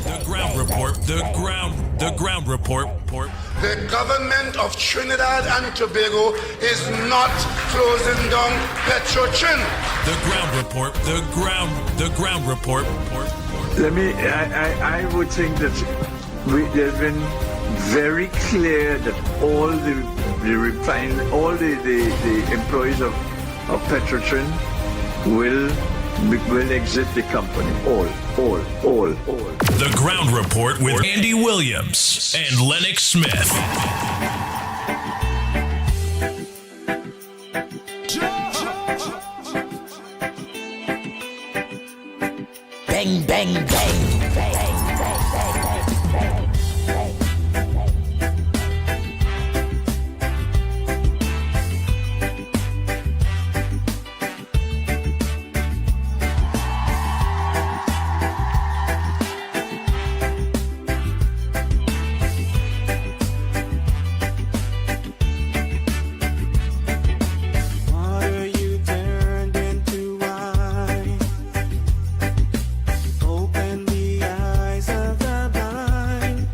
The ground report. The ground report. The government of Trinidad and Tobago is not closing down Petrotrin. The ground report. The ground report. I would think that there's been very clear that all the employees of Petrotrin will exit the company. All. The ground report with Andy Williams and Lennox Smith. Bang, bang, bang. Open the eyes of the blind.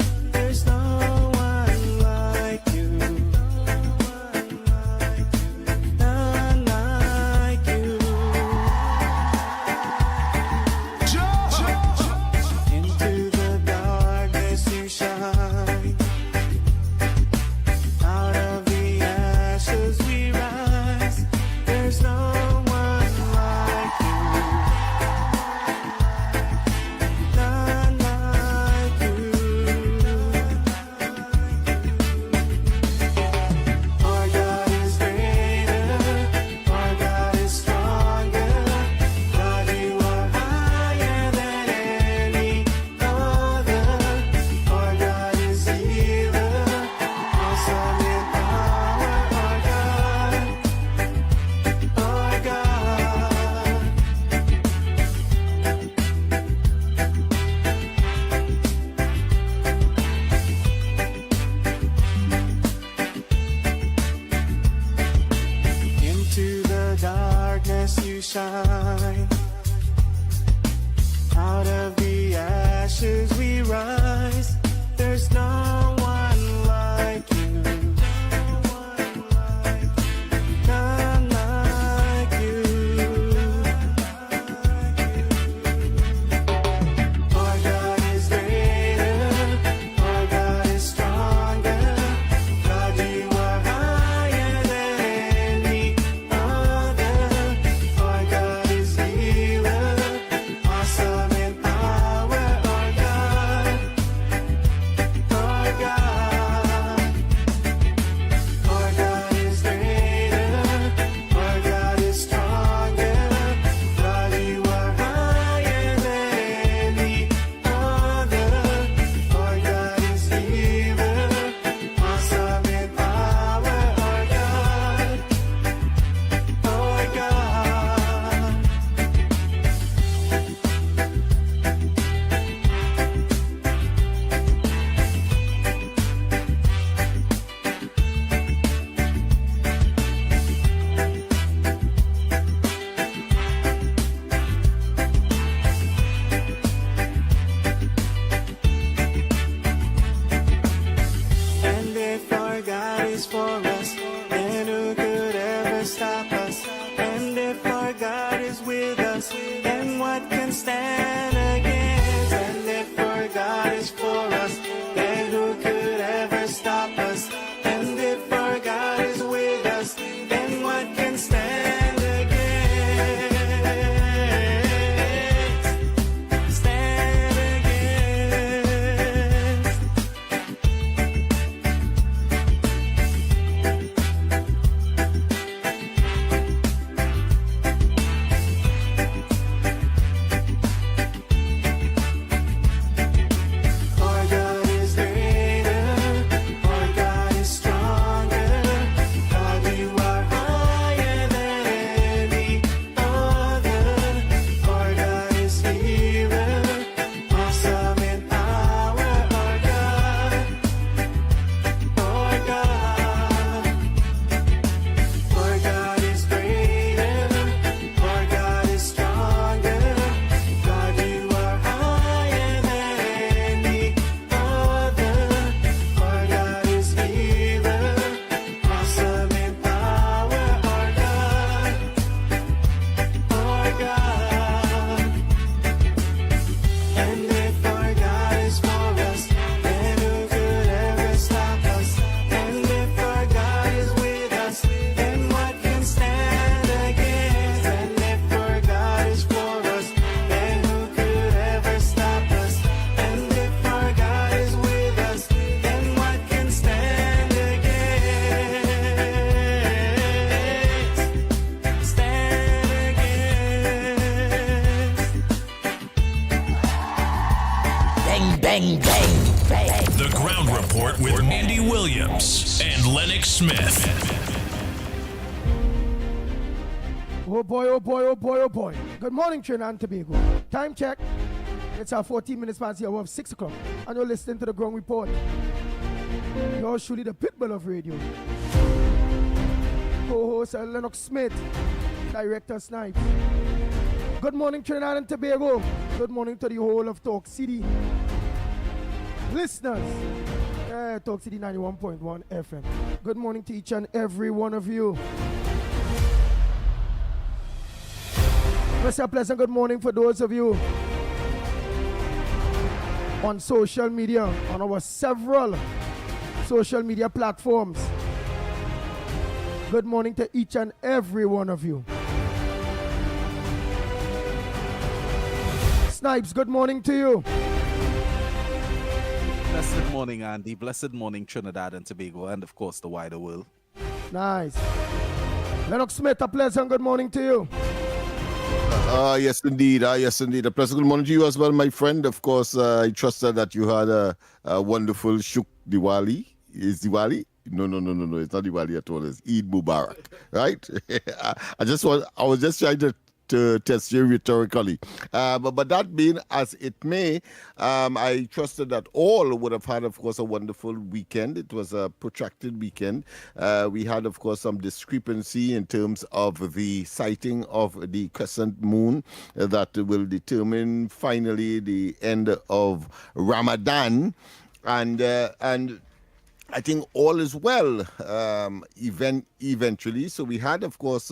bang, bang, bang, bang. The Ground Report with Andy Williams and Lennox Smith. Oh boy, oh boy, oh boy, oh boy. Good morning, Trinidad and Tobago. Time check. It's our 14 minutes past the hour of 6 o'clock. And you're listening to the Ground Report. You're surely the pitbull of radio. Co-host Lennox Smith. Director Snipes. Good morning, Trinidad and Tobago. Good morning to the whole of Talk City. Listeners, Talk City 91.1 FM. Good morning to each and every one of you. Let's say a pleasant good morning for those of you on social media, on our several social media platforms. Good morning to each and every one of you. Snipes, good morning to you. Blessed morning, Andy. Blessed morning, Trinidad and Tobago, and of course, the wider world. Nice. Lennox Smith, a pleasant good morning to you. Yes, indeed. Yes, indeed. A pleasant good morning to you as well, my friend. Of course, I trust that you had a wonderful Shuk Diwali. Is Diwali? No. It's not Diwali at all. It's Eid Mubarak, right? I was just trying to test you rhetorically. But that being as it may, I trusted that all would have had, of course, a wonderful weekend. It was a protracted weekend. We had, of course, some discrepancy in terms of the sighting of the crescent moon that will determine finally the end of Ramadan. And I think all is well eventually. So we had, of course,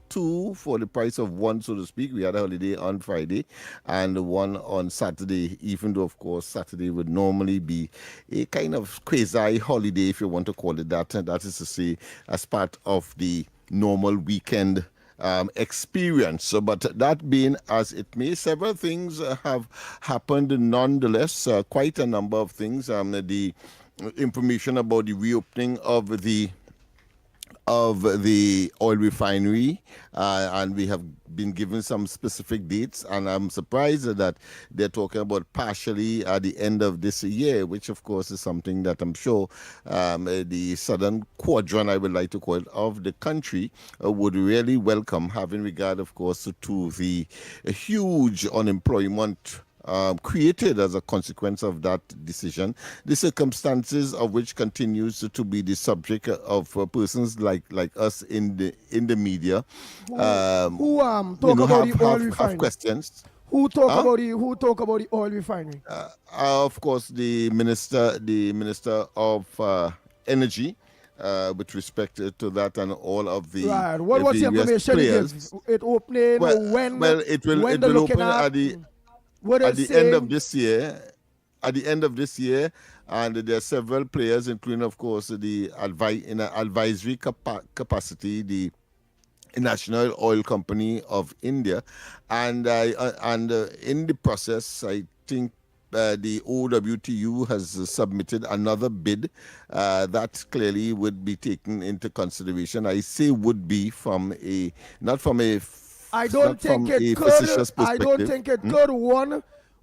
two for the price of one, so to speak. We had a holiday on Friday and one on Saturday, even though, of course, Saturday would normally be a kind of quasi-holiday, if you want to call it that. And that is to say, as part of the normal weekend experience. So, but that being as it may, several things have happened nonetheless, quite a number of things. The information about the reopening of the oil refinery, and we have been given some specific dates, and I'm surprised that they're talking about partially at the end of this year, which of course is something that I'm sure the southern quadrant, I would like to call it, of the country would really welcome, having regard, of course, to the huge unemployment created as a consequence of that decision, the circumstances of which continues to be the subject of persons like us in the media. Who talk about the oil refinery? Have questions. Who talk about the oil refinery? Of course, the minister of energy. With respect to that and all of the right. What was the information players. It opening when? Well, it will open at the end of this year. At the end of this year, and there are several players, including, of course, the in an advisory capacity, the National Oil Company of India, and in the process, I think the OWTU has submitted another bid that clearly would be taken into consideration. I say would be not from a I don't think it could. One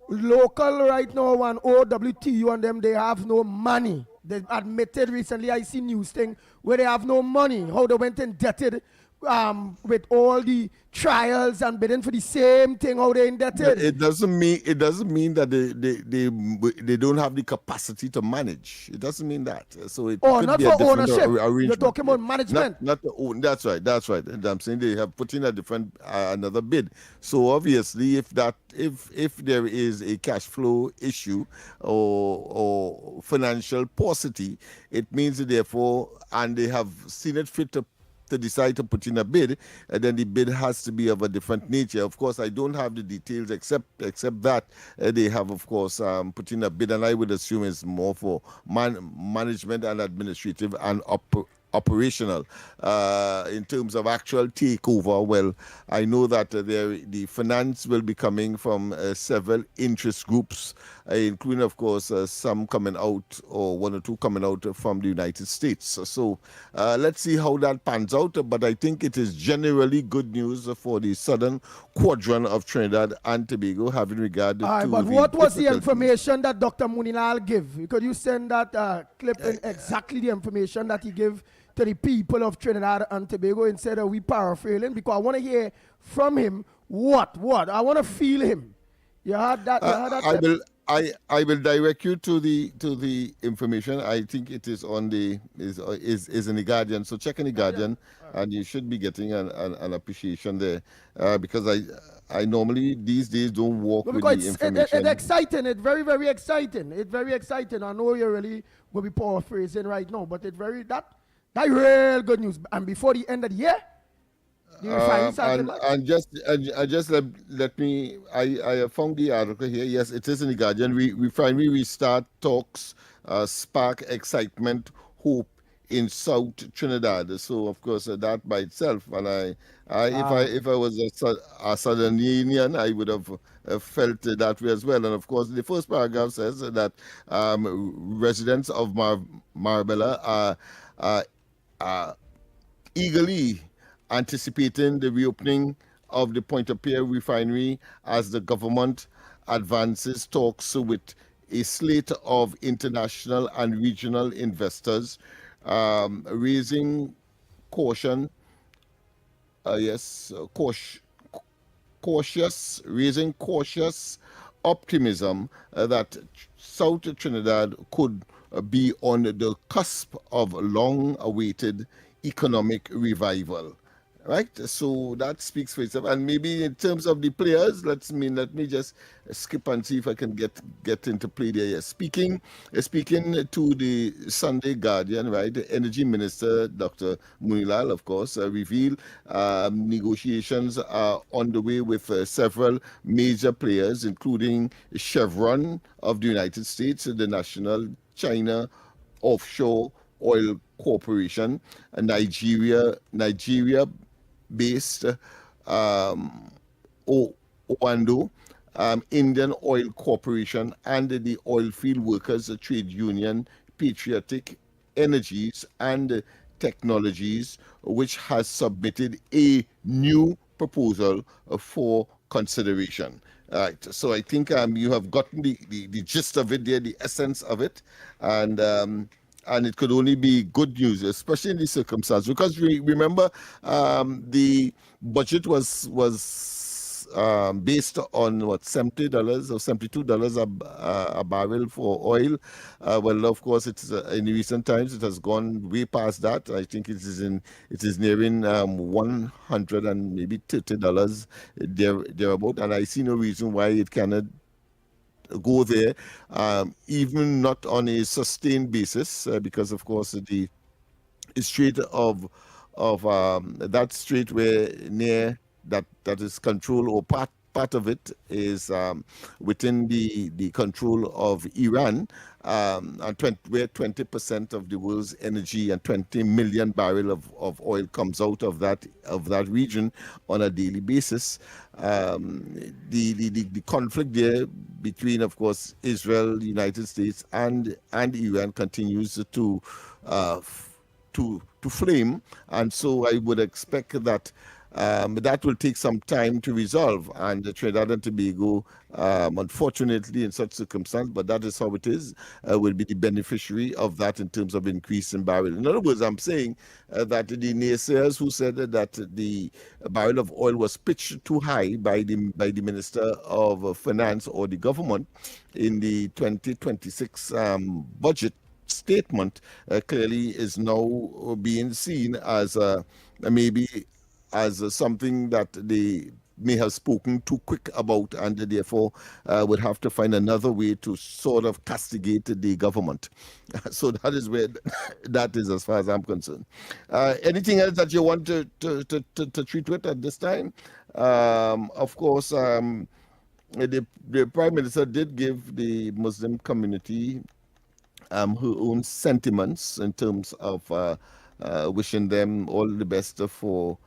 local right now, one OWTU and them, they have no money. They admitted recently, I see news thing where they have no money. How they went indebted with all the trials and bidding for the same thing, how they indebted. It doesn't mean that they don't have the capacity to manage. It doesn't mean that. So it could not be for a different ownership. arrangement. You're talking about management. Not the own. That's right. And I'm saying they have put in a different another bid. So obviously, if there is a cash flow issue or financial paucity, it means that therefore, and they have seen it fit to decide to put in a bid, and then the bid has to be of a different nature. Of course, I don't have the details except that they have, of course, put in a bid, and I would assume it's more for management and administrative and operational. In terms of actual takeover, well, I know that the finance will be coming from several interest groups, including, of course, some coming out, or one or two coming out from the United States. So let's see how that pans out. But I think it is generally good news for the southern quadrant of Trinidad and Tobago, having regard to. But what was the information that Dr. Munilal gave? Could you send that clip in exactly the information that he gave to the people of Trinidad and Tobago instead of we paraphrasing? Because I want to hear from him what? I want to feel him. You heard that? I will direct you to the information. I think it is on the is in the Guardian. So check in the Guardian, and you should be getting an appreciation there. Because I normally these days don't walk with the information. It's exciting. It's very, very exciting. It's very exciting. I know you're really going to be paraphrasing right now, but it's very that real good news. And before the end of the year. And just let me. I found the article here. Yes, it is in the Guardian. We finally restart talks, spark excitement, hope in South Trinidad. So of course that by itself, and if I was a Sardinian, I would have felt that way as well. And of course, the first paragraph says that residents of Marbella are eagerly anticipating the reopening of the Point-of-Pear refinery as the government advances talks with a slate of international and regional investors, raising cautious optimism that South Trinidad could be on the cusp of long-awaited economic revival. Right, so that speaks for itself. And maybe in terms of the players, let me just skip and see if I can get into play there. Yes. Speaking to the Sunday Guardian, right, the Energy Minister Dr. Munilal, of course, revealed negotiations are on the way with several major players, including Chevron of the United States, the National China Offshore Oil Corporation, Nigeria-based Oando, Indian Oil Corporation, and the Oilfield Workers Trade Union, Patriotic Energies and Technologies, which has submitted a new proposal for consideration. Right. So I think you have gotten the gist of it there, the essence of it, and it could only be good news, especially in these circumstances, because we remember the budget was based on what, $70 or $72 a barrel for oil. Well, of course, it's in recent times it has gone way past that. I think it is nearing $100 and maybe $30 thereabout, and I see no reason why it cannot go there, even not on a sustained basis, because of course the strait of that strait where near that is control, or part of it is within the control of Iran, and where 20% of the world's energy and 20 million barrel of oil comes out of that region on a daily basis. The conflict there between, of course, Israel, the United States, and Iran continues to flame, and so I would expect that that will take some time to resolve, and Trinidad and Tobago, unfortunately in such circumstances, but that is how it is, will be the beneficiary of that in terms of increase in barrel. In other words, I'm saying that the naysayers who said that the barrel of oil was pitched too high by the Minister of Finance or the government in the 2026 budget statement, clearly is now being seen as maybe as something that they may have spoken too quick about, and therefore would have to find another way to sort of castigate the government. So that is where that is, as far as I'm concerned. Anything else that you want to treat with at this time? Of course, the Prime Minister did give the Muslim community her own sentiments in terms of wishing them all the best for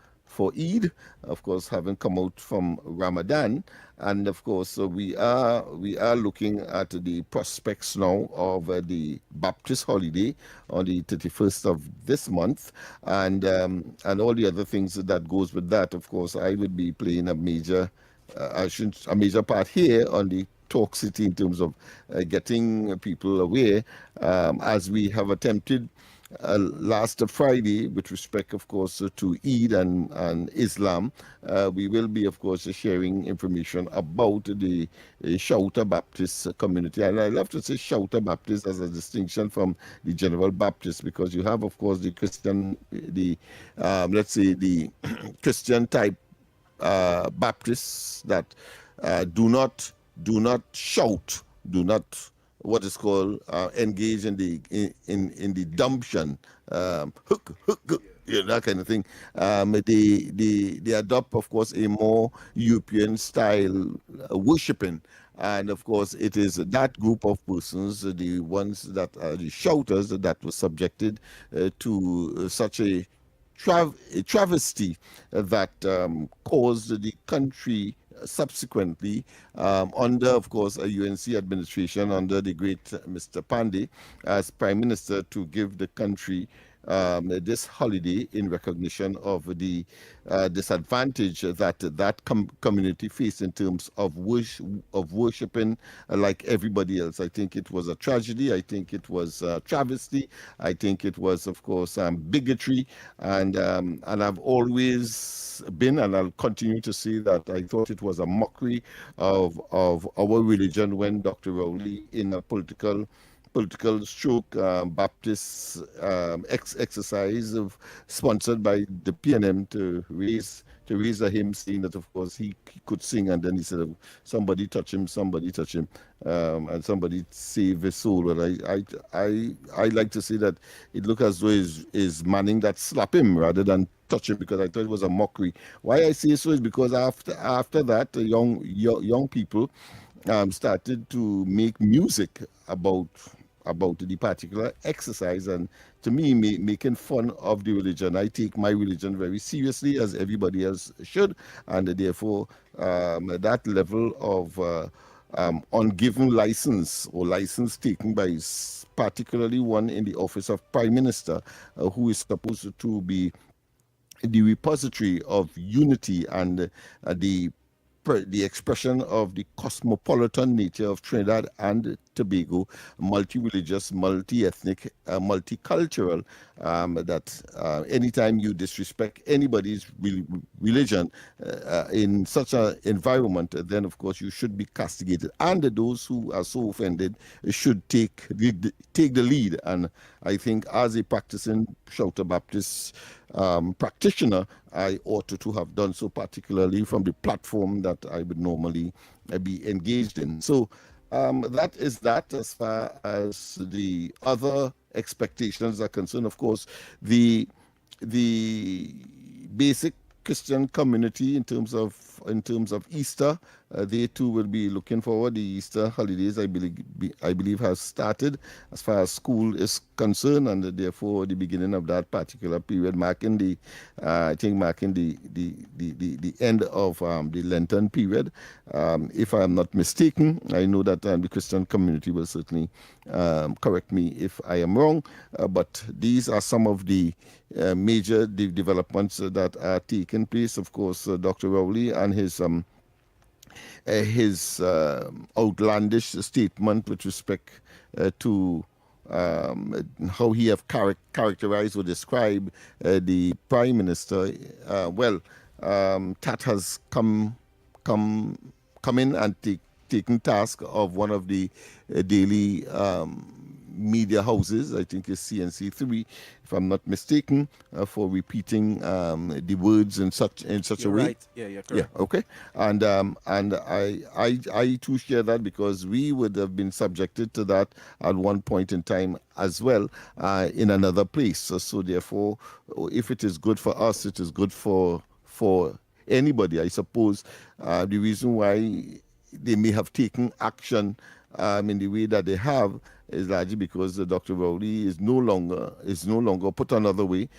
Eid, of course, having come out from Ramadan, and of course we are looking at the prospects now of the Baptist holiday on the 31st of this month, and all the other things that goes with that. Of course, I would be playing a major a major part here on the Talk City in terms of getting people aware, as we have attempted last Friday with respect, of course, to Eid and Islam. We will be, of course, sharing information about the Shouter Baptist community. And I love to say Shouter Baptist as a distinction from the General Baptist, because you have, of course, the Christian, let's say the Christian type Baptists that do not shout, do not what is called engage in the dumption, that kind of thing. They adopt, of course, a more European style worshiping. And of course, it is that group of persons, the ones that are the shouters, that were subjected to such a travesty that caused the country subsequently, under, of course, a UNC administration under the great Mr. Pandey as Prime Minister, to give the country this holiday in recognition of the disadvantage that community faced in terms of worshiping like everybody else. I think it was a tragedy. I think it was a travesty. I think it was, of course, bigotry, and I've always been, and I'll continue to say that I thought it was a mockery of our religion when Dr. Rowley, in a political stroke Baptist exercise sponsored by the PNM to raise a hymn, saying that, of course, he could sing, and then he said, somebody touch him, and somebody save his soul. And I like to say that it looked as though is Manning that slap him rather than touch him, because I thought it was a mockery. Why I say so is because after that, young people started to make music about the particular exercise, and to me, making fun of the religion. I take my religion very seriously, as everybody else should, and therefore that level of ungiven license, or license taken by particularly one in the office of Prime Minister, who is supposed to be the repository of unity and the expression of the cosmopolitan nature of Trinidad and Tobago, multi-religious, multi-ethnic, multicultural, that anytime you disrespect anybody's religion in such an environment, then of course you should be castigated. And those who are so offended should take the lead. And I think as a practicing Shouter Baptist practitioner, I ought to have done so, particularly from the platform that I would normally be engaged in. So that is that. As far as the other expectations are concerned, of course, the basic Christian community in terms of Easter, they too will be looking forward. The Easter holidays, I believe, has started as far as school is concerned, and therefore the beginning of that particular period, marking the end of the Lenten period. If I am not mistaken, I know that the Christian community will certainly correct me if I am wrong, but these are some of the major developments that are taking place. Of course, Dr. Rowley and his outlandish statement with respect to how he have characterized or described the Prime Minister. Tat has come in and taken task of one of the daily media houses, I think it's CNC3, if I'm not mistaken, for repeating the words in such a way. Right. Yeah, correct. Yeah, okay. And I too share that, because we would have been subjected to that at one point in time as well, in another place. So therefore, if it is good for us, it is good for anybody. I suppose the reason why they may have taken action in the way that they have is largely because Dr. Rowley is no longer put another way,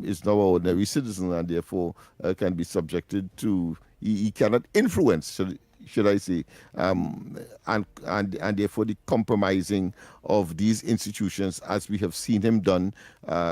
is now an ordinary citizen, and therefore can be subjected to, he cannot influence, should I say, and therefore the compromising of these institutions, as we have seen him done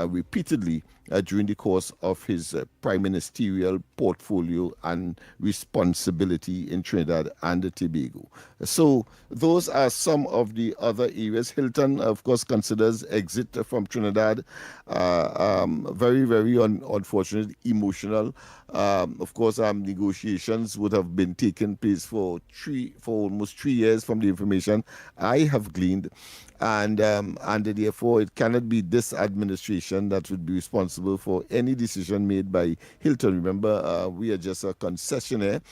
repeatedly during the course of his prime ministerial portfolio and responsibility in Trinidad and Tobago. So those are some of the other areas. Hilton, of course, considers exit from Trinidad very, very unfortunate, emotional. Of course, negotiations would have been taking place for almost 3 years from the information I have gleaned. And therefore, it cannot be this administration that would be responsible for any decision made by Hilton. Remember, we are just a concessionaire,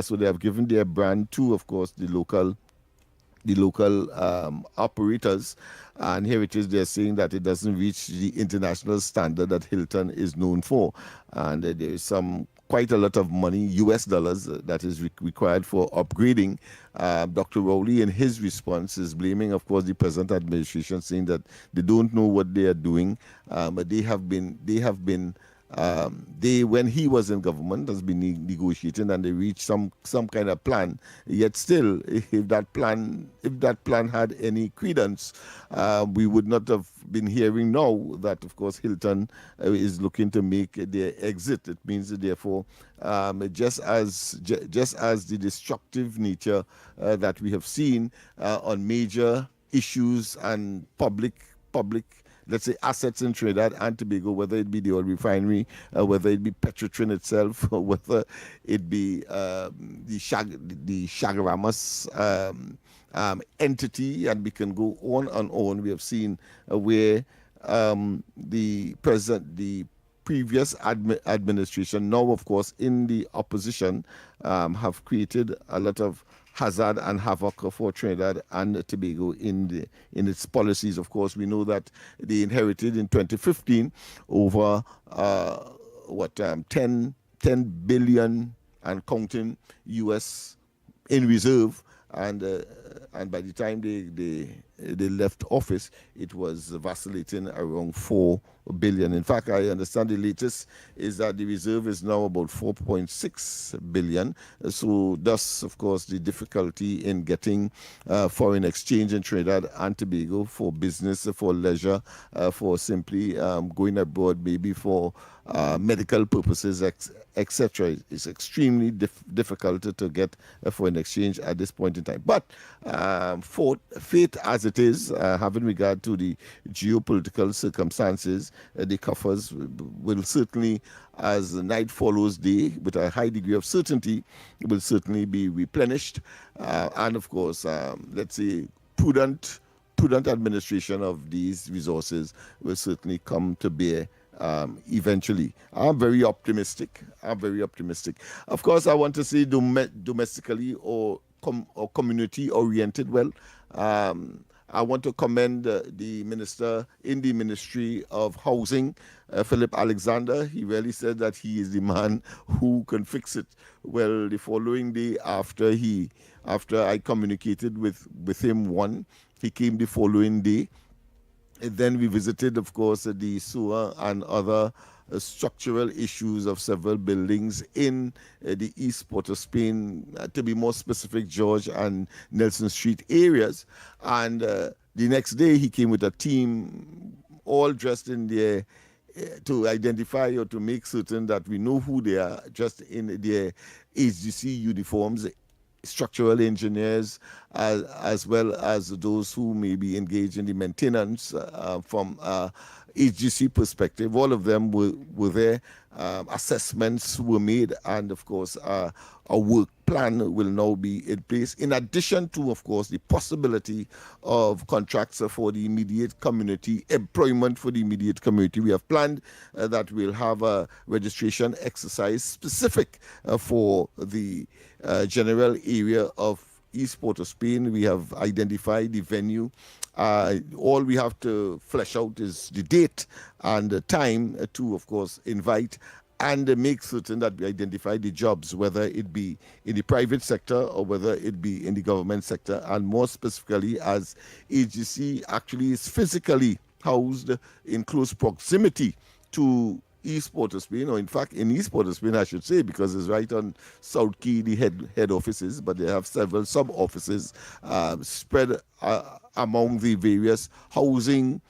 so they have given their brand to, of course, the local operators, and here it is, they're saying that it doesn't reach the international standard that Hilton is known for, and there is quite a lot of money, US dollars, that is required for upgrading. Dr. Rowley, in his response, is blaming, of course, the present administration, saying that they don't know what they are doing. But when he was in government, has been negotiating, and they reached some kind of plan. Yet still, if that plan had any credence, we would not have been hearing now that, of course, Hilton is looking to make their exit. It means that, therefore, just as the destructive nature that we have seen on major issues and public, let's say, assets in Trinidad and Tobago, whether it be the oil refinery, whether it be Petrotrin itself, or whether it be the Chagaramas entity, and we can go on and on. We have seen where the previous administration, now of course in the opposition, have created a lot of hazard and havoc for Trinidad and Tobago in its policies. Of course, we know that they inherited in 2015 over 10 billion and counting US in reserve, and by the time they left office, it was vacillating around 4 billion. In fact, I understand the latest is that the reserve is now about 4.6 billion. So thus, of course, the difficulty in getting foreign exchange in Trinidad and Tobago for business, for leisure, for simply going abroad, maybe for medical purposes, etc. It's extremely difficult to get a foreign exchange at this point in time. But fate as it is, having regard to the geopolitical circumstances, the coffers will certainly, as the night follows day, with a high degree of certainty, will certainly be replenished. And of course, let's say prudent administration of these resources will certainly come to bear eventually. I'm very optimistic. Of course, I want to say domestically or community oriented. Well, I want to commend the minister in the Ministry of Housing, Philip Alexander. He really said that he is the man who can fix it. Well, the following day after I communicated with him, he came the following day. And then we visited, of course, the sewer and other structural issues of several buildings in the East Port of Spain, to be more specific, George and Nelson Street areas. And the next day he came with a team all dressed in their, to identify or to make certain that we know who they are, just in their HGC uniforms, structural engineers, as well as those who may be engaged in the maintenance from HGC perspective. All of them were there. Assessments were made, and of course a work plan will now be in place, in addition to, of course, the possibility of contracts for the immediate community, employment for the immediate community. We have planned that we'll have a registration exercise specific for the general area of East Port of Spain. We have identified the venue. All we have to flesh out is the date and the time to, of course, invite and make certain that we identify the jobs, whether it be in the private sector or whether it be in the government sector, and more specifically as AGC actually is physically housed in close proximity to East Port of Spain, or in fact in East Port of Spain I should say, because it's right on South Key, the head offices, but they have several sub-offices spread among the various housing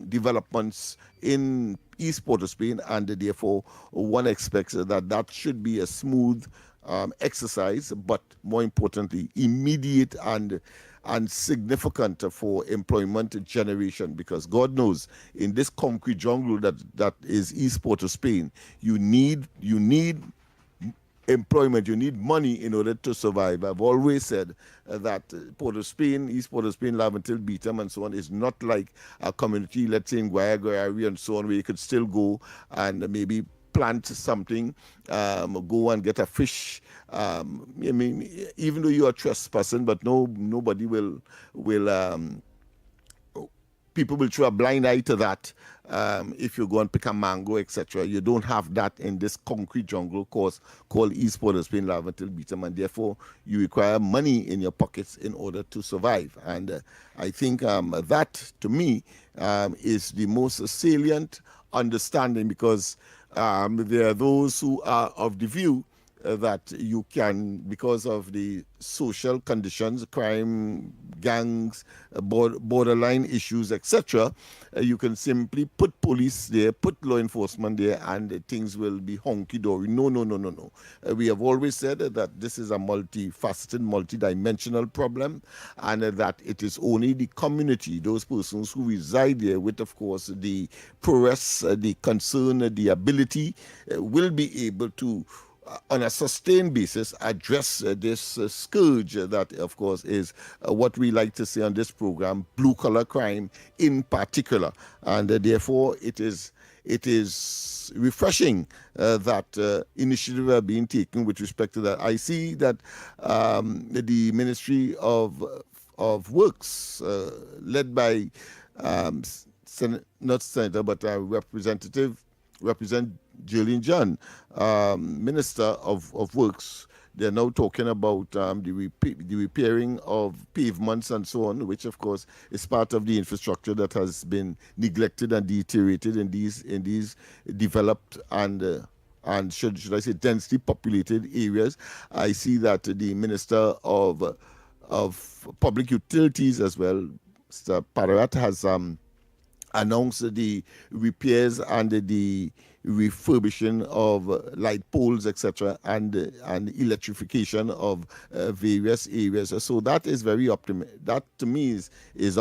developments in East Port of Spain, and therefore one expects that should be a smooth exercise, but more importantly, immediate and significant for employment generation, because God knows in this concrete jungle that is East Port of Spain, you need employment, you need money in order to survive. I've always said that Port of Spain, East Port of Spain, Laventil, Beetham, and so on, is not like a community, let's say in Guayagua and so on, where you could still go and maybe plant something, go and get a fish. I mean, even though you are trespassing, but nobody will people will throw a blind eye to that. If you go and pick a mango, etc., you don't have that in this concrete jungle course called East Port of Spain, Laventil, Beetham, and therefore you require money in your pockets in order to survive. And I think that, to me, is the most salient understanding, because there are those who are of the view that you can, because of the social conditions, crime, gangs, borderline issues, etc., you can simply put police there, put law enforcement there, and things will be honky-dory. No. We have always said that this is a multifaceted, multidimensional problem, and that it is only the community, those persons who reside there with, of course, the prowess, the concern, the ability, will be able to on a sustained basis address this scourge that, of course, is what we like to say on this program, blue-collar crime in particular. And therefore, it is refreshing that initiatives are being taken with respect to that. I see that the Ministry of Works, led by not Senator, but Represent Julian John, Minister of Works, they're now talking about the repairing of pavements and so on, which of course is part of the infrastructure that has been neglected and deteriorated in these developed and should I say densely populated areas. I see that the Minister of Public Utilities as well, Mr. Pararat, has announced the repairs and the refurbishing of light poles, etc., and electrification of various areas. So that is very that to me is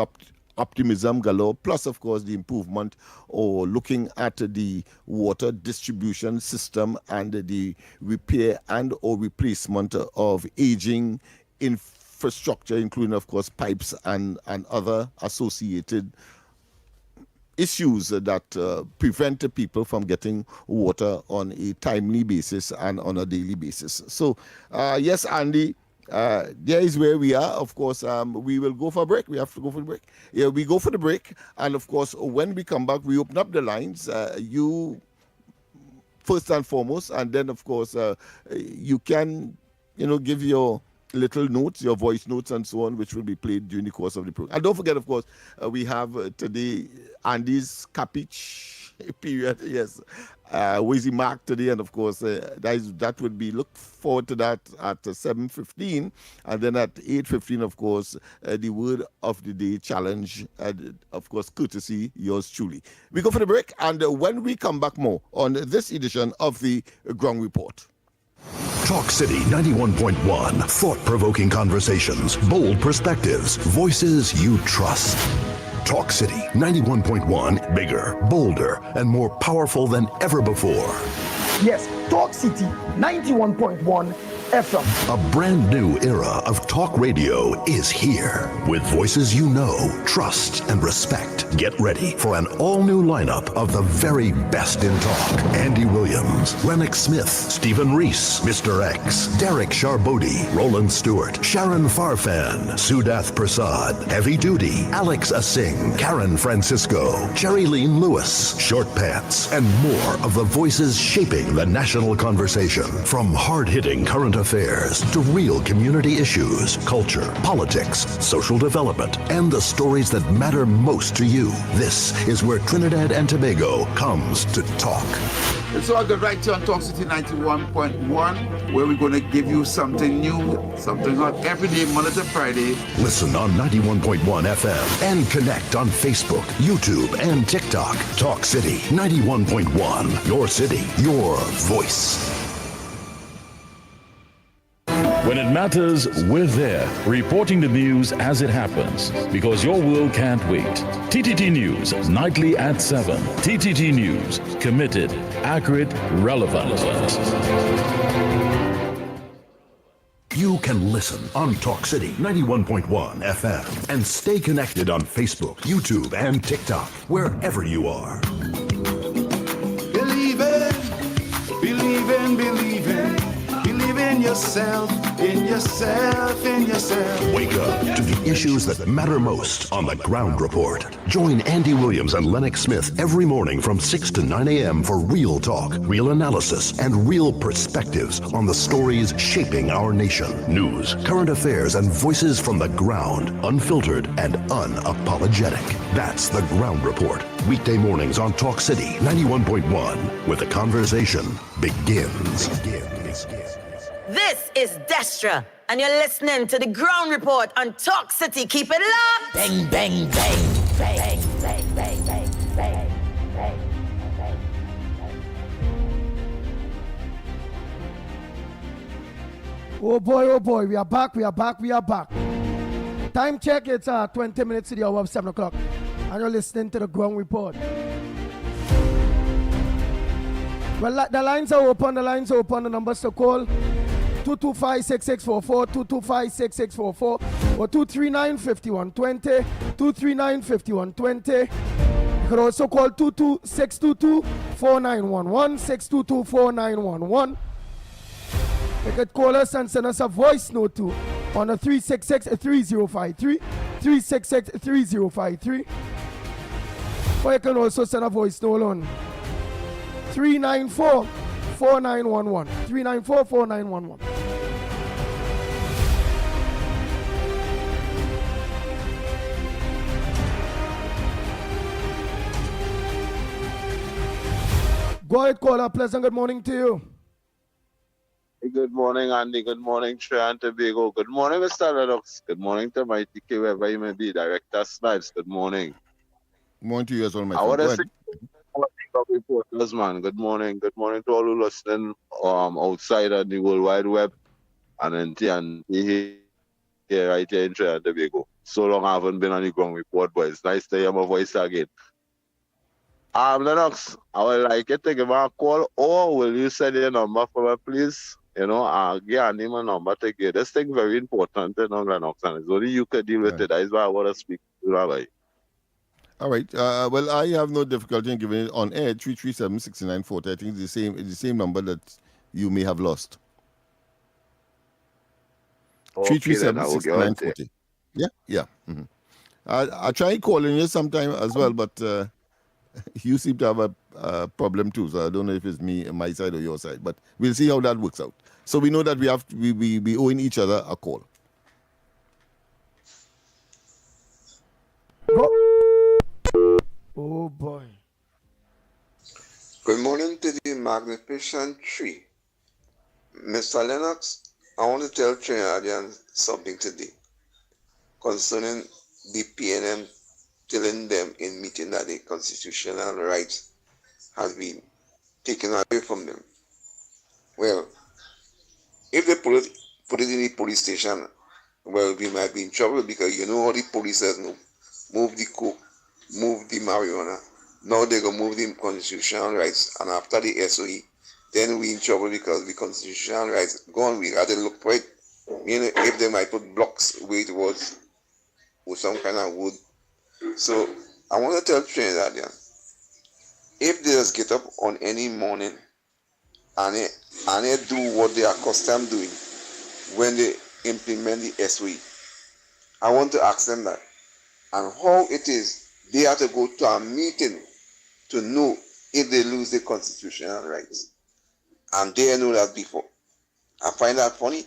optimism galore. Plus, of course, the improvement or looking at the water distribution system and the repair and or replacement of aging infrastructure, including, of course, pipes and other associated issues that prevent people from getting water on a timely basis and on a daily basis. So, yes, Andy, there is where we are. Of course, we will go for a break. We have to go for the break. Yeah, we go for the break. And, of course, when we come back, we open up the lines. You first and foremost, and then, of course, you can, give your little notes, your voice notes and so on, which will be played during the course of the program. And don't forget, of course, we have today Andy's Capich period. Yes, Wizzy Mark today, and of course that would be, look forward to that at 7:15, and then at 8:15, of course, the word of the day challenge, of course, courtesy yours truly. We go for the break, and when we come back, more on this edition of the Ground Report. Talk City 91.1. Thought-provoking conversations, bold perspectives, voices you trust. Talk City 91.1. Bigger, bolder, and more powerful than ever before. Yes, Talk City 91.1 FM. A brand new era of talk radio is here. With voices you know, trust, and respect. Get ready for an all-new lineup of the very best in talk. Andy Williams, Lennox Smith, Stephen Reese, Mr. X, Derek Charbodi, Roland Stewart, Sharon Farfan, Sudath Prasad, Heavy Duty, Alex Asing, Karen Francisco, Jerry Lean Lewis, Short Pants, and more of the voices shaping the national conversation. From hard-hitting current affairs to real community issues, culture, politics, social development, and the stories that matter most to you. This is where Trinidad and Tobago comes to talk. So I got right here on Talk City 91.1, where we're going to give you something new, something hot every day, Monday to Friday. Listen on 91.1 FM and connect on Facebook, YouTube, and TikTok. Talk City 91.1. Your city, your voice. When it matters, we're there, reporting the news as it happens, because your world can't wait. TTT News, nightly at 7. TTT News, committed, accurate, relevant. You can listen on Talk City 91.1 FM and stay connected on Facebook, YouTube, and TikTok, wherever you are. Believe it, believe in, believe in. Believe in yourself, in yourself, in yourself. Wake up to the issues that matter most on the Ground Report. Join Andy Williams and Lennox Smith every morning from 6 to 9 a.m. for real talk, real analysis, and real perspectives on the stories shaping our nation. News, current affairs, and voices from the ground, unfiltered and unapologetic. That's the Ground Report. Weekday mornings on Talk City 91.1, where the conversation begins. This is Destra, and you're listening to the Ground Report on Talk City. Keep it locked. Bang, bang, bang, bang, bang, bang, bang, bang, bang. Oh boy, we are back. Time check, it's 20 minutes to the hour of 7 o'clock. And you're listening to the Ground Report. Well, the lines are open, the numbers to call. 225-6644, 225-6644, or 239-5120, 239-5120. You can also call 622-4911, 622-4911. You could call us and send us a voice note too on a 366-3053, 366-3053. Or you can also send a voice note on 394-4911, 394-4911. Go ahead, caller. Pleasant good morning to you. Good morning, Andy. Good morning, Trinidad and Tobago. Good morning, Mr. Lennox. Good morning to my TK, wherever you may be. Director Snipes, good morning. Good morning to you as well, my I friend. want to say reporters, man. Good morning. Good morning to all who listening outside on the World Wide Web and in TNT here, right here in Trinidad and Tobago. So long I haven't been on the Ground Report, but it's nice to hear my voice again. Lennox, I would like you to give me a call, or will you send your number for me, please? You know, I'll give Andy my number to give. This thing very important, you know, Lennox, and it's only you can deal with it. That's why I want to speak to you, Rabbi. All right. Well, I have no difficulty in giving it on air. 337-6940. I think it's the same number that you may have lost. 337-6940. Yeah. Mm-hmm. I try calling you sometime as well, but you seem to have a problem too. So I don't know if it's my side or your side, but we'll see how that works out. So we know that we owing each other a call. Oh boy. Good morning to the magnificent tree. Mr. Lennox, I want to tell Trinidadians something today concerning the PNM telling them in meeting that the constitutional rights has been taken away from them. Well, if they put it in the police station, well, we might be in trouble because you know all the policers move the coke, move the marijuana. Now they're going to move the constitutional rights, and after the SOE, then we in trouble because the constitutional rights gone. We got to look for it. You know, if they might put blocks where it was with some kind of wood. So I want to tell Trinidadian, if they just get up on any morning and they do what they are accustomed doing when they implement the SOE, I want to ask them that. And how it is they have to go to a meeting to know if they lose their constitutional rights. And they know that before. I find that funny.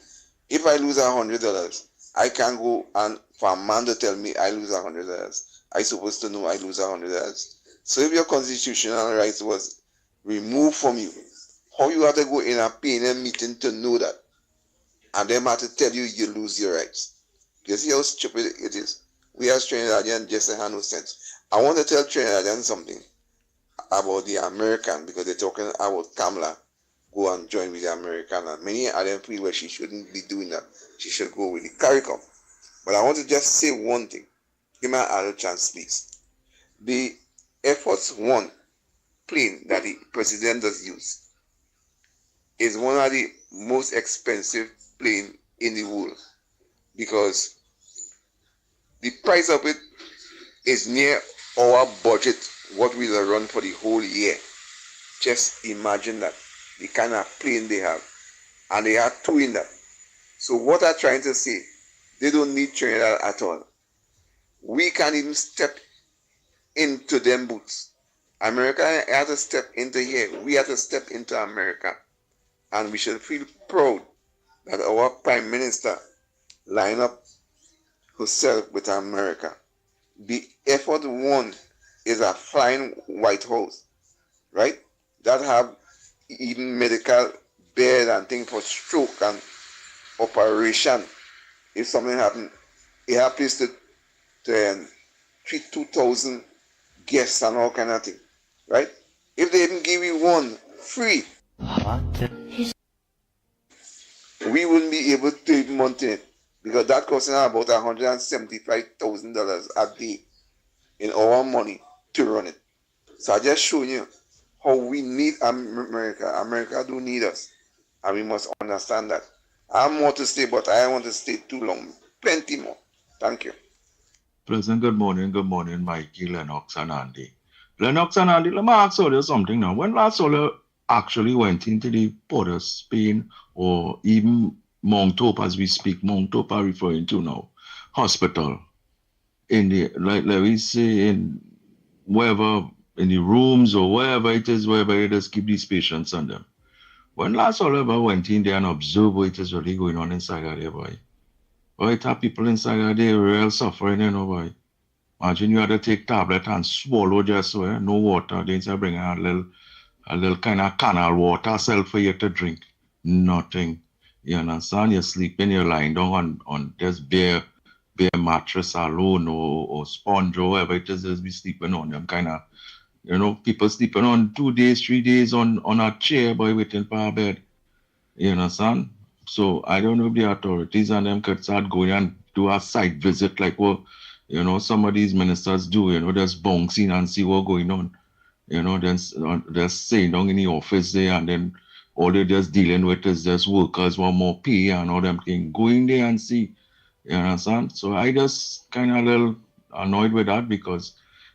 If I lose $100, I can't go and for a man to tell me I lose $100. I supposed to know I lose $100. So if your constitutional rights was removed from you, how you have to go in a PNM meeting to know that? And them have to tell you you lose your rights. You see how stupid it is? We as Trinidadian just have no sense. I want to tell Trinidadian something about the American, because they're talking about Kamala go and join with the American, and many of them feel where she shouldn't be doing that. She should go with the CARICOM. But I want to just say one thing. Give me another chance, please. The Air Force One plane that the president does use is one of the most expensive plane in the world, because the price of it is near our budget, what we'll run for the whole year. Just imagine that, the kind of plane they have. And they have two in that. So what I'm trying to say, they don't need Trinidad at all. We can't even step into them boots. America has to step into here. We have to step into America. And we should feel proud that our Prime Minister line up herself with America. The effort one is a flying White House, right? That have even medical bed and thing for stroke and operation. If something happen, it happens to treat 2,000 guests and all kind of thing, right? If they even give you one free, we wouldn't be able to even maintain it, because that costing about $175,000 a day in our money to run it. So I just show you how we need America. America do need us, and we must understand that. I have more to say, but I don't want to stay too long. Plenty more. Thank you. Pleasant good morning, Mikey, Lennox, and Andy. Lennox and Andy, let me ask you something now. When last you actually went into the Port of Spain, or even Mount Hope as we speak, Mount Hope are referring to now, hospital, in the, like we say, in wherever, in the rooms or wherever it is, wherever they just keep these patients on them. When last all ever went in there and observed what is really going on inside of there, boy. Boy, it have people inside of there real suffering, you know, boy. Imagine you had to take tablet and swallow just so, no water. Then you bring a little kind of canal water self for you to drink. Nothing. You understand? You're sleeping, you're lying down on just bare mattress alone or sponge or whatever it is, just be sleeping on them kind of, you know, people sleeping on 2 days, 3 days on a chair, boy, waiting for a bed. You understand? So I don't know if the authorities and them could start going and do a site visit like what, you know, some of these ministers do, you know, just bounce in and see what's going on. You know, then just staying down in the office there, and then all they're just dealing with is just workers want more pay and all them things. Go in there and see. You understand? So I just kind of a little annoyed with that, because,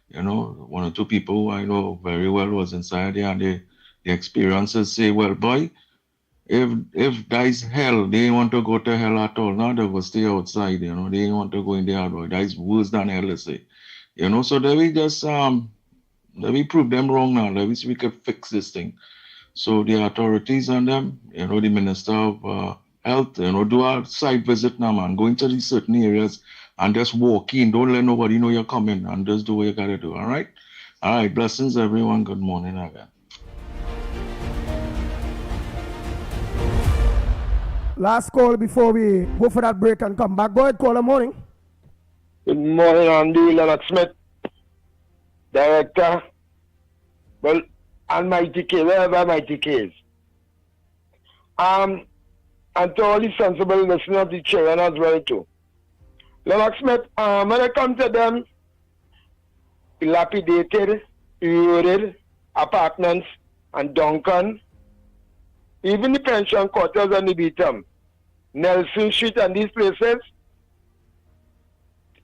you know, 1 or 2 people who I know very well was inside there, and the experiences say, well, boy, if there's hell, they ain't want to go to hell at all. Now they will stay outside, you know, they ain't want to go in there, boy. That's worse than hell, they say. You know, so they will just let me prove them wrong now. Let me see if we can fix this thing. So the authorities and them, you know, the Minister of Health, you know, do a site visit now, man. Go into these certain areas and just walk in. Don't let nobody know you're coming, and just do what you gotta do. All right? All right. Blessings, everyone. Good morning again. Last call before we go for that break and come back. Go ahead, call the morning. Good morning, Andy, Lennox Smith, Director. Well, and Mighty K, wherever Mighty K is. And to all the sensible listeners of the children as well too. Lennox Smith, when I come to them, dilapidated, eroded apartments and Duncan, even the pension quarters and the Beatum, Nelson Street and these places,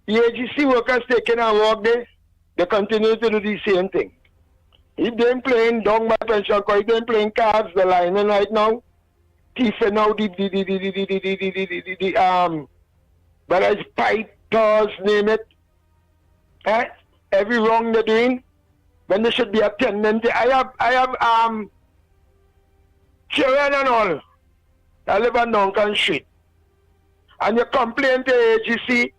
the AGC workers taking a walk there, they continue to do the same thing. If they're playing down by pension quarter, if they're playing cards, the lining right now, thiefing now whether it's pipe, toss, name it, every wrong they're doing, when they should be attending to. I have children and all. I live on Duncan Street. And you complain to AGC,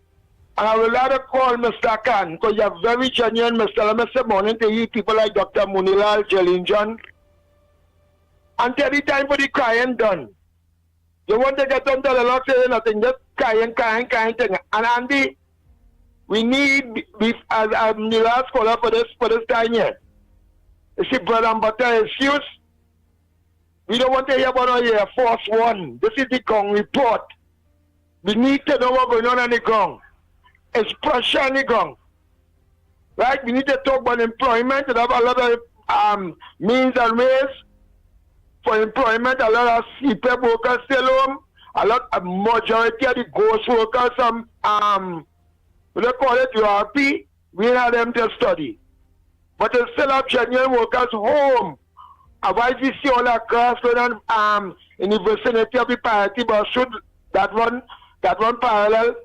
and I will rather call Mr. Khan, because you're very genuine, Mr. Mr. Morning, to you people like Dr. Munilal, Jolene John. Until the time for the crying done. You want to get on to the Lord saying nothing, just crying thing. And Andy, we need, as the last caller for this time here, you see, bread and butter excuse. We don't want to hear about Air Force One. This is the Gong report. We need to know what's going on the Gong. It's pressure on the Gong. Right? We need to talk about employment and have a lot of means and ways for employment. A lot of CPEP workers still home. A majority of the ghost workers, we don't call it URP, we have them to study. But they still have genuine workers home. Otherwise, we see all that cars going on in the vicinity of the party bus should that run parallel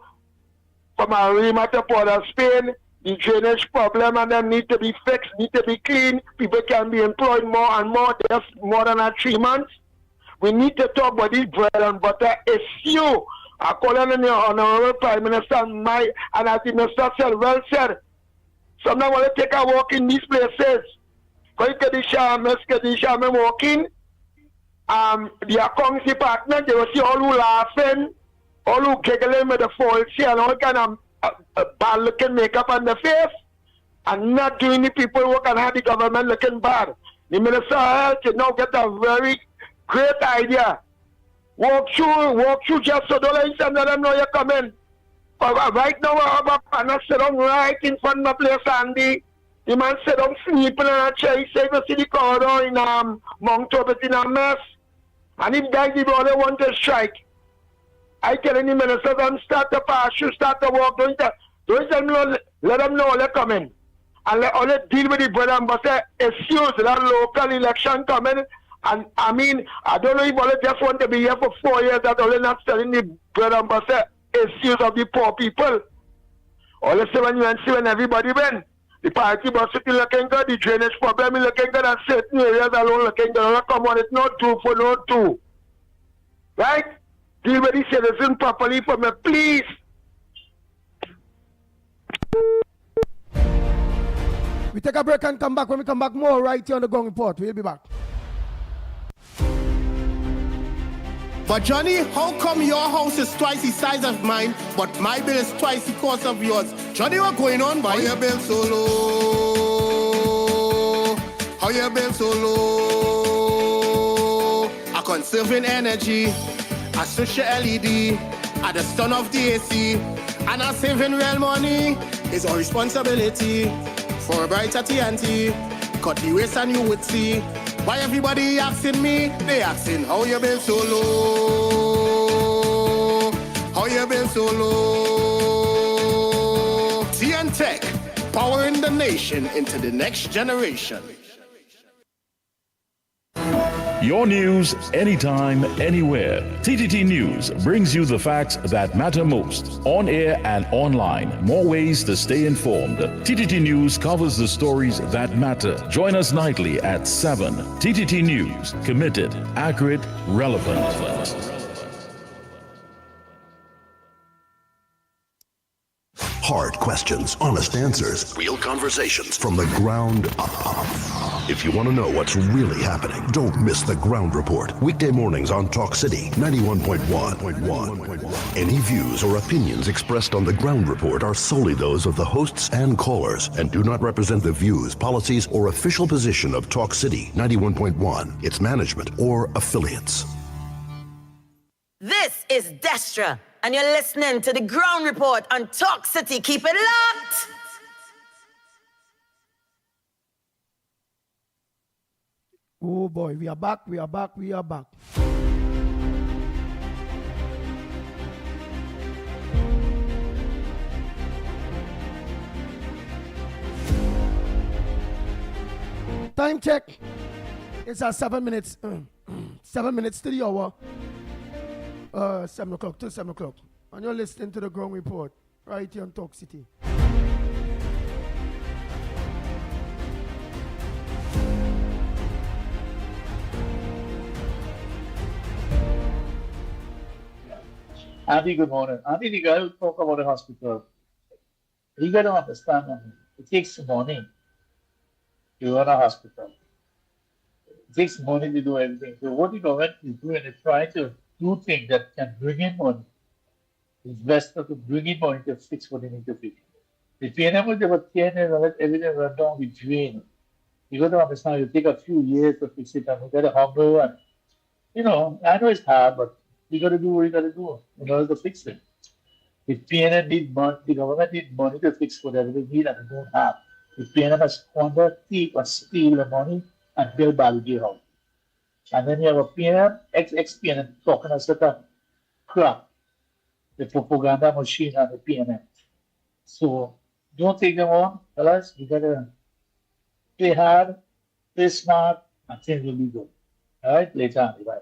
from Arima to Port of Spain. The drainage problem and them need to be fixed, need to be clean. People can be employed more and more. There's more than 3 months. We need to talk about this bread and butter issue. I call on the Honorable Prime Minister and as the Minister said, well said. Sometimes want to take a walk in these places. Because the shaman walking, the accounts department, they will see all who laughing, all who giggling with the false and all kind of bad looking makeup on the face, and not doing the people work and have the government looking bad. The Minister of Health should now get a very great idea. Walk through just so don't let them know you're coming. Right now, I have a man sit down right in front of the place, Andy. The man sit down sleeping on a chair. He said, you see the corridor in Mount Tobit in a mess. And if guys, if they want to strike, I tell the minister, don't start the pass, you start the walk. Don't let them know they're coming. And let all deal with the bread and butter issues, that local election coming. And I mean, I don't know if all just want to be here for 4 years, that all not selling the bread and butter issues of the poor people. All the when everybody went, the party bus is looking good, the drainage problem is looking good, and certain areas alone looking good. Come on, it's not true for no two. Right? Deal with the citizen properly for me, please. We take a break and come back. When we come back, more right here on the Gong Report. We'll be back. But Johnny, how come your house is twice the size of mine, but my bill is twice the cost of yours? Johnny, what's going on, boy? How your bill so low? How your bill so low? I'm conserving energy. I switch your LED. At the stun of the AC. And I'm saving real money. It's our responsibility. For a brighter TNT. Cut the waste and you would see. Why everybody asking me? They asking how you been so low? How you been so low? TN Tech, powering the nation into the next generation. Your news, anytime, anywhere. TTT News brings you the facts that matter most. On air and online. More ways to stay informed. TTT News covers the stories that matter. Join us nightly at 7. TTT News. Committed, accurate, relevant. Hard questions, honest answers, real conversations from the ground up. If you want to know what's really happening, don't miss the Ground Report. Weekday mornings on Talk City 91.1. Any views or opinions expressed on the Ground Report are solely those of the hosts and callers and do not represent the views, policies, or official position of Talk City 91.1, its management, or affiliates. This is Destra, and you're listening to the Ground Report on Talk City. Keep it locked! Oh boy, we are back. Time check. It's 7 minutes. 7 minutes to the hour. 7 o'clock to 7 o'clock. And you're listening to the Ground Report right here on Talk City. Andy, good morning. Andy, the guy who talk about the hospital, you got to understand, it takes money to run a hospital. It takes money to do everything. So what the government is doing is trying to do things that can bring in money. It's best to bring in money to fix what they need to fix. The PNM was about 10 years and let everything run down the drain. You got to understand, it take a few years to fix it, and you got to humble. And, I know it's hard, but you got to do what you got to do in order to fix it. If PNM need money, the government need money to fix whatever they need and they don't have. If PNM has squandered, thief, and steal the money and build Ballyview House. And then you have a PNM, ex-PNM talking a sort of crap, the propaganda machine and the PNM. So don't take them on, fellas. You gotta play hard, play smart, and things will be good. All right, later on, bye.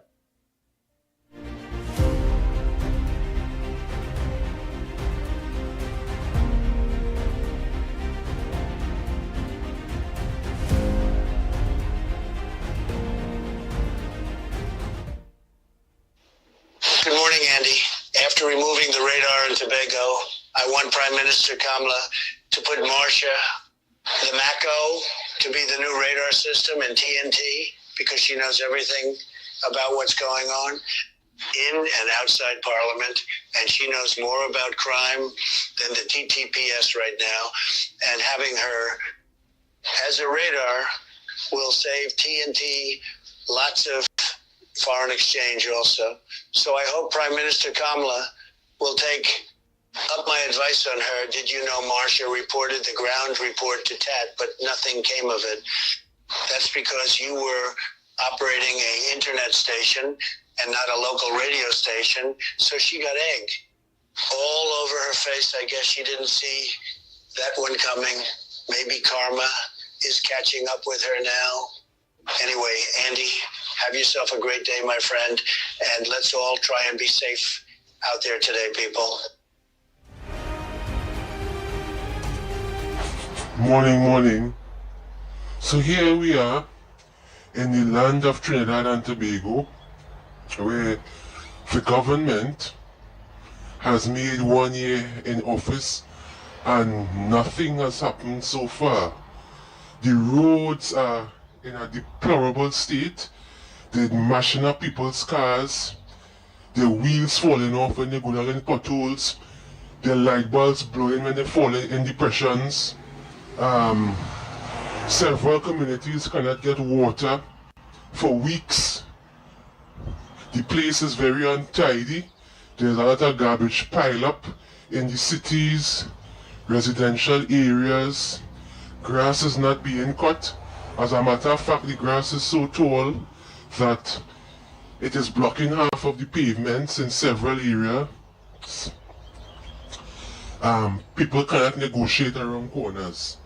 Good morning, Andy. After removing the radar in Tobago, I want Prime Minister Kamala to put Marcia, the Mako, to be the new radar system in TNT because she knows everything about what's going on in and outside Parliament, and she knows more about crime than the TTPS right now. And having her as a radar will save TNT lots of foreign exchange also. So I hope Prime Minister Kamala will take up my advice on her. Did you know Marcia reported the ground report to TAT, but nothing came of it? That's because you were operating an internet station and not a local radio station, so she got egged. All over her face. I guess she didn't see that one coming. Maybe karma is catching up with her now. Anyway, Andy, have yourself a great day, my friend, and let's all try and be safe out there today, people. Morning. So here we are in the land of Trinidad and Tobago, where the government has made 1 year in office and nothing has happened so far. The roads are in a deplorable state. They're mashing up people's cars, their wheels falling off when they go down in potholes, their light bulbs blowing when they fall in depressions. Several communities cannot get water for weeks. The place is very untidy. There's a lot of garbage pile up in the cities, residential areas. Grass is not being cut. As a matter of fact, the grass is so tall that it is blocking half of the pavements in several areas. People cannot negotiate around corners.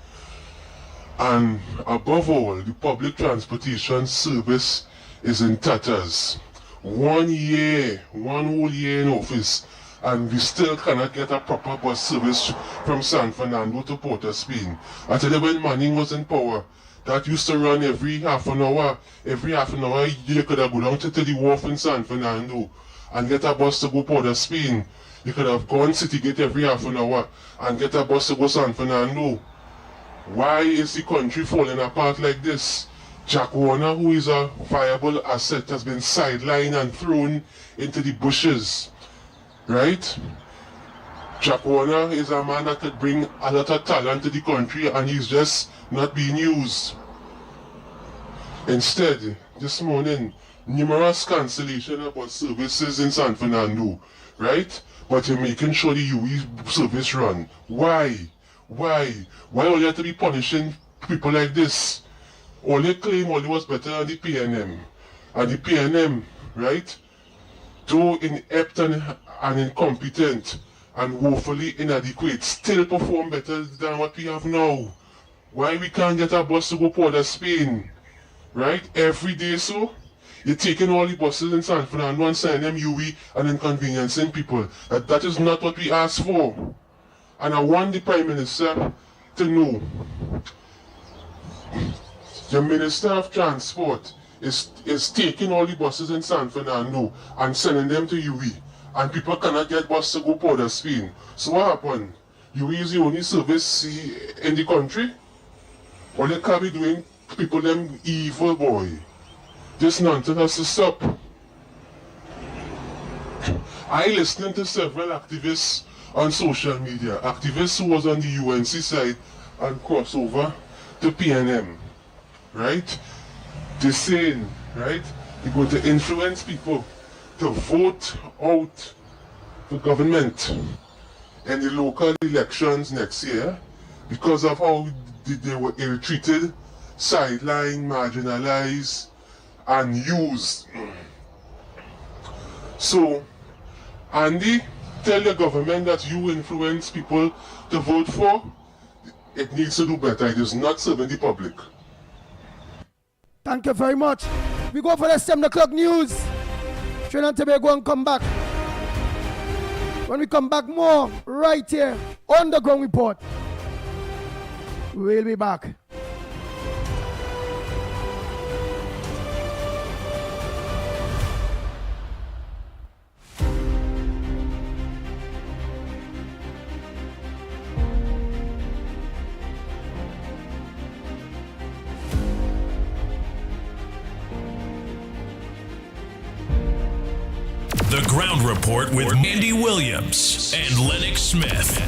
And above all, the public transportation service is in tatters. 1 year, 1 whole year in office, and we still cannot get a proper bus service from San Fernando to Port of Spain. I tell you, when Manning was in power, that used to run every half an hour. Every half an hour, you could have go down to the wharf in San Fernando and get a bus to go Port of Spain. You could have gone Citygate every half an hour and get a bus to go San Fernando. Why is the country falling apart like this? Jack Warner, who is a viable asset, has been sidelined and thrown into the bushes. Right? Jack Warner is a man that could bring a lot of talent to the country, and he's just not being used. Instead, this morning, numerous cancellation about services in San Fernando, right? But you're making sure the UE service run. Why? Why all you have to be punishing people like this? All they claim all was better than the PNM. And the PNM, right, though inept and incompetent and woefully inadequate, still perform better than what we have now. Why we can't get a bus to go Port of Spain, right, every day so? You're taking all the buses in San Fernando and sending them UE and inconveniencing people. That is not what we asked for. And I want the Prime Minister to know, the Minister of Transport is taking all the buses in San Fernando and sending them to UE. And people cannot get buses to go Port of Spain. So what happened? UE is the only service in the country? All they can be doing, people them evil boy. This nonsense has to stop. I listened to several activists on social media, activists who was on the UNC side and cross over to PNM, right? They're saying, right, they're going to influence people to vote out for government in the local elections next year because of how they were ill-treated, sidelined, marginalized, and used. So, Andy, tell the government that you influence people to vote for. It needs to do better. It is not serving the public. Thank you very much. We go for the 7 o'clock news. Trinidad and Tobago and come back. When we come back, more right here on the Ground Report. We'll be back. The Ground Report with Andy Williams and Lennox Smith.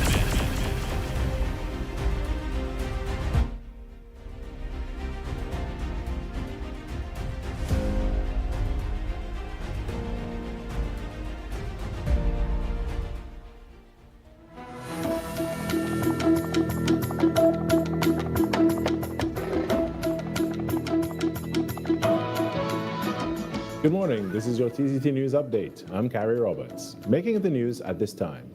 Good morning, this is your TTT News Update. I'm Carrie Roberts. Making the news at this time.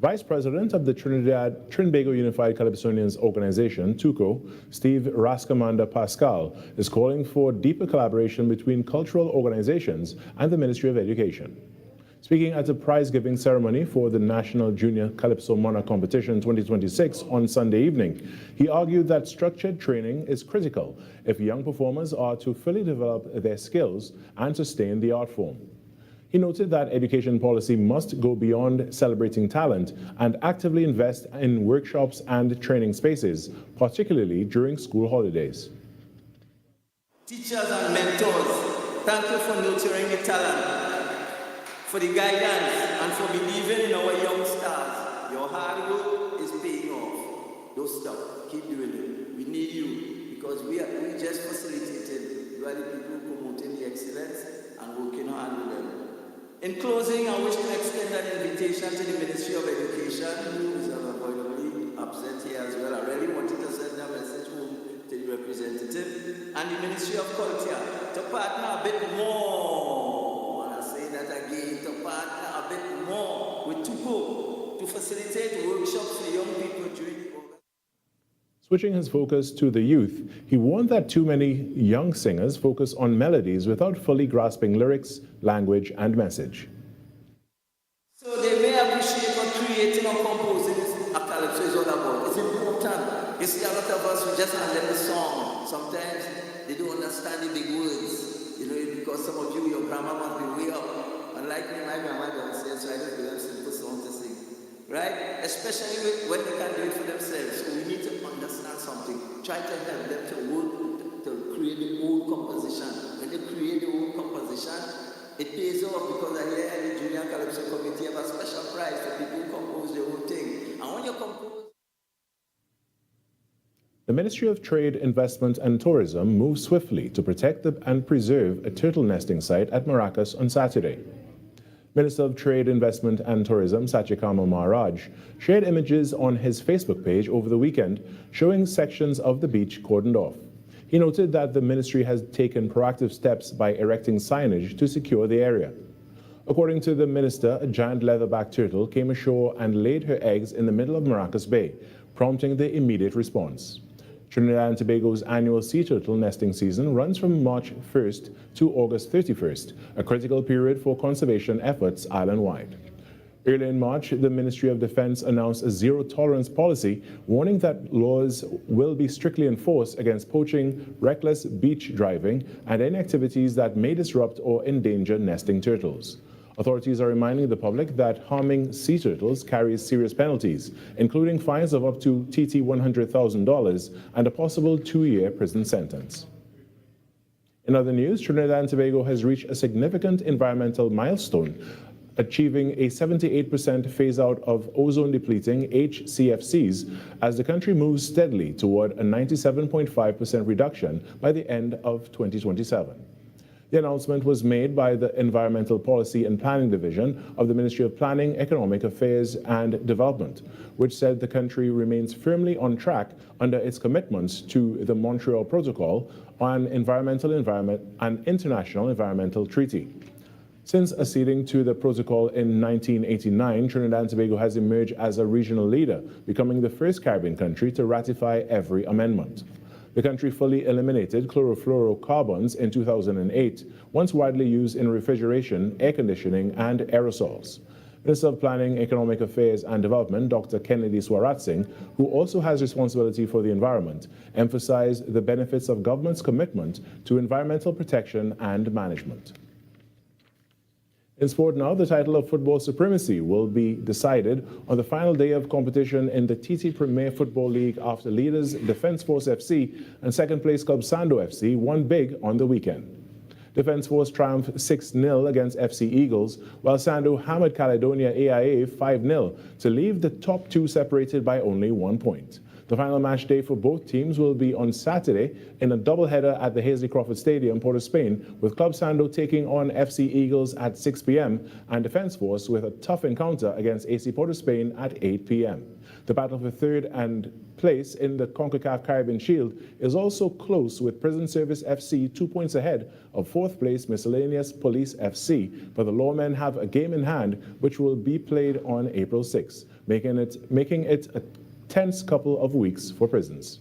Vice President of the Trinbago Unified Calypsonians Organization, TUCO, Steve Rascomanda Pascal, is calling for deeper collaboration between cultural organizations and the Ministry of Education. Speaking at a prize-giving ceremony for the National Junior Calypso Monarch Competition 2026 on Sunday evening, he argued that structured training is critical if young performers are to fully develop their skills and sustain the art form. He noted that education policy must go beyond celebrating talent and actively invest in workshops and training spaces, particularly during school holidays. Teachers and mentors, thank you for nurturing the talent, for the guidance, and for believing in our young stars. Your hard work is paying off. Don't stop. Keep doing it. We need you because we just facilitated. You are the people promoting the excellence and working hard with them. In closing, I wish to extend an invitation to the Ministry of Education, who is unavoidably absent here as well. I really wanted to send a message home to the representative and the Ministry of Culture to partner a bit more, and I say that again, to partner a bit more with TUCO to facilitate workshops for young people during the Switching his focus to the youth, he warned that too many young singers focus on melodies without fully grasping lyrics, language, and message. So they may appreciate what creating or composing a calypso is all about. It's important. You see, a lot of us, we just hand them the song. Sometimes they don't understand the big words. You know, because some of you, your grammar must be way up. Unlike me, my grandma don't sing, so I just give them simple songs to sing. Right? Especially when they can do it for themselves. So we need to understand something. Try to help them to work, to create their own composition. When they create their own composition, it pays off because I hear the Junior Calypso Committee have a special prize for people who compose their own thing. And when you compose... The Ministry of Trade, Investment and Tourism moved swiftly to protect and preserve a turtle nesting site at Maracas on Saturday. Minister of Trade, Investment and Tourism, Satyakama Maharaj, shared images on his Facebook page over the weekend showing sections of the beach cordoned off. He noted that the ministry has taken proactive steps by erecting signage to secure the area. According to the minister, a giant leatherback turtle came ashore and laid her eggs in the middle of Maracas Bay, prompting the immediate response. Trinidad and Tobago's annual sea turtle nesting season runs from March 1st to August 31st, a critical period for conservation efforts island-wide. Early in March, the Ministry of Defense announced a zero-tolerance policy, warning that laws will be strictly enforced against poaching, reckless beach driving, and any activities that may disrupt or endanger nesting turtles. Authorities are reminding the public that harming sea turtles carries serious penalties, including fines of up to $100,000 and a possible 2-year prison sentence. In other news, Trinidad and Tobago has reached a significant environmental milestone, achieving a 78% phase-out of ozone-depleting HCFCs as the country moves steadily toward a 97.5% reduction by the end of 2027. The announcement was made by the Environmental Policy and Planning Division of the Ministry of Planning, Economic Affairs and Development, which said the country remains firmly on track under its commitments to the Montreal Protocol on Environmental and International Environmental Treaty. Since acceding to the protocol in 1989, Trinidad and Tobago has emerged as a regional leader, becoming the first Caribbean country to ratify every amendment. The country fully eliminated chlorofluorocarbons in 2008, once widely used in refrigeration, air conditioning, and aerosols. Minister of Planning, Economic Affairs and Development, Dr. Kennedy Swarat-Singh, who also has responsibility for the environment, emphasized the benefits of government's commitment to environmental protection and management. In sport now, the title of football supremacy will be decided on the final day of competition in the TT Premier Football League after leaders Defence Force FC and second-place club Sando FC won big on the weekend. Defence Force triumphed 6-0 against FC Eagles, while Sando hammered Caledonia AIA 5-0 to leave the top two separated by only 1 point. The final match day for both teams will be on Saturday in a doubleheader at the Hazley Crawford Stadium, Port of Spain, with Club Sando taking on FC Eagles at 6 p.m. and Defence Force with a tough encounter against AC Port of Spain at 8 p.m. The battle for third and place in the CONCACAF Caribbean Shield is also close, with Prison Service FC 2 points ahead of fourth place Miscellaneous Police FC, but the Lawmen have a game in hand which will be played on April 6, making it a tense couple of weeks for Prisons.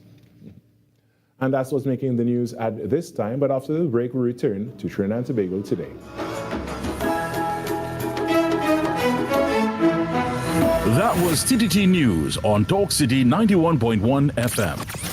And that's what's making the news at this time, but after the break we return to Trinidad and Tobago today. That was TTT News on Talk City 91.1 FM.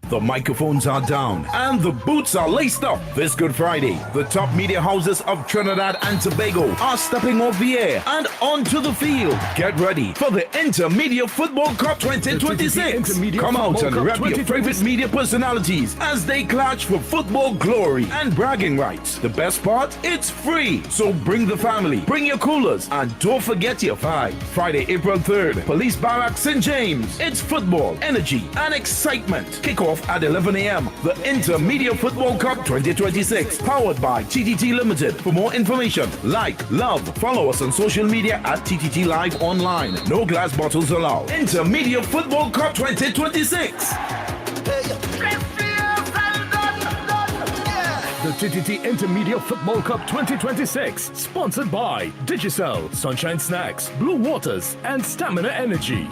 The microphones are down and the boots are laced up. This Good Friday, the top media houses of Trinidad and Tobago are stepping off the air and onto the field. Get ready for the Intermedia Football Cup 2026. Come out and rep your favorite media personalities as they clash for football glory and bragging rights. The best part? It's free. So bring the family, bring your coolers, and don't forget your vibe. Friday, April 3rd, Police Barracks St. James. It's football, energy, and excitement. Kickoff at 11 a.m. The Intermedia Football Cup 2026, powered by TTT Limited. For more information, love, follow us on social media at TTT Live Online. No glass bottles allowed. Intermedia Football Cup 2026. The TTT Intermedia Football Cup 2026, sponsored by Digicel, Sunshine Snacks, Blue Waters, and Stamina Energy.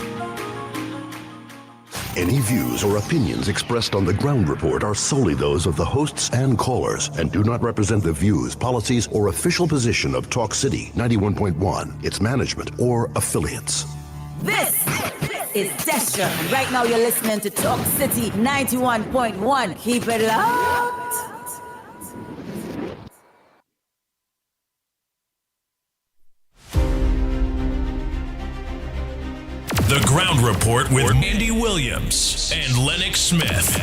Any views or opinions expressed on the Ground Report are solely those of the hosts and callers and do not represent the views, policies, or official position of Talk City 91.1, its management, or affiliates. This is Destra, and right now you're listening to Talk City 91.1. Keep it locked. The Ground Report with Andy Williams and Lennox Smith.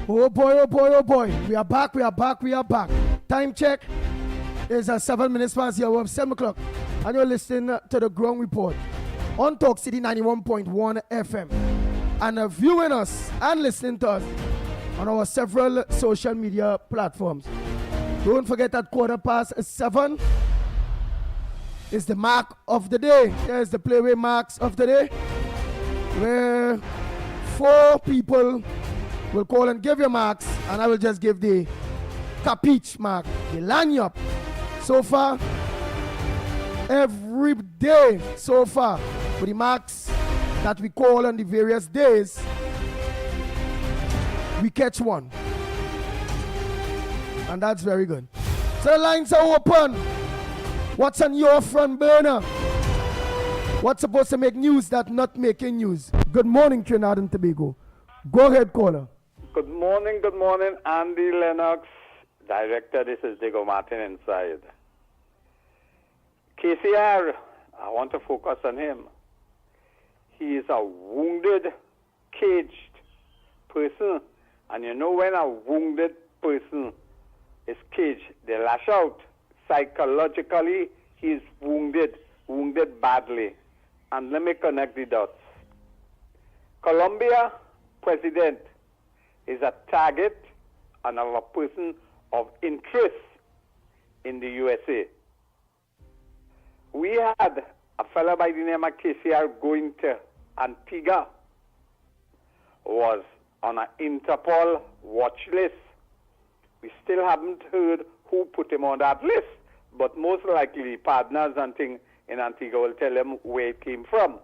Oh boy, oh boy, oh boy. We are back. Time check is 7 minutes past the hour of 7 o'clock. And you're listening to the Ground Report on Talk City 91.1 FM. And viewing us and listening to us on our several social media platforms. Don't forget at 7:15, is the mark of the day. Here's the playway marks of the day, where 4 people will call and give your marks, and I will just give the capiche mark, the lanyard. So far, every day so far, for the marks that we call on the various days, we catch one. And that's very good. So the lines are open. What's on your front burner? What's supposed to make news that not making news? Good morning, Trinidad and Tobago. Go ahead, caller. Good morning, Andy Lennox. Director, this is Diego Martin inside. KCR, I want to focus on him. He is a wounded, caged person. And you know when a wounded person is caged, they lash out. Psychologically, he is wounded badly. And let me connect the dots. Colombia president is a target and a person of interest in the USA. We had a fellow by the name of KCR going to Antigua, was on an Interpol watch list. We still haven't heard who put him on that list, but most likely partners and things in Antigua will tell him where it came from.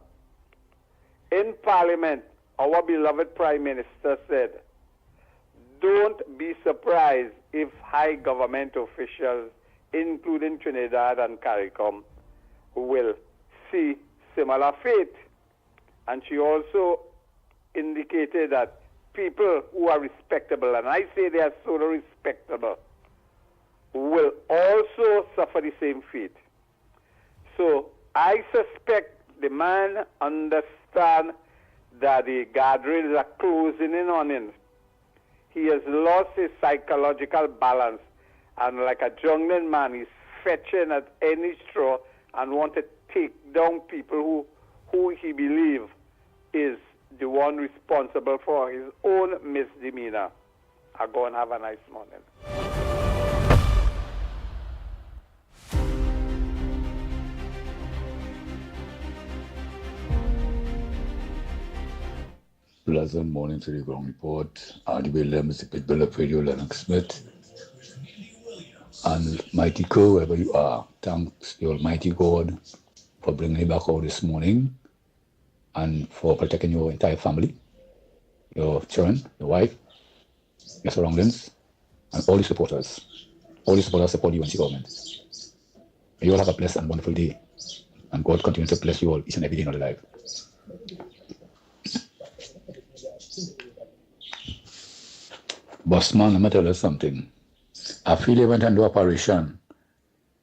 In Parliament, our beloved Prime Minister said, don't be surprised if high government officials, including Trinidad and CARICOM, will see similar fate. And she also indicated that people who are respectable, and I say they are so respectable, will also suffer the same fate. So I suspect the man understands that the guardrails are closing in on him. He has lost his psychological balance, and like a jungling man, he's fetching at any straw and want to take down people who he believes is the one responsible for his own misdemeanor. I go and have a nice morning. Pleasant morning to the ground report. Andy Williams, the Pitbull of Radio, Lennox Smith. And mighty crew, wherever you are, thanks the Almighty God for bringing you back out this morning and for protecting your entire family, your children, your wife, your surroundings, and all the supporters. All the supporters support you and the government. May you all have a blessed and wonderful day. And God continue to bless you all each and every day in your life. Boss man, let me tell you something. I feel you went and do operation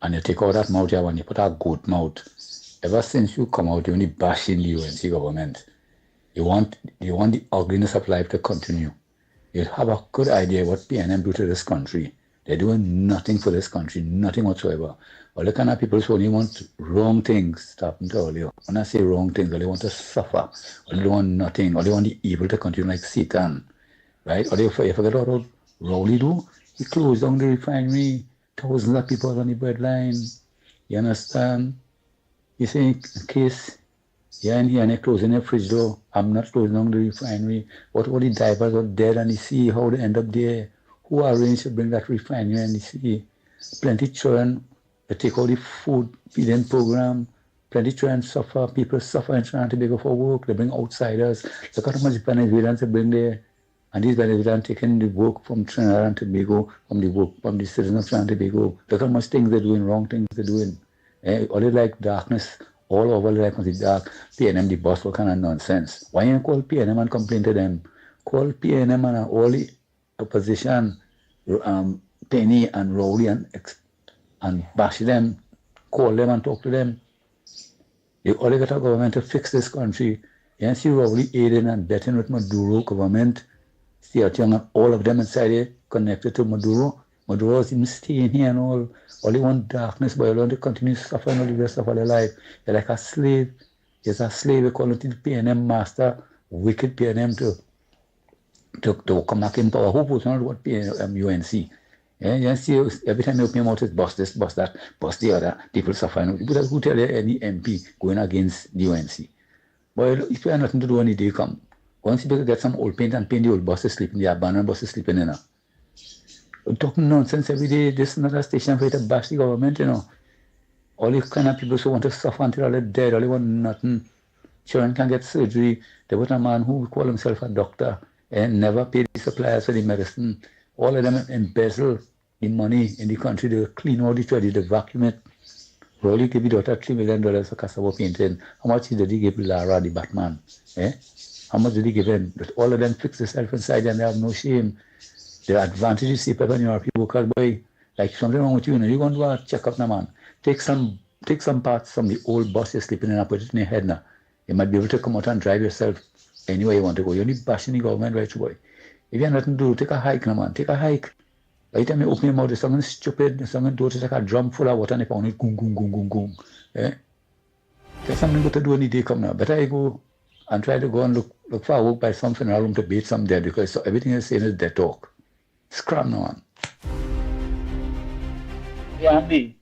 and you take out that mouth here and you put a good mouth. Ever since you come out, you only bashing the UNC government. You want the ugliness of life to continue. You have a good idea what PNM do to this country. They're doing nothing for this country, nothing whatsoever. All the kind of people who only want wrong things, stop and tell you. When I say wrong things, they want to suffer. Or they want nothing. Or they want the evil to continue like Satan. Right? Or they forget what Rowley do? He closed down the refinery. Thousands of people on the breadline. You understand? You say, in case you're in here and they're closing the fridge door, I'm not closing down the refinery. What all the divers are dead and you see how they end up there? Who arranged to bring that refinery and you see? Plenty children, they take all the food feeding program. Plenty children suffer, people suffer in Trinidad and Tobago for work. They bring outsiders. Look at how much Venezuelans they bring there. And these Venezuelans taking the work from Trinidad and Tobago, from the citizens of Trinidad and Tobago. Look how much things they're doing, wrong things they're doing. All they like darkness, all over they like the dark. PNM, the boss, what kind of nonsense. Why you call PNM and complain to them? Call PNM and all the opposition, Penny and Rowley and bash them, call them and talk to them. You only got a government to fix this country. You see Rowley aiding and betting with Maduro government. Stuart Young and all of them inside here connected to Maduro. Maduro is even staying here and all they want darkness, but you want to continue suffering all the rest of their life. You're like a slave. You're a slave. You call it the PNM master, wicked PNM to come back in power. Who puts on what PNM UNC? Yeah, you see, every time you open your mouth, it's bust this, bust that, bust the other. People suffering. But who tell you any MP going against the UNC? Well, if you have nothing to do when the day come, once you get some old paint and paint the old buses sleeping, the abandoned buses sleeping in. We're talking nonsense every day. This is not a station for you to bash the government, you know. All these kind of people who want to suffer until they're dead, all they want nothing. Children can get surgery. There was a man who called himself a doctor and never paid the suppliers for the medicine. All of them embezzle the money in the country. They clean all the trees, they vacuum it. Rolly gave your daughter $3 million for cassava painting. How much did he give Lara, the Batman? Eh? How much did he give him? But all of them fix themselves inside and they have no shame. The advantage you see when you are people because boy, like something wrong with you, you're going to do a check-up now, man. Take some parts from the old bus you're sleeping in and put it in your head now. You might be able to come out and drive yourself anywhere you want to go. You're only bashing the government, right, boy? If you have nothing to do, take a hike now, man. Take a hike. By the time you open your mouth, there's something stupid, there's something to do, it's like a drum full of water and you pound it, goong, goong, goong, goong, goong. Eh? There's something good to do when the day come now. Better I go and try to go and look for a work by some funeral home to bathe some dead because everything you're saying is dead talk. Scram now, man. Yeah, Andy,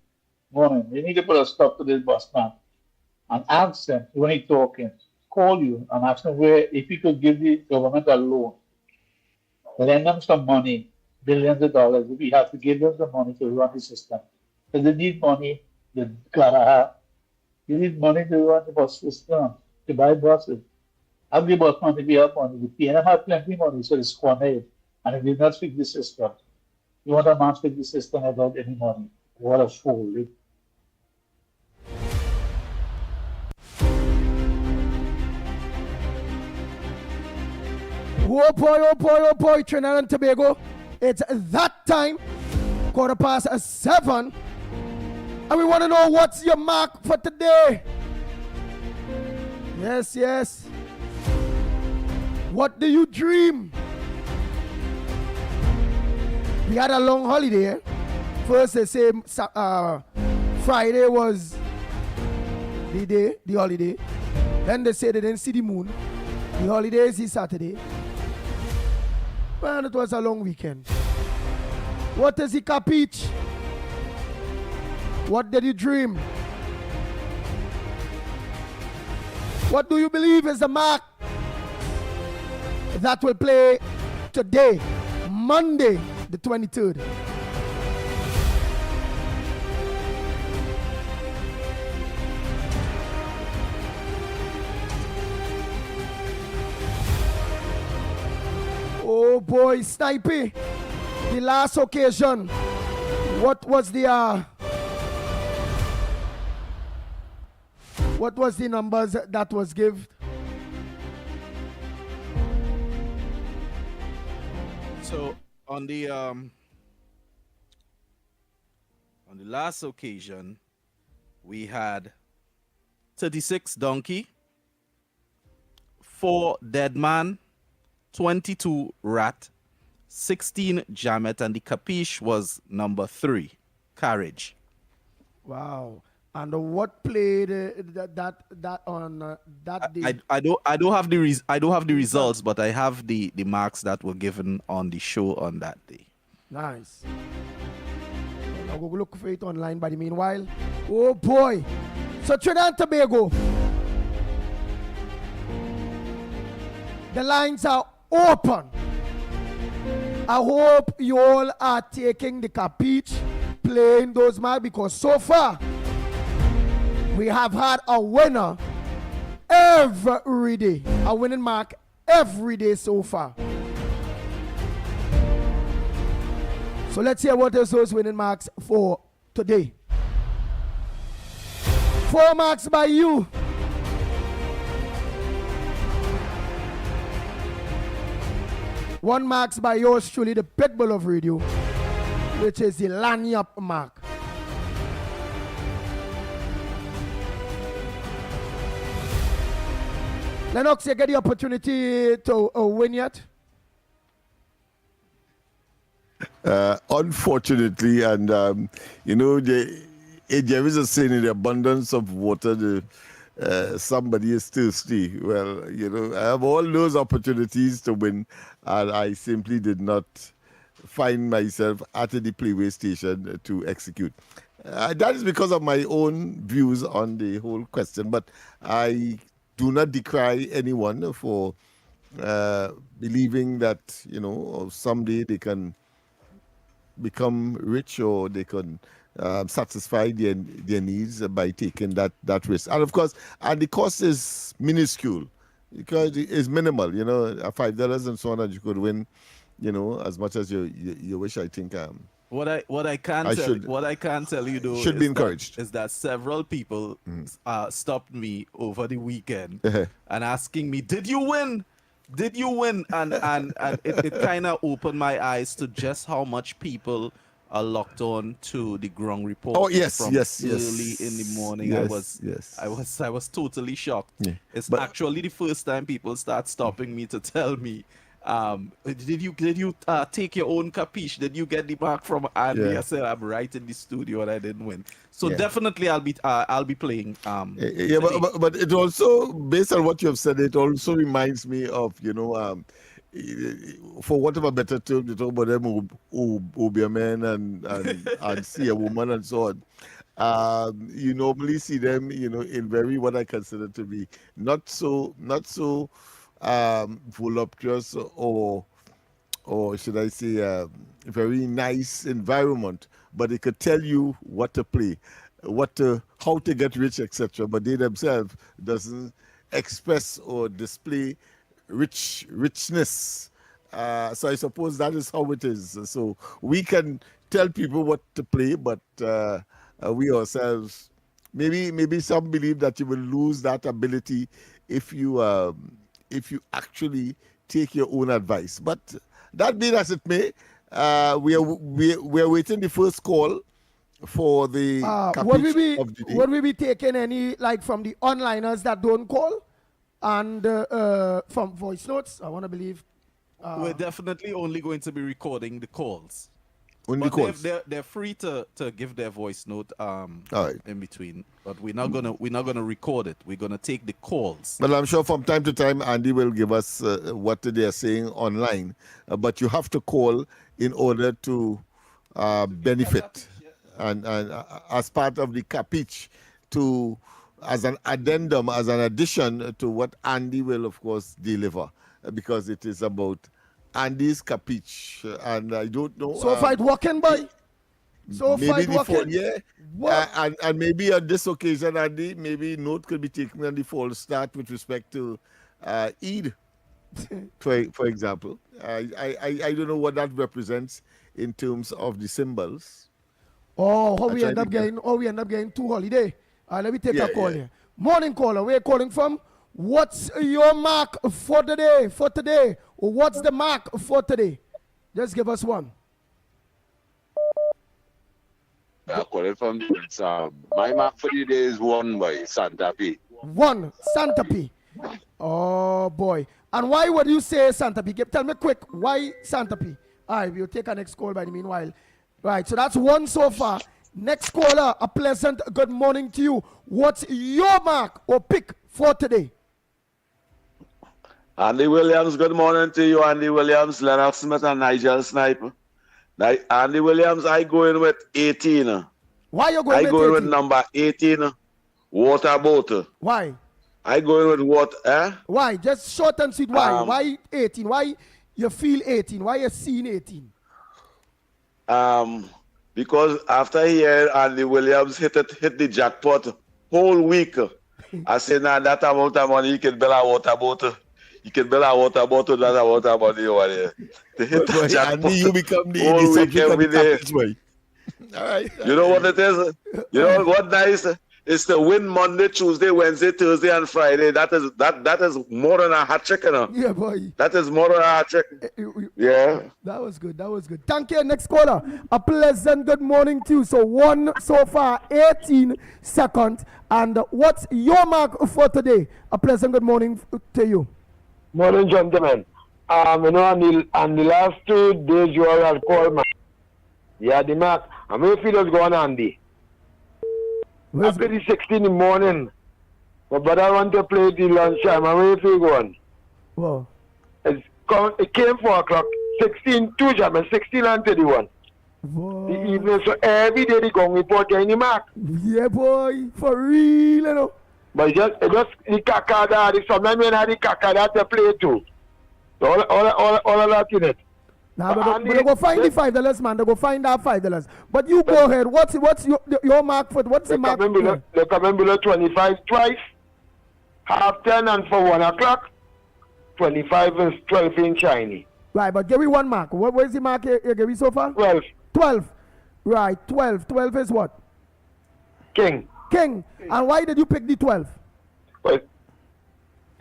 morning. You need to put a stop to this bus man and ask them when he's talking, call you and ask them if you could give the government a loan, lend them some money, billions of dollars, if we have to give them the money to run the system. Because they need money, they gotta have. You need money to run the bus system, to buy buses. Have the bus money, we have money. The PNM have plenty of money, so they squander it. And if they not fix the system, you want a man to fix the system without any money. What a fool. Oh boy, Trinidad and Tobago. It's that time, 7:15. And we want to know what's your mark for today. Yes. What do you dream? We had a long holiday. First they say Friday was the holiday. Then they say they didn't see the moon. The holiday is the Saturday. Man, it was a long weekend. What is the capiche? What did you dream? What do you believe is the mark that will play today, Monday, the 23rd? Oh boy, Snipey, the last occasion, what was the numbers that was given? So on the last occasion, we had 36 donkey, 4 dead man, 22 rat, 16 jammet, and the capiche was number 3, carriage. Wow. And what played that on that day? I don't have the results, but I have the marks that were given on the show on that day. Nice. I'll go look for it online by the meanwhile. Oh boy. So Trinidad and Tobago. The lines are open. I hope you all are taking the capiche, playing those marks, because so far we have had a winner every day. A winning mark every day so far. So let's hear what is those winning marks for today. 4 marks by you. 1 marks by yours truly, the pitbull of radio, which is the lanyap mark. Lennox, you get the opportunity to win yet? Unfortunately, and there is a saying, in the abundance of water, somebody is thirsty. Well, I have all those opportunities to win, and I simply did not find myself at the Playway station to execute. That is because of my own views on the whole question, but I do not decry anyone for believing that, someday they can become rich or they can satisfy their needs by taking that risk. And of course, the cost is minuscule because it's minimal, $5 and so on, and you could win, as much as you wish. I think what I can tell you though should be encouraged is that several people stopped me over the weekend and asking me, did you win? And it kind of opened my eyes to just how much people are locked on to the ground report. Oh yes, from yes, early in the morning. Yes, I was totally shocked. Yeah. It's actually the first time people start stopping me to tell me, did you take your own capiche? Did you get the mark from Andy? Yeah. I said I'm right in the studio and I didn't win. So definitely I'll be playing. But it also, based on what you have said, it also reminds me of for whatever better term, you talk about them who be a man and see a woman and so on. You normally see them, in very what I consider to be not so voluptuous or should I say very nice environment, but they could tell you what to play, how to get rich, etc. But they themselves doesn't express or display richness. So I suppose that is how it is. So we can tell people what to play, but we ourselves, maybe some believe that you will lose that ability if you actually take your own advice. But that being as it may, we are waiting the first call for the capiche of the day. Would we be taking any from the onliners that don't call? And from voice notes, I want to believe. We're definitely only going to be recording the calls. Only calls. They're free to give their voice note right. in between, but we're not gonna record it. We're gonna take the calls. But I'm sure from time to time Andy will give us what they are saying online. But you have to call in order to benefit, and as part of the capiche as an addendum, as an addition to what Andy will, of course, deliver, because it is about Andy's capiche, and I don't know. So fight walking by. So maybe fight the walking. And maybe on this occasion, Andy, maybe note could be taken on the false start with respect to Eid, for example. I don't know what that represents in terms of the symbols. Oh, how we end up getting 2 holiday. Let me take a call here. Morning caller, where are you calling from? What's your mark for today? Or what's the mark for today? Just give us one. I'm calling from my mark for the day is 1 by Santa Fe. 1 Santa Fe. Oh boy. And why would you say Santa Fe? Tell me quick, why Santa Fe? All right, we'll take our next call by the meanwhile. Right, so that's 1 so far. Next caller, a pleasant good morning to you. What's your mark or pick for today? Andy Williams, good morning to you. Andy Williams, Lennox Smith, and Nigel Sniper. Andy Williams, I go in with 18. Why you going with 18? I go in with number 18, water bottle. Why? I go in with what? Why? Just short and sweet. Why? Why 18? Why you feel 18? Why you seeing 18? Because after here, Andy Williams hit the jackpot whole week. I said, now that amount of money, you can build a water bottle. You can build a water bottle, that amount of money over there. To hit the jackpot Andy, you become the whole week, subject every of the day. capiche. All right. You know what it is? You know what nice? It's to win Monday, Tuesday, Wednesday, Thursday, and Friday. That is more than a hat trick, you know? Yeah, boy. That is more than a hat trick. Yeah. That was good. Thank you. Next caller. A pleasant good morning to you. So 1 so far, 18 seconds. And what's your mark for today? A pleasant good morning to you. Morning, gentlemen. On the last 2 days you all had called, man. Yeah, the mark. I'm going to feel us going, Andy. After the 16 in the morning, but I want to play the lunchtime. I'm going to feel going. Wow. It came 4 o'clock. 16-2, German, 16-31. The evening, so every day they go report any mark. Yeah, boy, for real, you know. But just the kakada, the sometimes when I the kakada to play too. So all of that in it. Now, but they go find the $5, man. They go find that $5. But you go ahead. What's your mark for? What's the mark? They come in below 25 twice, 10:30, and for 1 o'clock. 25 is 12 in Chinese. Right, but give me one mark. What is the mark you give me so far? 12. 12. Right, 12. 12 is what? King. And why did you pick the 12? Well,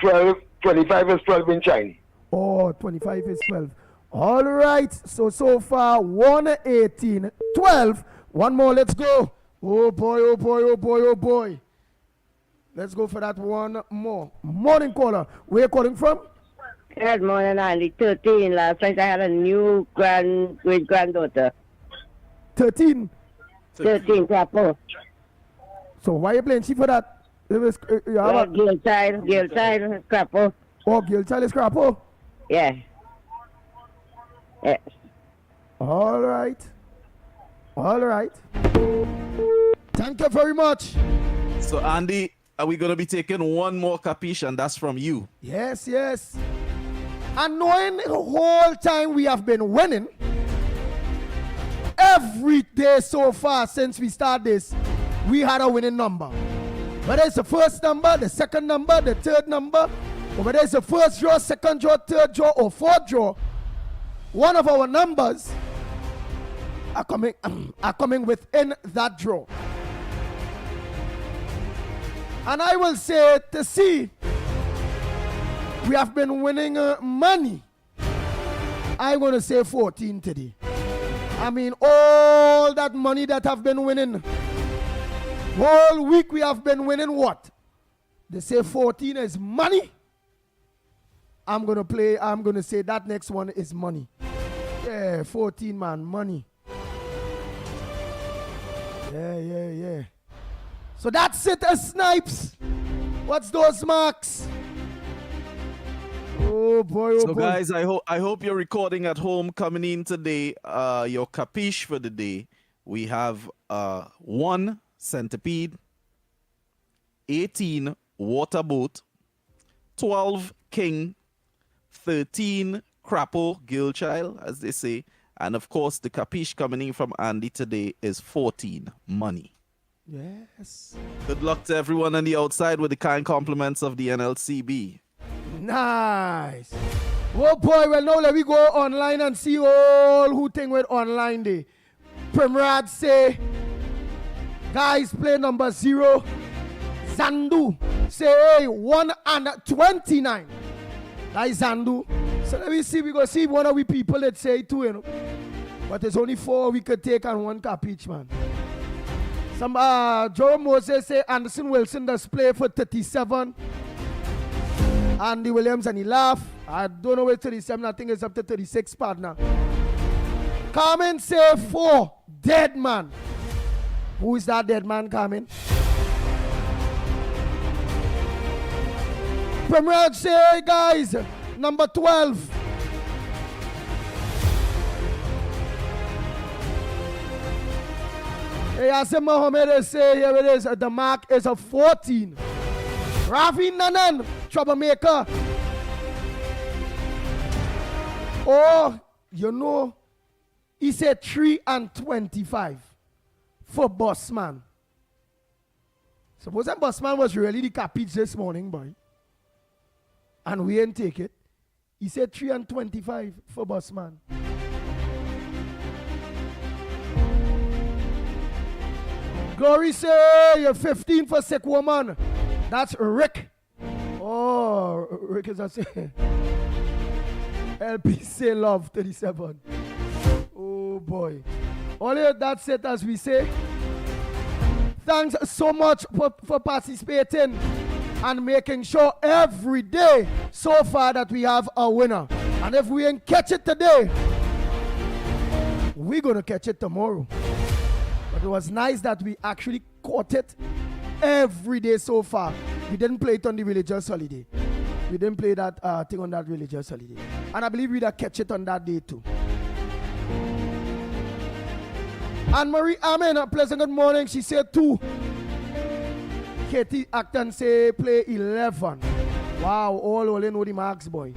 25 is 12 in Chinese. Oh, 25 is 12. All right, so far 118, 12. One more, let's go. Oh boy. Let's go for that one more. Morning caller. Where you calling from? Good morning, Andy. 13. Last night I had a new great-granddaughter. 13? 13, Crapo. So why you playing she for that? Girl child, Crapo. Oh, girl child is Crapo? Yeah. Yes. All right. Thank you very much. So, Andy, are we going to be taking one more capiche, and that's from you? Yes. And knowing the whole time we have been winning, every day so far since we started this, we had a winning number. Whether it's the first number, the second number, the third number, or whether it's the first draw, second draw, third draw, or fourth draw, one of our numbers are coming within that draw. And I will say, to see, we have been winning money. I'm going to say 14 today. I mean, all that money that have been winning, whole week we have been winning what? They say 14 is money. I'm going to say that next one is money. Yeah, 14, man, money. Yeah. So that's it, Snipes. What's those marks? Oh boy. So guys, I hope you're recording at home. Coming in today, your capiche for the day. We have 1 centipede, 18 water boat, 12 king, 13 crapo, girl child, as they say. And of course, the capiche coming in from Andy today is 14 money. Yes. Good luck to everyone on the outside with the kind compliments of the NLCB. Nice. Oh boy, well now let me go online and see all who think with online day. Primrad say, guys play number 0. Zandu say 1 and 29. That is Zandu. So let me see, we go see one of we people that say 2, you know. But there's only 4 we could take and 1 cap each, man. Some Joe Moses say Anderson Wilson does play for 37. Andy Williams, and he laugh. I don't know where 37, I think it's up to 36, partner. Carmen say 4. Dead man. Who is that dead man, Carmen? Premier say, guys, number 12. Hey, Asim Mohammed say, here it is. The mark is a 14. Rafi Nanan, troublemaker. Oh, you know, he said 3 and 25 for Bossman. Suppose that Bossman was really the capiche this morning, boy. And we ain't take it. He said 3 and 25 for Bossman. Glory say you're 15 for sick woman. That's Rick. Oh, Rick is a say. LP say love 37. Oh boy. Only that's it, as we say. Thanks so much for participating and making sure every day so far that we have a winner. And if we ain't catch it today, we're gonna catch it tomorrow. But it was nice that we actually caught it every day so far. We didn't play it on the religious holiday. We didn't play that thing on that religious holiday. And I believe we'd have catch it on that day too. Anne-Marie Amen, a pleasant good morning. She said 2. Katie Acton say play 11. Wow, all only know the marks, boy.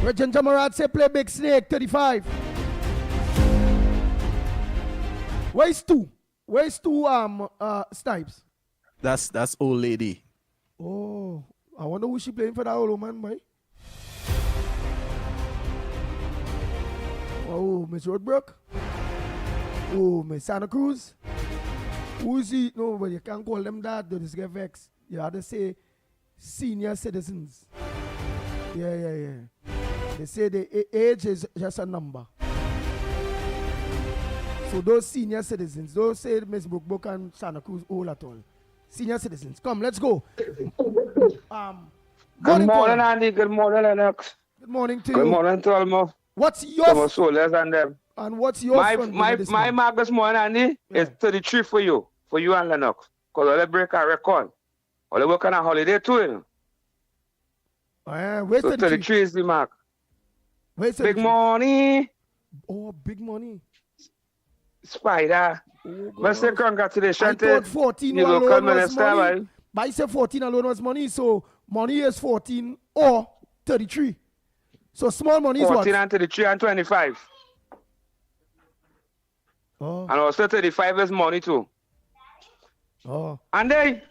Regent Jamarad say play Big Snake 35. Where's 2? Where's 2 Snipes? That's old lady. Oh, I wonder who she playing for that old woman, boy. Oh, Miss Roadbrook. Oh, Miss Santa Cruz. Who's he? No, but you can't call them that. They just get vexed. You have to say senior citizens. Yeah. They say the age is just a number. So those senior citizens, don't say Miss Brookbook and Santa Cruz old at all. Senior citizens, come, let's go. Good morning, Andy. Good morning, Lennox. Good morning to you. Good morning to Almo. What's your soldiers and them? And what's your my mark this morning, Andy, is 33 for you and Lennox. Because all break a record. All they work on a holiday too, you know. So 33 is the mark. Big money. Oh, big money. Spider. I say congratulations to 14 the local alone minister. Was money. But I said 14 alone was money, so money is 14 or 33. So small money is 14 what? and 33 and 25. Oh. And also 35 is money too. Oh. And then,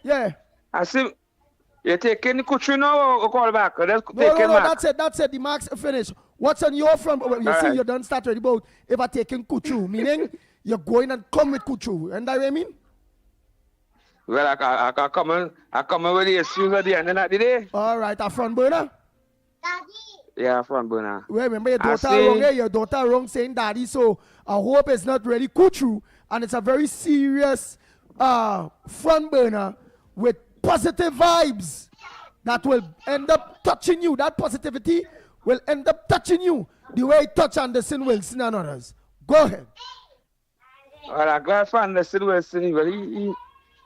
I see, you're taking the country now or call back? Or No, that's it. The marks are finished. What's on your front? You see, you done start already about if I taking Kuchu, meaning you're going and come with Kuchu. And that what I mean? Well, I come in with the issues at the end of the day. All right, a front burner? Yeah, front burner. Well, remember your daughter wrong here, your daughter wrong saying daddy, so I hope it's not really Kuchu, and it's a very serious front burner with positive vibes that will end up touching you. That positivity will end up touching you the way it touched Anderson Wilson and others. Go ahead. Well, I'm glad for Anderson Wilson, but he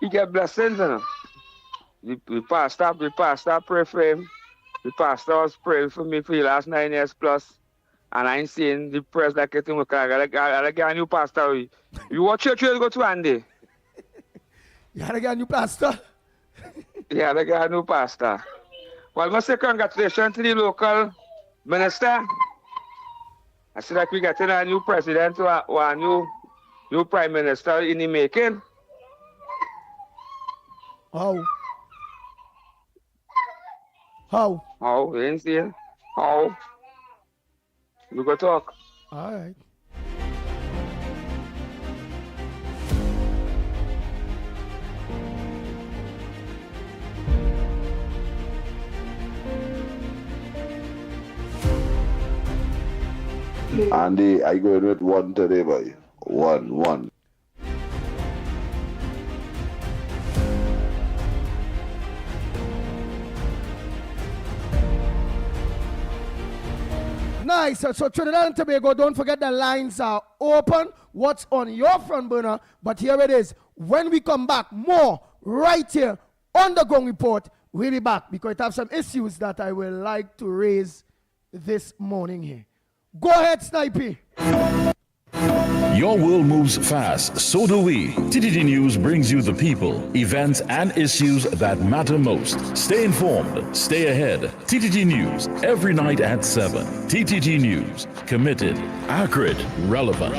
get blessings, you know. The pastor pray for him. The pastor was praying for me for the last 9 years plus. And I ain't seeing the press like it. I gotta get a new pastor. You what church you go to, Andy? You gotta get a new pastor? Yeah, I gotta get a new pastor. Well, I must say congratulations to the local minister. I see that we getting a new president or a new prime minister in the making. How? How? You ain't see it? How? We go talk. All right. Andy, I going with 1 today, boy. 1. Nice. So Trinidad and Tobago, don't forget the lines are open. What's on your front burner? But here it is. When we come back, more right here on the Gong Report. We'll be back because I have some issues that I would like to raise this morning here. Go ahead, Snipey. Your world moves fast, so do we. TTT News brings you the people, events, and issues that matter most. Stay informed, stay ahead. TTT News, every night at 7. TTT News, committed, accurate, relevant.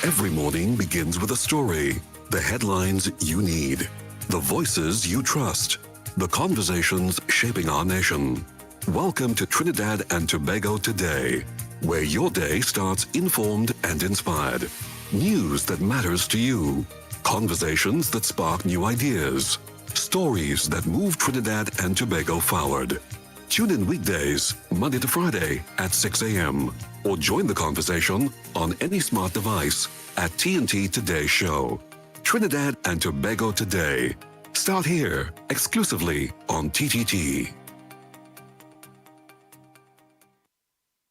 Every morning begins with a story, the headlines you need, the voices you trust, the conversations shaping our nation. Welcome to Trinidad and Tobago Today, where your day starts informed and inspired. News that matters to you, conversations that spark new ideas, stories that move Trinidad and Tobago forward. Tune in weekdays, Monday to Friday at 6 a.m. or join the conversation on any smart device at TNT Today Show. Trinidad and Tobago Today. Start here, exclusively on TTT.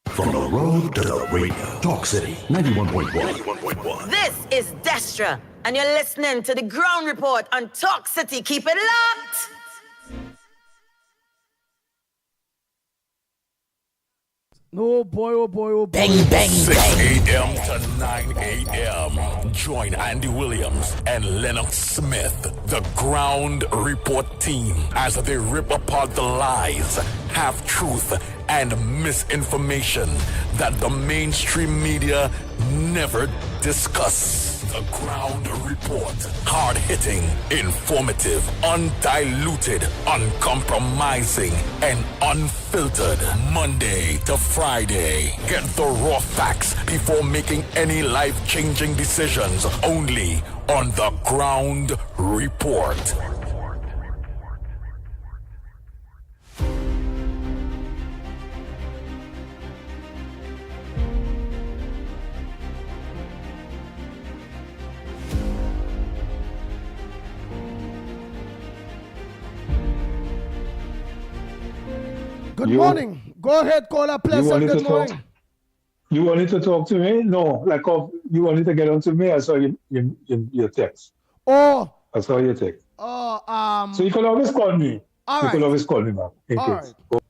From the road to the radio. Talk City 91.1. 100.1. This is Destra, and you're listening to the Ground Report on Talk City. Keep it locked. No boy, oh boy, oh boy. Bang, bang, 6 a.m. to 9 a.m. Join Andy Williams and Lennox Smith, the Ground Report team, as they rip apart the lies, half-truth, and misinformation that the mainstream media never discuss. The Ground Report. Hard-hitting, informative, undiluted, uncompromising, and unfiltered. Monday to Friday. Get the raw facts before making any life-changing decisions. Only on The Ground Report. Good morning. Go ahead, caller. Pleasant. Good morning. You wanted to talk to me? No, you wanted to get on to me. I saw your text. Oh. I saw your text. Oh, So you can always call me. All you right. can always call me back. In All case. right.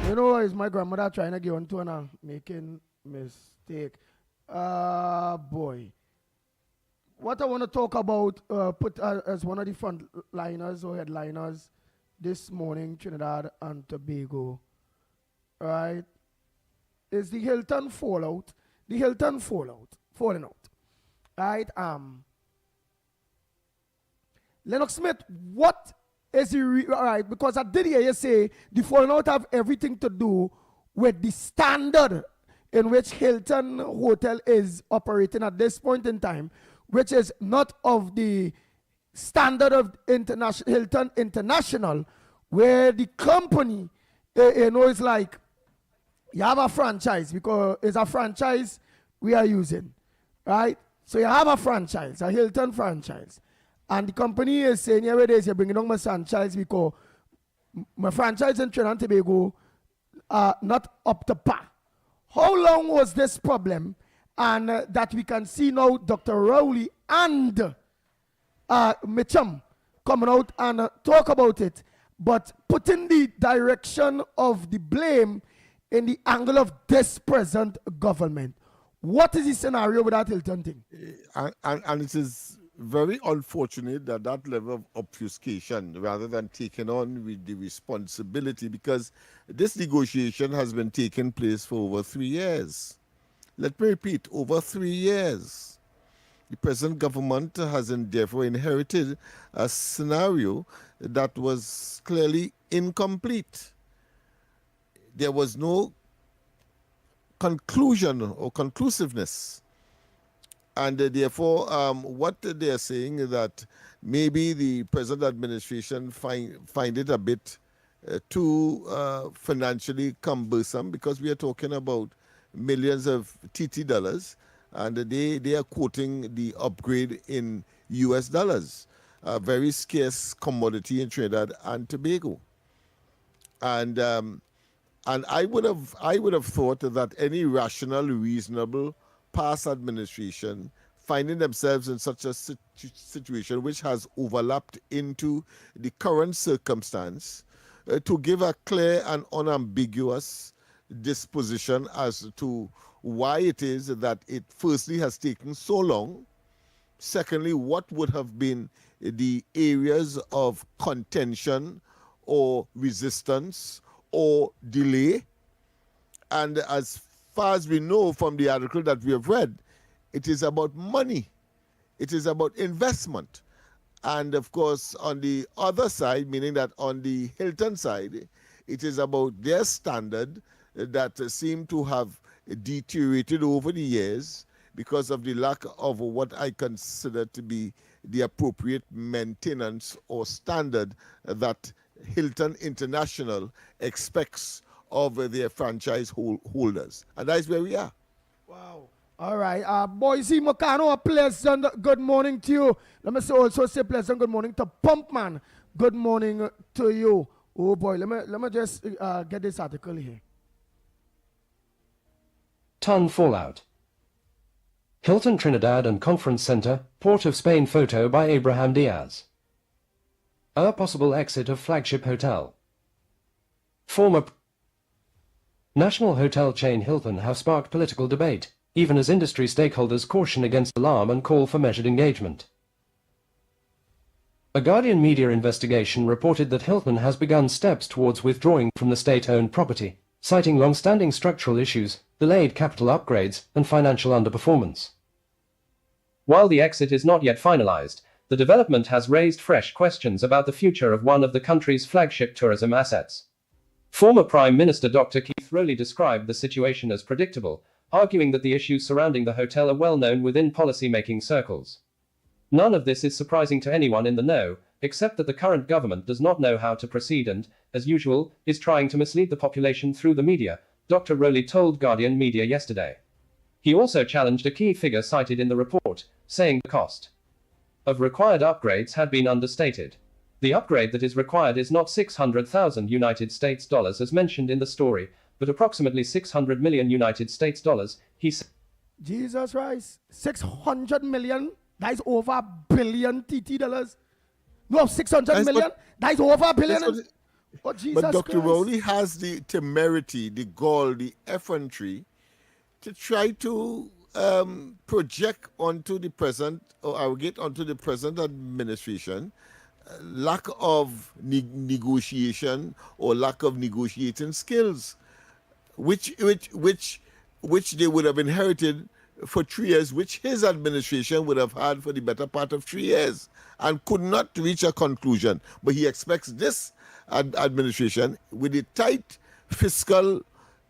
You know, is my grandmother trying to get on to and making mistake. Boy. What I want to talk about, put as one of the frontliners or headliners this morning, Trinidad and Tobago, right, is the Hilton fallout. The Hilton falling out, right? Lennox Smith, what is the all right? Because I did hear you say the falling out have everything to do with the standard in which Hilton Hotel is operating at this point in time, which is not of the standard of Hilton International, where the company, is like, you have a franchise, because it's a franchise we are using, right? So you have a franchise, a Hilton franchise, and the company is saying, here it is, you're bringing on my franchise because my franchise in Trinidad and Tobago are not up to par. How long was this problem? And that we can see now Dr. Rowley and Mitchum coming out and talk about it, but putting the direction of the blame in the angle of this present government. What is the scenario with that Hilton thing? And it is very unfortunate that that level of obfuscation, rather than taking on with the responsibility, because this negotiation has been taking place for over 3 years. Let me repeat, over 3 years. The present government has inherited a scenario that was clearly incomplete. There was no conclusion or conclusiveness. And therefore, what they're saying is that maybe the present administration find it a bit too financially cumbersome, because we are talking about millions of TT dollars, and they are quoting the upgrade in US dollars, a very scarce commodity in Trinidad and Tobago. And I would have thought that any rational, reasonable past administration finding themselves in such a situation which has overlapped into the current circumstance, to give a clear and unambiguous disposition as to why it is that it firstly has taken so long, secondly, what would have been the areas of contention or resistance or delay. And as far as we know from the article that we have read, it is about money. It is about investment. And of course, on the other side, meaning that on the Hilton side, it is about their standard that seem to have deteriorated over the years because of the lack of what I consider to be the appropriate maintenance or standard that Hilton International expects of their franchise holders. And that is where we are. Wow. All right. Boise Mocano, a pleasant good morning to you. Let me also say pleasant good morning to Pumpman. Good morning to you. Oh boy, let me just get this article here. Ton fallout. Hilton Trinidad and Conference Center, Port of Spain photo by Abraham Diaz. A possible exit of flagship hotel. Former national hotel chain Hilton have sparked political debate, even as industry stakeholders caution against alarm and call for measured engagement. A Guardian media investigation reported that Hilton has begun steps towards withdrawing from the state-owned property, citing long-standing structural issues, delayed capital upgrades, and financial underperformance. While the exit is not yet finalized, the development has raised fresh questions about the future of one of the country's flagship tourism assets. Former Prime Minister Dr. Keith Rowley described the situation as predictable, arguing that the issues surrounding the hotel are well known within policy-making circles. None of this is surprising to anyone in the know, except that the current government does not know how to proceed and, as usual, is trying to mislead the population through the media, Dr. Rowley told Guardian Media yesterday. He also challenged a key figure cited in the report, saying the cost of required upgrades had been understated. The upgrade that is required is not 600,000 United States dollars as mentioned in the story, but approximately 600 million United States dollars, he said. Jesus Christ, 600 million? That is over $1 billion TT dollars. No, 600 million? That is over $1 billion. Oh, Jesus but Dr. Christ. Rowley has the temerity, the gall, the effrontery to try to project onto the present or arrogate onto the present administration lack of negotiation or lack of negotiating skills, which they would have inherited for 3 years, which his administration would have had for the better part of 3 years, and could not reach a conclusion. But he expects this administration, with the tight fiscal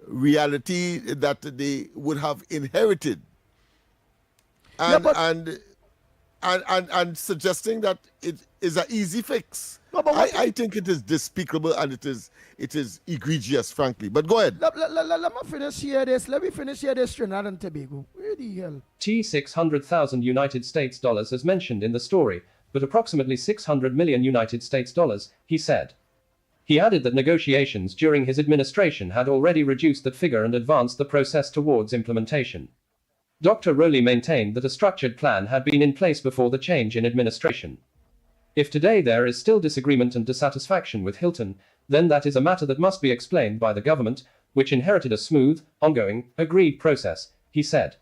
reality that they would have inherited, and suggesting that it is an easy fix. No, I think it is despicable and it is egregious, frankly. But go ahead. Let me finish here this. Let me finish here this Trinidad and Tobago. Where the hell? 600,000 United States dollars as mentioned in the story, but approximately 600 million United States dollars, he said. He added that negotiations during his administration had already reduced that figure and advanced the process towards implementation. Dr. Rowley maintained that a structured plan had been in place before the change in administration. If today there is still disagreement and dissatisfaction with Hilton, then that is a matter that must be explained by the government, which inherited a smooth, ongoing, agreed process, he said.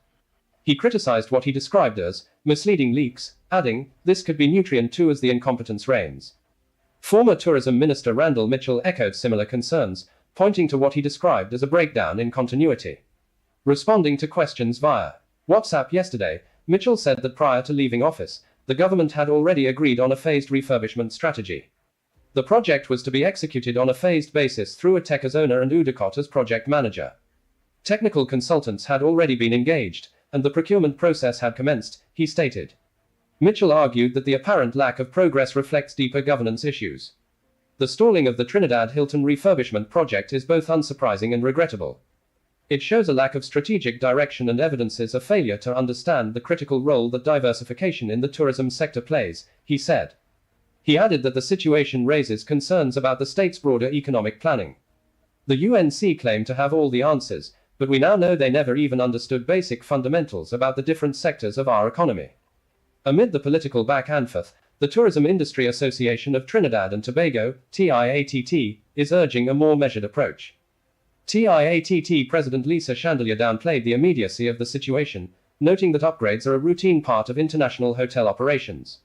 He criticized what he described as misleading leaks, adding, this could be nutrient too as the incompetence reigns. Former Tourism Minister Randall Mitchell echoed similar concerns, pointing to what he described as a breakdown in continuity. Responding to questions via WhatsApp yesterday, Mitchell said that prior to leaving office, the government had already agreed on a phased refurbishment strategy. The project was to be executed on a phased basis through Atek as owner and Udicot as project manager. Technical consultants had already been engaged, and the procurement process had commenced, he stated. Mitchell argued that the apparent lack of progress reflects deeper governance issues. The stalling of the Trinidad Hilton refurbishment project is both unsurprising and regrettable. It shows a lack of strategic direction and evidences a failure to understand the critical role that diversification in the tourism sector plays, he said. He added that the situation raises concerns about the state's broader economic planning. The UNC claimed to have all the answers, but we now know they never even understood basic fundamentals about the different sectors of our economy. Amid the political back and forth, the Tourism Industry Association of Trinidad and Tobago, TIATT, is urging a more measured approach. TIATT President Lisa Chandelier downplayed the immediacy of the situation, noting that upgrades are a routine part of international hotel operations.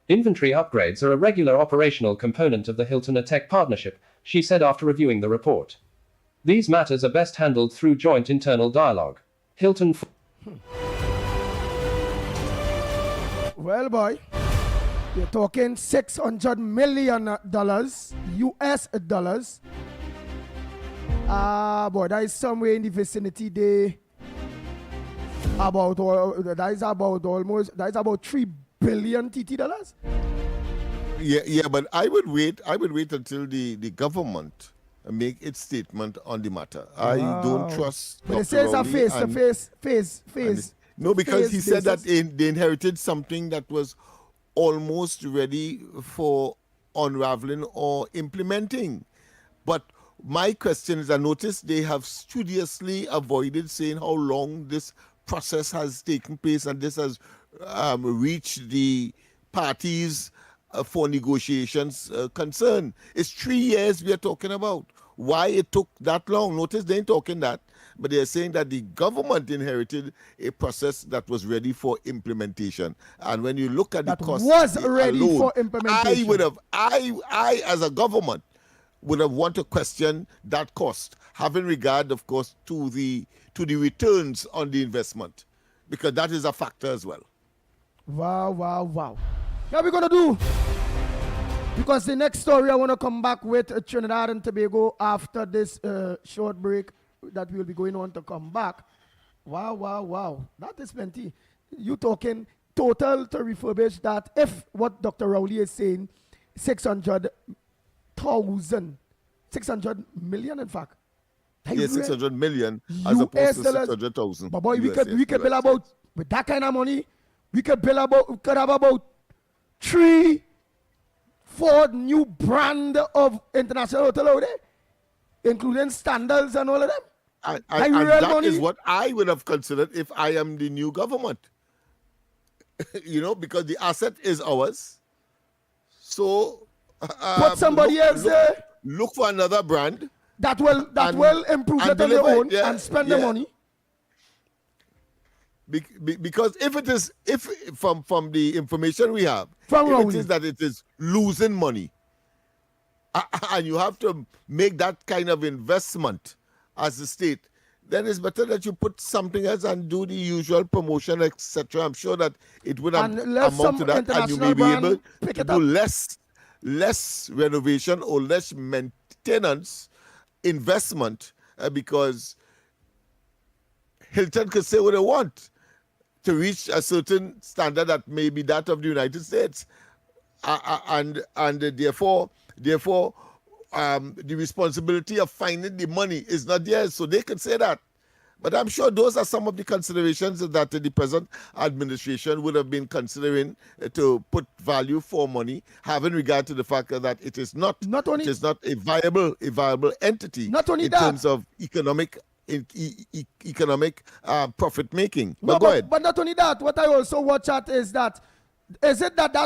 Inventory upgrades are a regular operational component of the Hilton-Atek partnership, she said after reviewing the report. These matters are best handled through joint internal dialogue. Hilton. Well, boy, you're talking $600 million US dollars. Boy, that is somewhere in the vicinity there. That is about 3 billion TT dollars. Yeah, but I would wait until the government make its statement on the matter. I don't trust. But it says a face. No, because he said that they inherited something that was almost ready for unraveling or implementing. But my question is, I noticed they have studiously avoided saying how long this process has taken place, and this has reached the parties for negotiations concern. It's 3 years we are talking about. Why it took that long? Notice they ain't talking that, but they're saying that the government inherited a process that was ready for implementation. And when you look at the cost, was ready for implementation. I as a government would have wanted to question that cost, having regard, of course, to the returns on the investment, because that is a factor as well. Wow. How we gonna do? Because the next story I want to come back with Trinidad and Tobago after this short break that we'll be going on to come back. Wow. That is plenty. You talking total to refurbish that, if what Dr. Rowley is saying, 600 million in fact. Yes, 600 million as opposed to 600,000. But boy, we could build about, with that kind of money, we could have about 3-4 new brand of international hotel out there, including standards and all of them. And that is what I would have considered if I am the new government. Because the asset is ours. So put somebody else there. Look for another brand that will improve it on their own and spend the money. Because if from the information we have, it is that it is losing money, and you have to make that kind of investment as a state, then it's better that you put something else and do the usual promotion, etc. I'm sure that it would amount to that, and you may be able to do less renovation or less maintenance investment, because Hilton could say what they want to reach a certain standard that may be that of the United States, and therefore the responsibility of finding the money is not theirs, so they can say that. But I'm sure those are some of the considerations that the present administration would have been considering to put value for money, having regard to the fact that it is not a viable entity in terms of economic profit making. But go ahead. But not only that, what I also watch at is that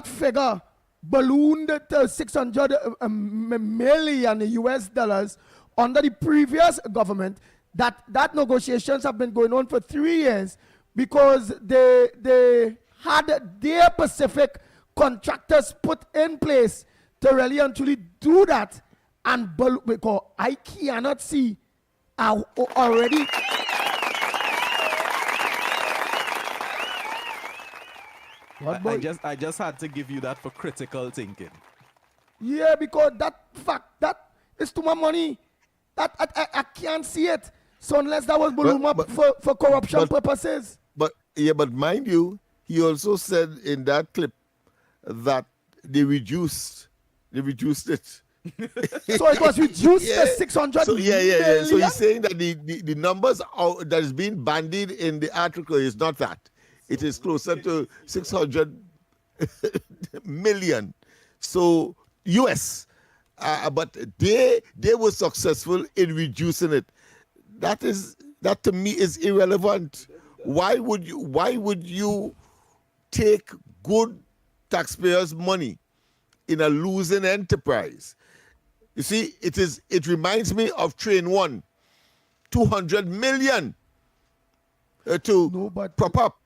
figure ballooned to 600 million US dollars under the previous government, that negotiations have been going on for 3 years, because they had their Pacific contractors put in place to really and truly do that, and because I cannot see already. I just had to give you that for critical thinking. Yeah, because that is too much money. That I can't see it. So unless that was balloon up for corruption purposes. But mind you, he also said in that clip that they reduced it. So it was reduced to 600 million? So he's saying that the numbers that is being bandied in the article is not that. It is closer to 600 million. So US. But they were successful in reducing it. That to me is irrelevant. Why would you take good taxpayers' money in a losing enterprise? You see, it reminds me of Train 1, 200 million to prop up,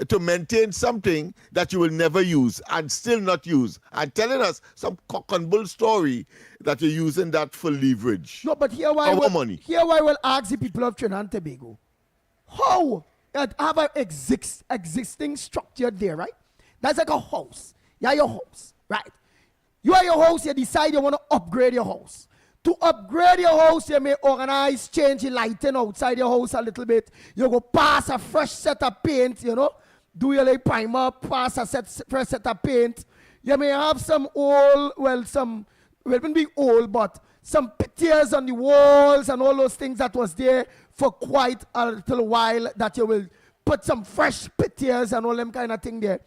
to maintain something that you will never use and still not use, and telling us some cock and bull story that you're using that for leverage. No, but here I will ask the people of Trinidad and Tobago, how have an existing structure there, right? That's like a house. Yeah, your house, right? You are your house, you decide you want to upgrade your house. To upgrade your house, you may organize, change the lighting outside your house a little bit. You go pass a fresh set of paint, do your like primer, pass a fresh set of paint. You may have some old, wouldn't be old, but some pictures on the walls and all those things that was there for quite a little while, that you will put some fresh pictures and all them kind of thing there,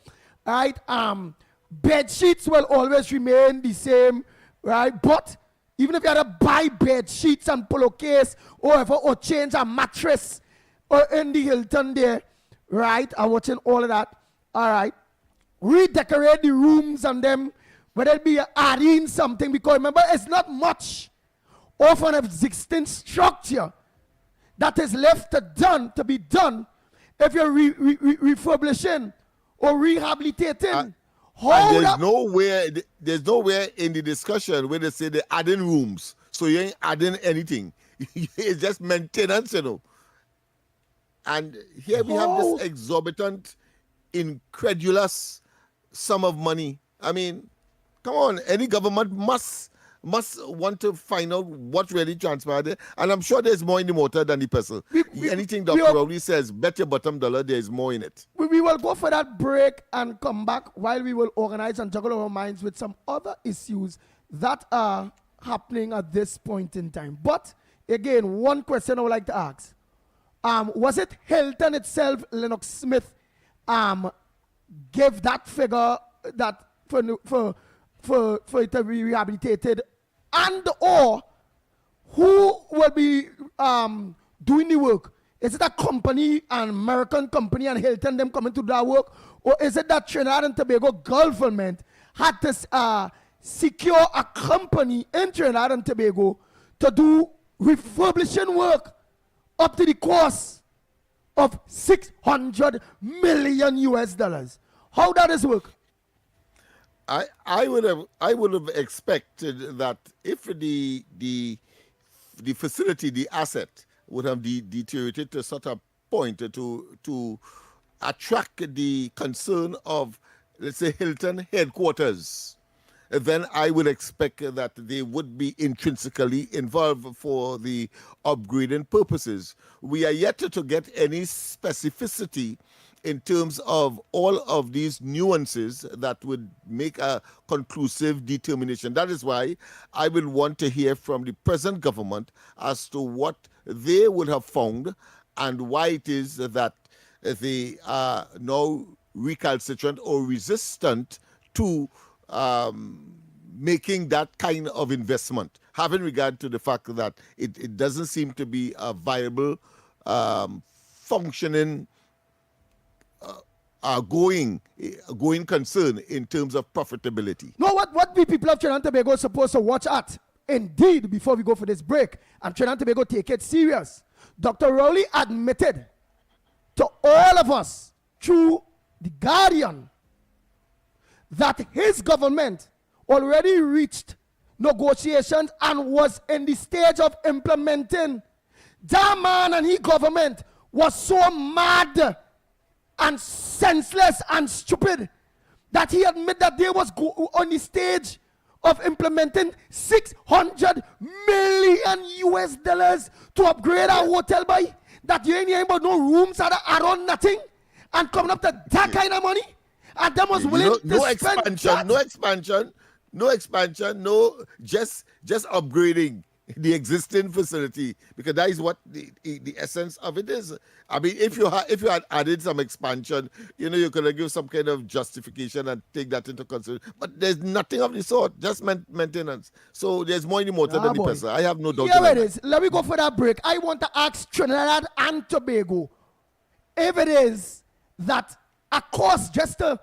right? Bed sheets will always remain the same, right? But even if you had to buy bed sheets and pillowcase or change a mattress or in the Hilton there, right? I'm watching all of that. All right. Redecorate the rooms and them, whether it be adding something, because remember, it's not much of an existing structure that is left to be done if you're refurbishing or rehabilitating. There's nowhere in the discussion where they say they're adding rooms, so you ain't adding anything. It's just maintenance, you know. And here we have this exorbitant, incredulous sum of money. I mean, come on, any government must want to find out what really transpired there. And I'm sure there's more in the motor than the pestle. Anything Dr. Rowley says, bet your bottom dollar there is more in it. We will go for that break and come back while we will organize and juggle our minds with some other issues that are happening at this point in time. But again, one question I would like to ask. Was it Hilton itself, Lennox Smith, gave that figure that for it to be rehabilitated, and or who will be doing the work? Is it a company, an American company, and Hilton them coming to do that work, or is it that Trinidad and Tobago government had to secure a company in Trinidad and Tobago to do refurbishing work up to the cost of $600 million US? How does this work? I would have expected that if the facility, the asset, would have deteriorated to such a point to attract the concern of, let's say, Hilton headquarters, then I would expect that they would be intrinsically involved for the upgrading purposes. We are yet to get any specificity in terms of all of these nuances that would make a conclusive determination. That is why I will want to hear from the present government as to what they would have found and why it is that they are now recalcitrant or resistant to making that kind of investment, having regard to the fact that it doesn't seem to be a viable, functioning, going concern in terms of profitability. No, what we people of Trinidad and Tobago are supposed to watch at, indeed, before we go for this break, and Trinidad and Tobago take it serious. Dr. Rowley admitted to all of us through The Guardian that his government already reached negotiations and was in the stage of implementing. That man and his government was so mad and senseless and stupid that he admitted that they was on the stage of implementing $600 million US to upgrade our hotel by that you ain't hearing about no rooms at around nothing and coming up to that kind of money, and them was willing to spend no expansion, just upgrading the existing facility, because that is what the essence of it is. I mean, if you had added some expansion, you could give some kind of justification and take that into consideration. But there's nothing of the sort, just maintenance. So there's more in the motor than the person. I have no doubt. Here it is. Let me go for that break. I want to ask Trinidad and Tobago if it is that a cost just to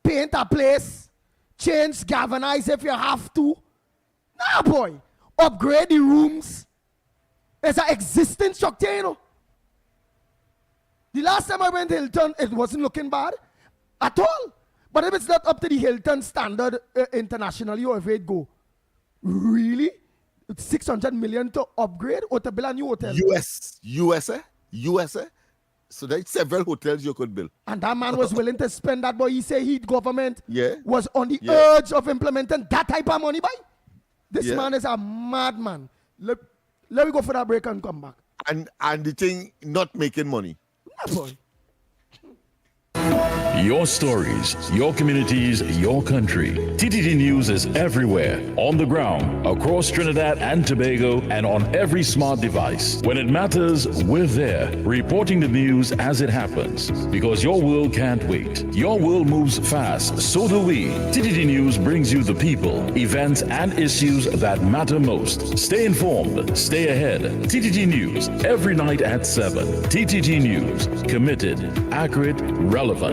paint a place, change, galvanize if you have to. Nah, boy. Upgrade the rooms. It's an existing structure, The last time I went to Hilton, it wasn't looking bad at all. But if it's not up to the Hilton standard internationally, or if it go, really? It's $600 million to upgrade or to build a new hotel? USA. So there's several hotels you could build. And that man was willing to spend that, but he said his government was on the urge of implementing that type of money, boy. This man is a madman. Let me go for that break and come back. And the thing not making money. Yeah, boy. your stories, your communities, your country. TTT News is everywhere, on the ground, across Trinidad and Tobago, and on every smart device. When it matters, we're there, reporting the news as it happens. Because your world can't wait. Your world moves fast, so do we. TTT News brings you the people, events, and issues that matter most. Stay informed, stay ahead. TTT News, every night at 7. TTT News, committed, accurate, relevant.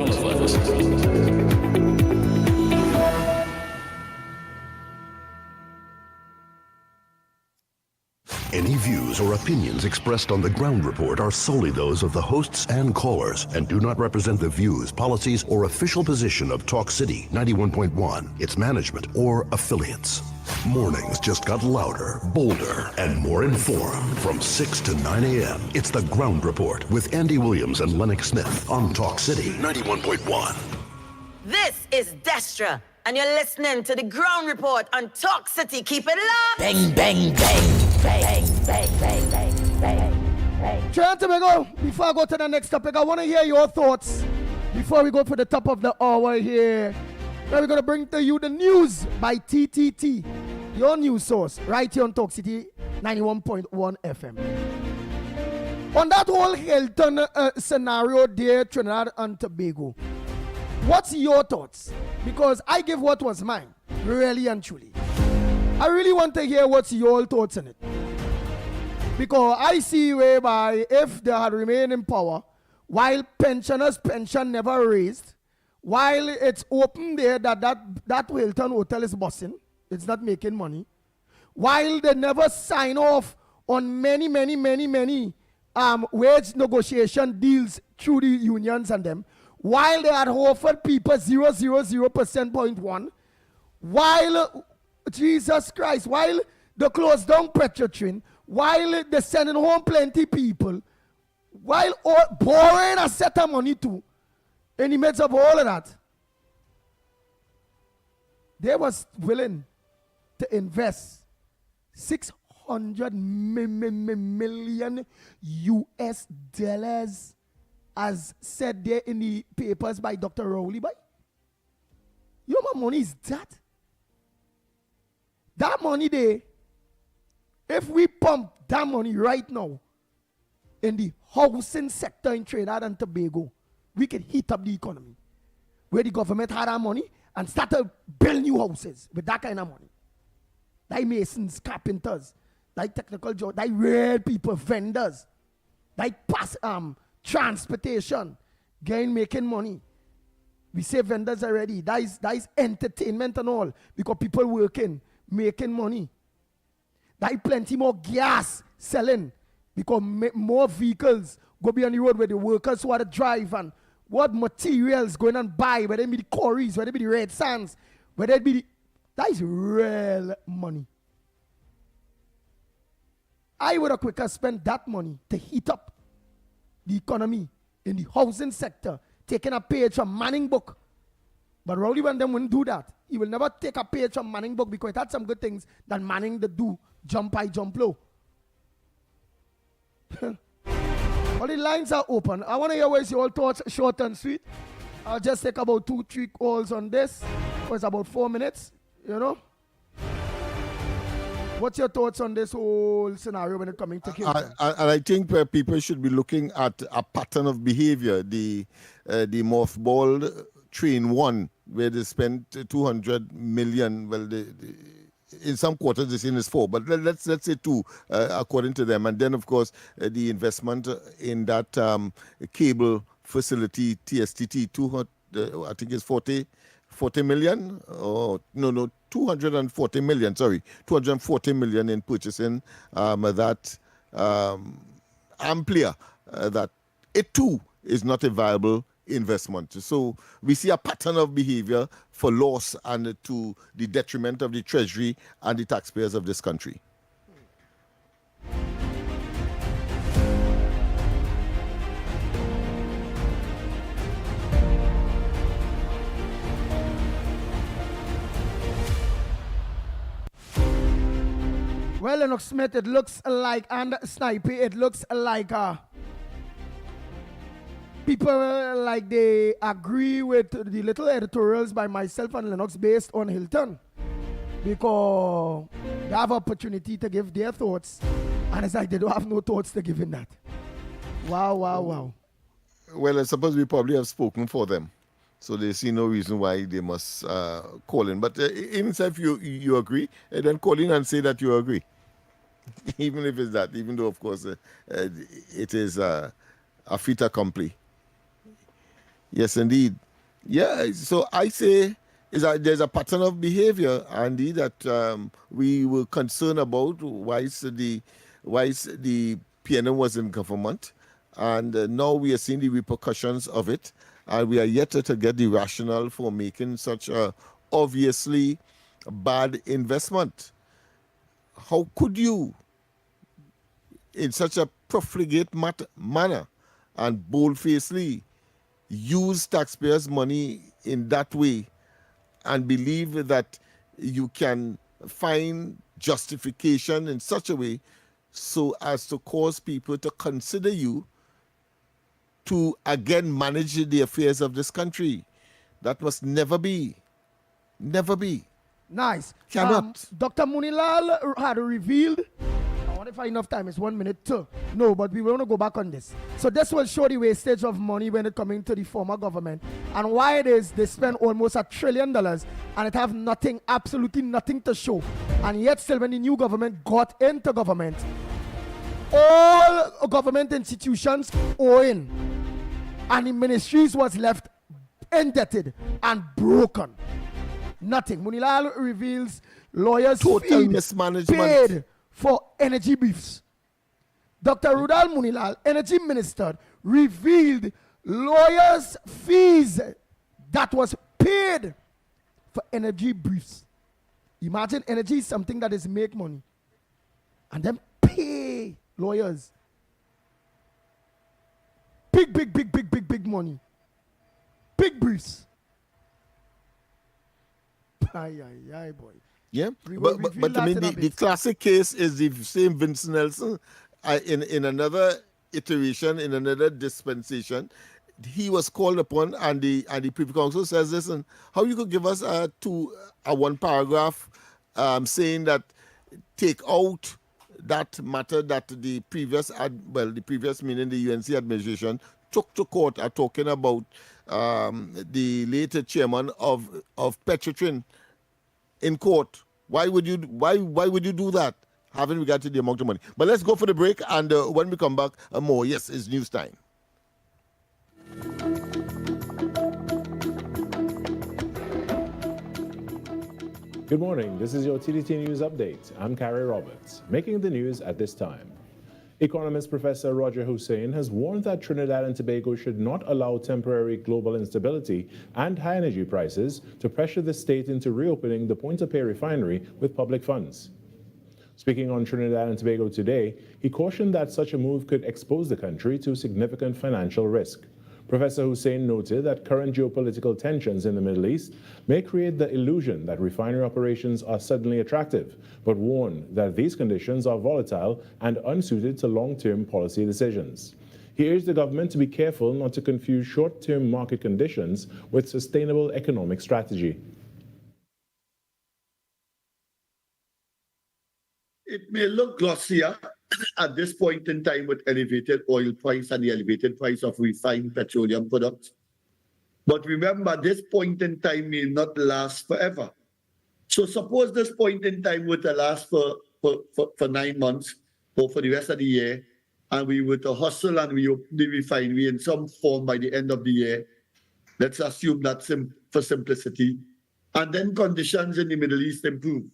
Any views or opinions expressed on the Ground Report are solely those of the hosts and callers and do not represent the views, policies, or official position of Talk City 91.1, its management, or affiliates. Mornings just got louder, bolder, and more informed from 6 to 9 a.m. It's the Ground Report with Andy Williams and Lennox Smith on Talk City 91.1. This is Destra, and you're listening to the Ground Report on Talk City. Keep it locked. Bang, bang, bang. Bang, bang, bang, bang, bang, bang. Trying to go, before I go to the next topic, I want to hear your thoughts before we go for the top of the hour here. Now we're going to bring to you the news by TTT, your news source, right here on Talk City 91.1 FM. On that whole Hilton scenario there, Trinidad and Tobago, what's your thoughts? Because I give what was mine, really and truly. I really want to hear what's your thoughts on it. Because I see whereby if they had remained in power, while pensioners' pension never raised, while it's open there that Hilton hotel is busting, it's not making money, while they never sign off on many wage negotiation deals through the unions and them, while they had offered people 0.1, while Jesus Christ, while they closed down Petrotrin, while they're sending home plenty people, while borrowing a set of money too, in the midst of all of that, they was willing to invest $600 million US dollars, as said there in the papers by Dr. Rowley. You know what money is that? That money there, if we pump that money right now in the housing sector in Trinidad and Tobago, we can heat up the economy. Where the government had our money and start to build new houses with that kind of money. Like masons, carpenters, like technical jobs, like real people, vendors, like transportation, making money. We say vendors already. That is entertainment and all, because people working, making money. That plenty more gas selling, because more vehicles go be on the road where the workers who are to drive and what materials going and buy, whether it be the quarries, whether it be the red sands, whether it be the... That is real money. I would have quicker spent that money to heat up the economy in the housing sector, taking a page from Manning book. But Rowley Van them wouldn't do that. He will never take a page from Manning book because it had some good things that Manning did do. Jump high, jump low. All the lines are open. I want to hear what's your thoughts, short and sweet. I'll just take about 2-3 calls on this. It's about 4 minutes, you know. What's your thoughts on this whole scenario when it coming to Hilton? I think people should be looking at a pattern of behavior. The mothballed Train 1, where they spent 200 million. Well, in some quarters they say it's 4, but let's say 2, according to them. And then, of course, the investment in that cable facility, TSTT, I think it's 40 million. Oh, no, 240 million, sorry. 240 million in purchasing that Amplia, that it too is not a viable investment. So we see a pattern of behavior for loss and to the detriment of the treasury and the taxpayers of this country. Well, Lennox Smith, it looks like, and Snipey, it looks like people like they agree with the little editorials by myself and Lennox based on Hilton, because they have opportunity to give their thoughts, and it's like they don't have no thoughts to give in that. Wow. Well, I suppose we probably have spoken for them, so they see no reason why they must call in. But even if you agree, then call in and say that you agree. Even if it's that, even though, of course, it is a fait accompli. Yes, indeed. Yeah, so I say is that there's a pattern of behavior, Andy, that we were concerned about whilst the PNM was in government, and now we are seeing the repercussions of it, and we are yet to get the rationale for making such a obviously bad investment. How could you, in such a profligate manner and bold-facedly, use taxpayers' money in that way and believe that you can find justification in such a way so as to cause people to consider you to again manage the affairs of this country? That must never be. Never be. Nice. Cannot. Dr. Munilal had revealed, I wonder if I have enough time, it's 1 minute too. No, but we want to go back on this. So this will show the wastage of money when it coming to the former government, and why it is they spend almost $1 trillion and it have nothing, absolutely nothing to show. And yet still when the new government got into government, all government institutions owing, and the ministries was left indebted and broken. Nothing. Munilal reveals lawyers' total fees mismanagement paid for energy briefs. Dr. Rudal Munilal, energy minister, revealed lawyers' fees that was paid for energy briefs. Imagine energy is something that is make money, and then pay lawyers big money, big briefs. Aye, boy. Yeah, but I mean, the classic case is the same Vincent Nelson in another iteration, in another dispensation. He was called upon, and the Privy Council says, listen, how you could give us a one paragraph saying that take out that matter that the previous meaning the UNC administration took to court are talking about the later chairman of Petrotrin in court. Why would you do that? Having regard to the amount of money. But let's go for the break, and when we come back, more. Yes, it's news time. Good morning. This is your TTT News Update. I'm Carrie Roberts. Making the news at this time. Economist Professor Roger Hussein has warned that Trinidad and Tobago should not allow temporary global instability and high energy prices to pressure the state into reopening the Point of Pay refinery with public funds. Speaking on Trinidad and Tobago today, he cautioned that such a move could expose the country to significant financial risk. Professor Hussein noted that current geopolitical tensions in the Middle East may create the illusion that refinery operations are suddenly attractive, but warned that these conditions are volatile and unsuited to long-term policy decisions. He urged the government to be careful not to confuse short-term market conditions with sustainable economic strategy. It may look glossier at this point in time with elevated oil price and the elevated price of refined petroleum products. But remember, this point in time may not last forever. So suppose this point in time were to last for 9 months or for the rest of the year, and we were to hustle and reopen the refinery in some form by the end of the year. Let's assume that for simplicity. And then conditions in the Middle East improve.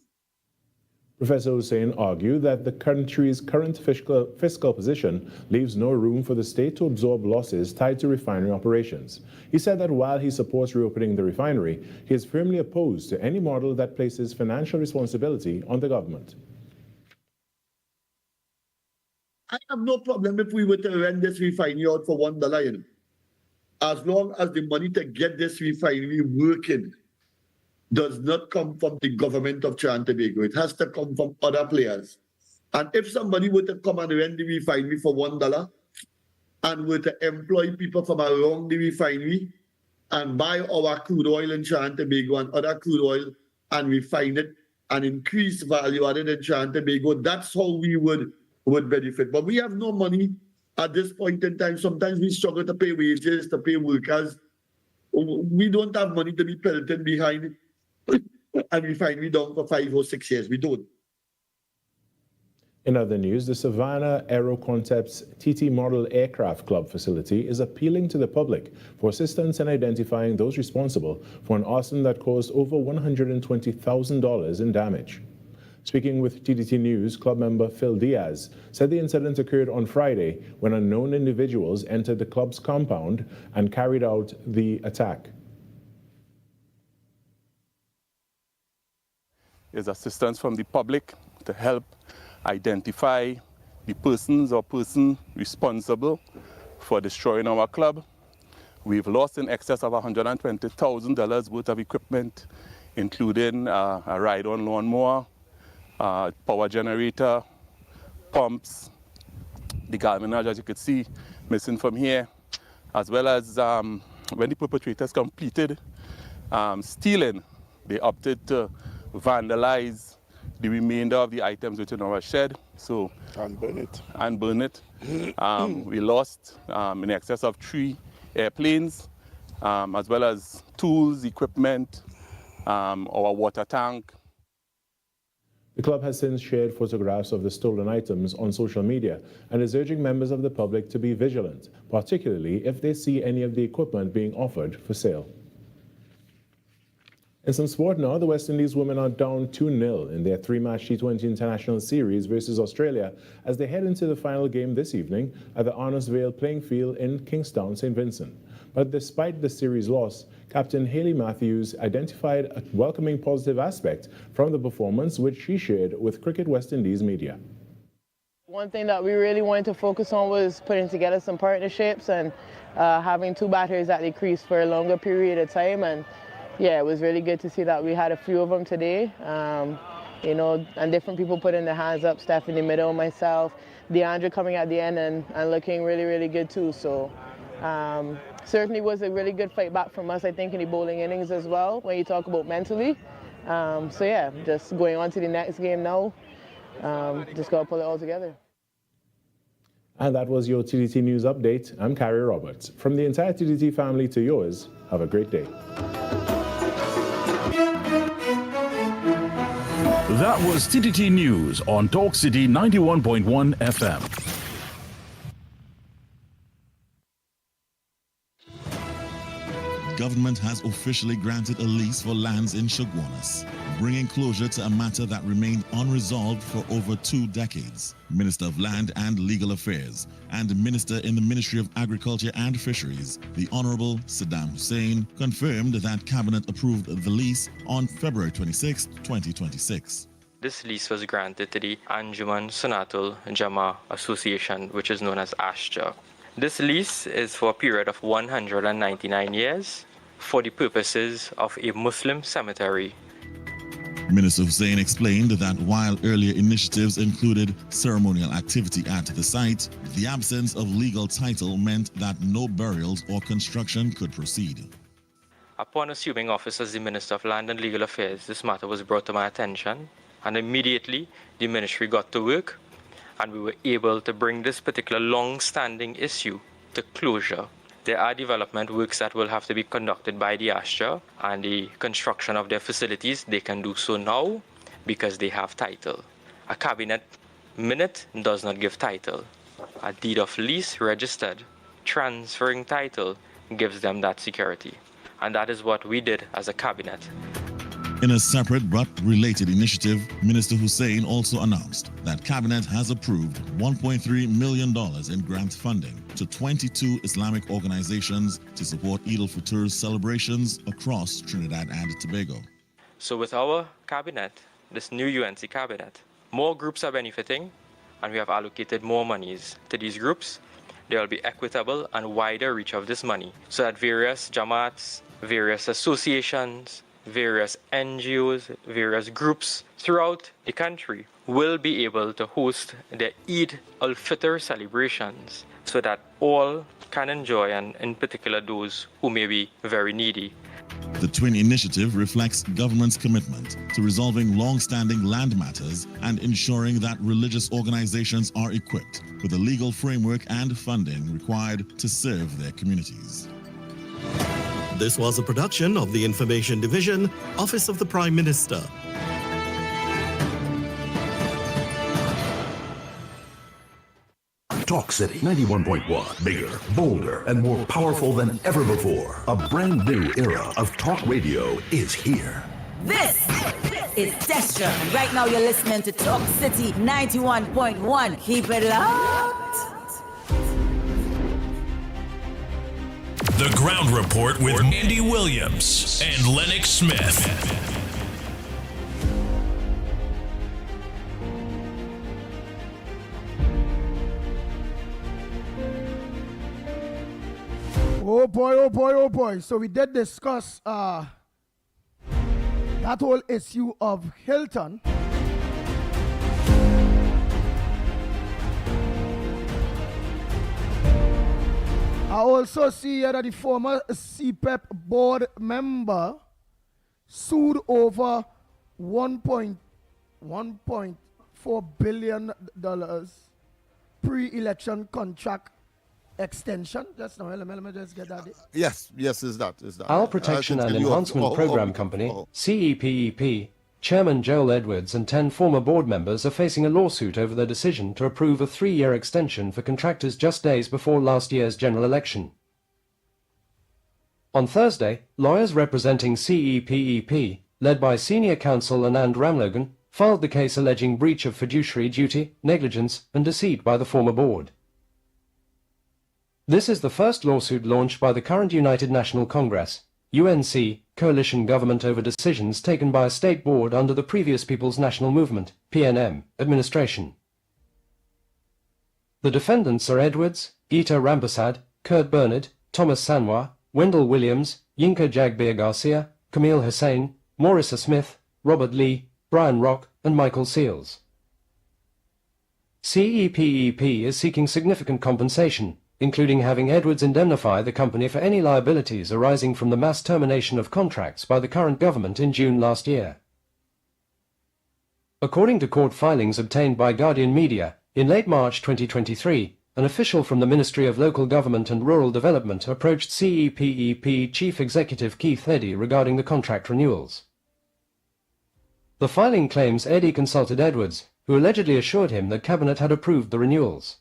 Professor Hussein argued that the country's current fiscal position leaves no room for the state to absorb losses tied to refinery operations. He said that while he supports reopening the refinery, he is firmly opposed to any model that places financial responsibility on the government. I have no problem if we were to rent this refinery out for $1, you know, as long as the money to get this refinery working does not come from the government of Trinidad and Tobago. It has to come from other players. And if somebody were to come and rent the refinery for $1, and were to employ people from around the refinery and buy our crude oil in Trinidad and Tobago and other crude oil and refine it and increase value added in Trinidad and Tobago, that's how we would benefit. But we have no money at this point in time. Sometimes we struggle to pay wages, to pay workers. We don't have money to be pelted behind and refinery down for 5 or 6 years. We don't. In other news, the Savannah Aero Concepts TT Model Aircraft Club facility is appealing to the public for assistance in identifying those responsible for an arson that caused over $120,000 in damage. Speaking with TTT News, club member Phil Diaz said the incident occurred on Friday when unknown individuals entered the club's compound and carried out the attack. Is assistance from the public to help identify the persons or person responsible for destroying our club. We've lost in excess of $120,000 worth of equipment, including a ride-on lawnmower, power generator, pumps, the galvanized, as you could see, missing from here, as well as when the perpetrators completed stealing, they opted to vandalize the remainder of the items within our shed. And burn it. We lost in excess of 3 airplanes, as well as tools, equipment, our water tank. The club has since shared photographs of the stolen items on social media and is urging members of the public to be vigilant, particularly if they see any of the equipment being offered for sale. In some sport now, the West Indies women are down 2-0 in their 3-match T20 International Series versus Australia as they head into the final game this evening at the Arnos Vale playing field in Kingstown, St. Vincent. But despite the series loss, Captain Hayley Matthews identified a welcoming positive aspect from the performance, which she shared with Cricket West Indies media. One thing that we really wanted to focus on was putting together some partnerships and having 2 batters at the crease for a longer period of time. And yeah, it was really good to see that we had a few of them today, you know, and different people putting their hands up, Steph in the middle, myself, DeAndre coming at the end and looking really, really good too. So certainly was a really good fight back from us, I think, in the bowling innings as well, when you talk about mentally. So yeah, just going on to the next game now, just got to pull it all together. And that was your TTT News Update. I'm Carrie Roberts. From the entire TTT family to yours, have a great day. That was TTT News on Talk City 91.1 FM. Government has officially granted a lease for lands in Chaguanas, bringing closure to a matter that remained unresolved for over 2 decades. Minister of Land and Legal Affairs and Minister in the Ministry of Agriculture and Fisheries, the Honorable Saddam Hussein, confirmed that Cabinet approved the lease on February 26, 2026. This lease was granted to the Anjuman Sunatul Jama Association, which is known as ASJA. This lease is for a period of 199 years for the purposes of a Muslim cemetery. Minister Hussein explained that while earlier initiatives included ceremonial activity at the site, the absence of legal title meant that no burials or construction could proceed. Upon assuming office as the Minister of Land and Legal Affairs, this matter was brought to my attention, and immediately the ministry got to work, and we were able to bring this particular long-standing issue to closure. There are development works that will have to be conducted by the ASHA, and the construction of their facilities, they can do so now because they have title. A cabinet minute does not give title. A deed of lease registered, transferring title, gives them that security. And that is what we did as a cabinet. In a separate but related initiative, Minister Hussein also announced that Cabinet has approved $1.3 million in grant funding to 22 Islamic organizations to support Eid al-Fitr's celebrations across Trinidad and Tobago. So with our cabinet, this new UNC cabinet, more groups are benefiting, and we have allocated more monies to these groups. There will be equitable and wider reach of this money so that various jamaats, various associations, various NGOs, various groups throughout the country will be able to host their Eid al-Fitr celebrations. so that all can enjoy, and in particular those who may be very needy. The Twin Initiative reflects government's commitment to resolving long-standing land matters and ensuring that religious organizations are equipped with the legal framework and funding required to serve their communities. This was a production of the Information Division, Office of the Prime Minister. Talk City 91.1. Bigger, bolder, and more powerful than ever before. A brand new era of talk radio is here. This is Destra, and right now you're listening to Talk City 91.1. Keep it locked. The Ground Report with Andy Williams and Lennox Smith. Oh boy, oh boy, oh boy. So we did discuss that whole issue of Hilton. I also see here that the former CPEP board member sued over $1.4 billion pre-election contract extension. Just now, let me just get that. Yes, is that. Our Protection and Enhancement Program Company, CEPEP, Chairman Joel Edwards and 10 former board members are facing a lawsuit over their decision to approve a 3-year extension for contractors just days before last year's general election. On Thursday, lawyers representing CEPEP, led by senior counsel Anand Ramlogan, filed the case alleging breach of fiduciary duty, negligence, and deceit by the former board. This is the first lawsuit launched by the current United National Congress, UNC, coalition government over decisions taken by a state board under the previous People's National Movement, PNM, administration. The defendants are Edwards, Geeta Rampersad, Kurt Bernard, Thomas Sanwa, Wendell Williams, Yinka Jagbir Garcia, Camille Hussain, Maurissa Smith, Robert Lee, Brian Rock, and Michael Seals. CEPEP is seeking significant compensation, including having Edwards indemnify the company for any liabilities arising from the mass termination of contracts by the current government in June last year. According to court filings obtained by Guardian Media, in late March 2023, an official from the Ministry of Local Government and Rural Development approached CEPEP Chief Executive Keith Eddy regarding the contract renewals. The filing claims Eddy consulted Edwards, who allegedly assured him that Cabinet had approved the renewals.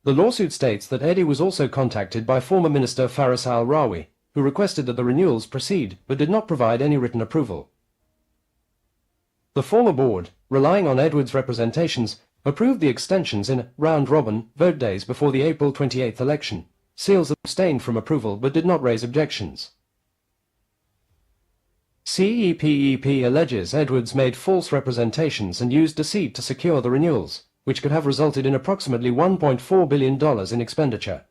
The lawsuit states that Eddy was also contacted by former Minister Faris Al-Rawi, who requested that the renewals proceed but did not provide any written approval. The former board, relying on Edwards' representations, approved the extensions in round-robin vote days before the April 28th election. Seals abstained from approval but did not raise objections. CEPEP alleges Edwards made false representations and used deceit to secure the renewals, which could have resulted in approximately $1.4 billion in expenditure.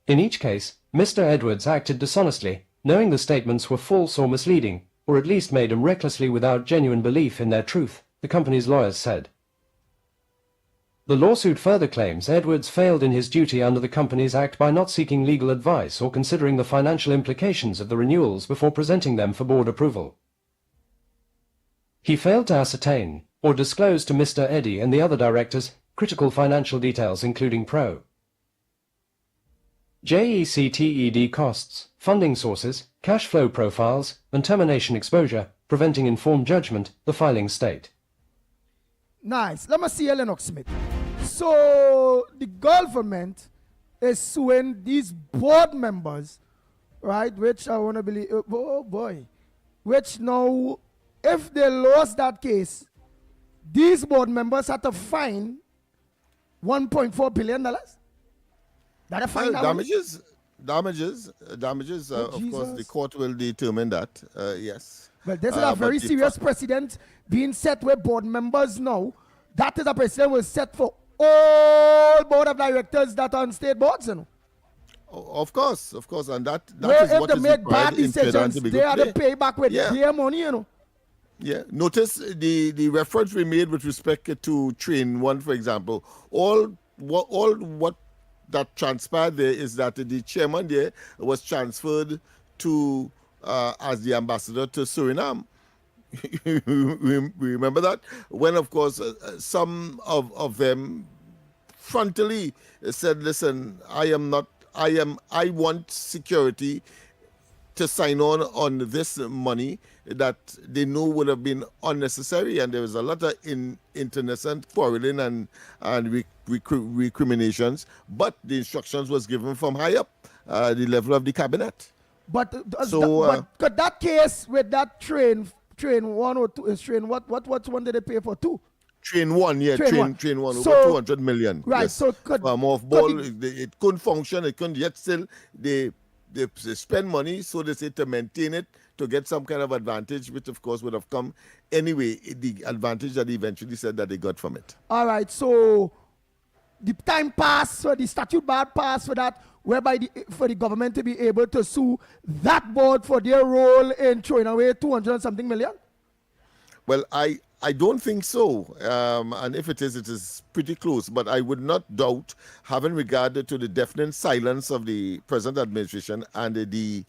In each case, Mr. Edwards acted dishonestly, knowing the statements were false or misleading, or at least made them recklessly without genuine belief in their truth, the company's lawyers said. The lawsuit further claims Edwards failed in his duty under the Companies Act by not seeking legal advice or considering the financial implications of the renewals before presenting them for board approval. He failed to ascertain or disclose to Mr. Eddy and the other directors critical financial details including JECTED costs, funding sources, cash flow profiles, and termination exposure, preventing informed judgment, the filing state. Nice. Let me see Lennox Smith. So the government is suing these board members, right, which I want to believe, oh boy, which now, if they lost that case, these board members had to fine $1.4 billion. That a fine damages. Of course, the court will determine that. Yes. Well, this is a very serious precedent being set with board members now. That is a precedent was set for all board of directors that are on state boards, you know. Of course, and that where is if what they is make required bad in Federal decisions, to be they have to good pay back with their money, you know. Yeah. Notice the reference we made with respect to Train 1, for example. All what that transpired there is that the chairman there was transferred to as the ambassador to Suriname. Remember that? When, of course, some of them frontally said, listen, I want security to sign on this money that they know would have been unnecessary, and there was a lot of internecine quarreling and recriminations, but the instructions was given from high up, the level of the cabinet. But but that case with that train 1 or 2 is train what one did they pay for? 2? Train 1, yeah, train 1, so, over 200 million. Right, yes. so it couldn't function, it couldn't, yet still they spend money, so they say, to maintain it, to get some kind of advantage, which of course would have come anyway, the advantage that they eventually said that they got from it. All right, so the time passed, so the statute bar passed for that, whereby for the government to be able to sue that board for their role in throwing away 200 and something million? Well, I don't think so, and if it is pretty close, but I would not doubt, having regard to the deafening silence of the present administration and the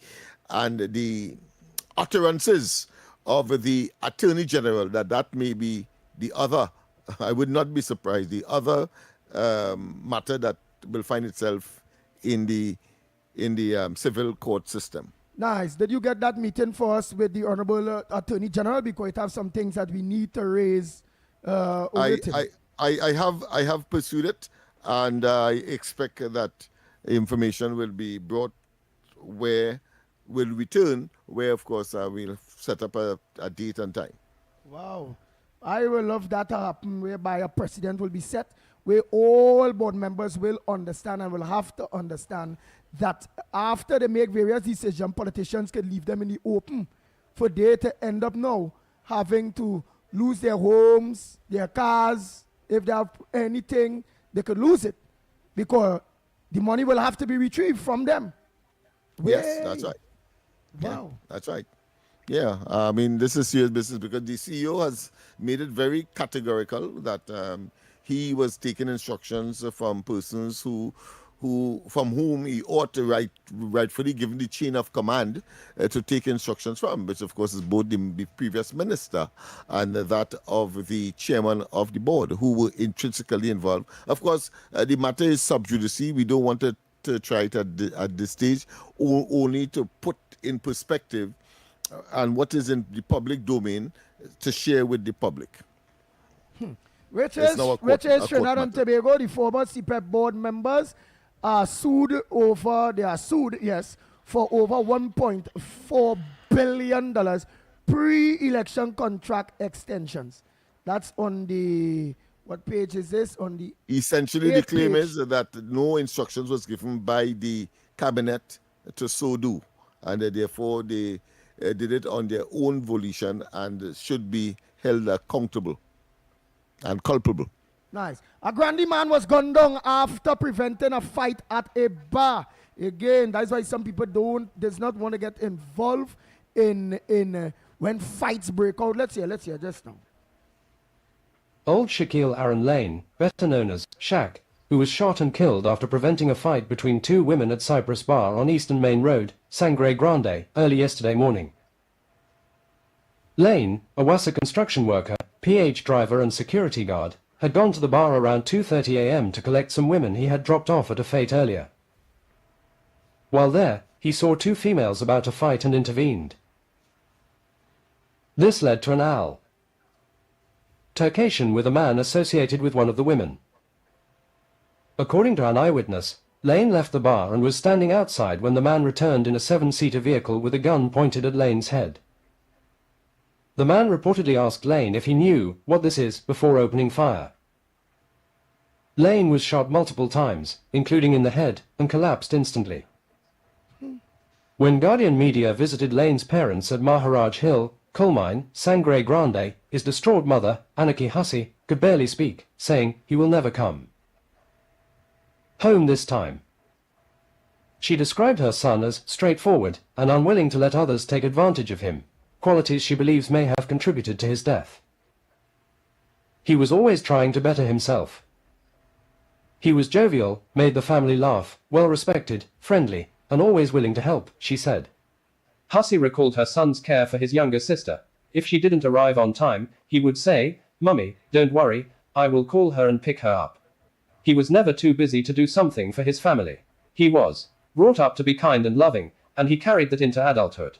utterances of the Attorney General, that may be the other, I would not be surprised, the other matter that will find itself in the civil court system. Nice. Did you get that meeting for us with the Honorable Attorney General? Because it has some things that we need to raise I have pursued it, and I expect that information will be brought will return, where of course we'll set up a date and time. Wow. I will love that to happen, whereby a precedent will be set, where all board members will understand and will have to understand that after they make various decisions, politicians can leave them in the open for they to end up now having to lose their homes, their cars. If they have anything, they could lose it because the money will have to be retrieved from them. Yes, that's right. Wow. Yeah, that's right. Yeah, I mean, this is serious business because the CEO has made it very categorical that he was taking instructions from persons from whom he ought to rightfully given the chain of command to take instructions from, which of course is both the previous minister and that of the chairman of the board, who were intrinsically involved. Of course, the matter is sub judice. We don't want to try it at this stage, only to put in perspective and what is in the public domain to share with the public. Which is Trinidad and Tobago, the former CPEP board members are sued for over $1.4 billion pre-election contract extensions. That's on the, what page is this? On the essentially the claim is that no instructions was given by the cabinet to so do, and therefore they did it on their own volition and should be held accountable and culpable. Nice. A Grandi man was gunned down after preventing a fight at a bar. Again, that's why some people does not want to get involved in when fights break out. Let's hear just now. Old Shaquille Aaron Lane, better known as Shaq, who was shot and killed after preventing a fight between two women at Cypress Bar on Eastern Main Road, Sangre Grande, early yesterday morning. Lane, a Wassa construction worker, PH driver and security guard, had gone to the bar around 2:30 a.m. to collect some women he had dropped off at a fete earlier. While there, he saw two females about to fight and intervened. This led to an altercation with a man associated with one of the women. According to an eyewitness, Lane left the bar and was standing outside when the man returned in a 7-seater vehicle with a gun pointed at Lane's head. The man reportedly asked Lane if he knew what this is before opening fire. Lane was shot multiple times, including in the head, and collapsed instantly. When Guardian Media visited Lane's parents at Maharaj Hill, coal mine, Sangre Grande, his distraught mother, Anaki Hussey, could barely speak, saying he will never come home this time. She described her son as straightforward and unwilling to let others take advantage of him, qualities she believes may have contributed to his death. He was always trying to better himself. He was jovial, made the family laugh, well-respected, friendly, and always willing to help, she said. Hussey recalled her son's care for his younger sister. If she didn't arrive on time, he would say, "Mummy, don't worry, I will call her and pick her up." He was never too busy to do something for his family. He was brought up to be kind and loving, and he carried that into adulthood.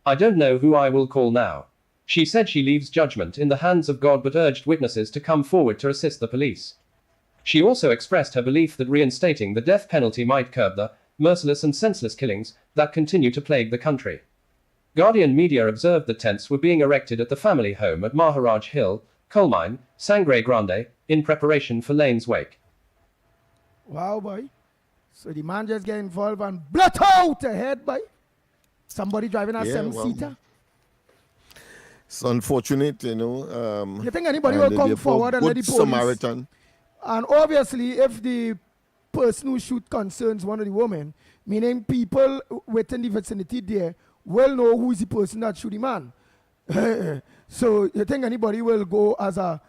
"I don't know who I will call now." She said she leaves judgment in the hands of God but urged witnesses to come forward to assist the police. She also expressed her belief that reinstating the death penalty might curb the merciless and senseless killings that continue to plague the country. Guardian media observed that tents were being erected at the family home at Maharaj Hill, Coal Mine, Sangre Grande, in preparation for Lane's wake. Wow, boy. So the man just get involved and blot out a head, boy. Somebody driving a seven-seater. It's unfortunate, you know. You think anybody will come forward and let the police? Samaritan. And obviously, if the person who shoot concerns one of the women, meaning people within the vicinity there will know who is the person that shoot the man. So you think anybody will go as a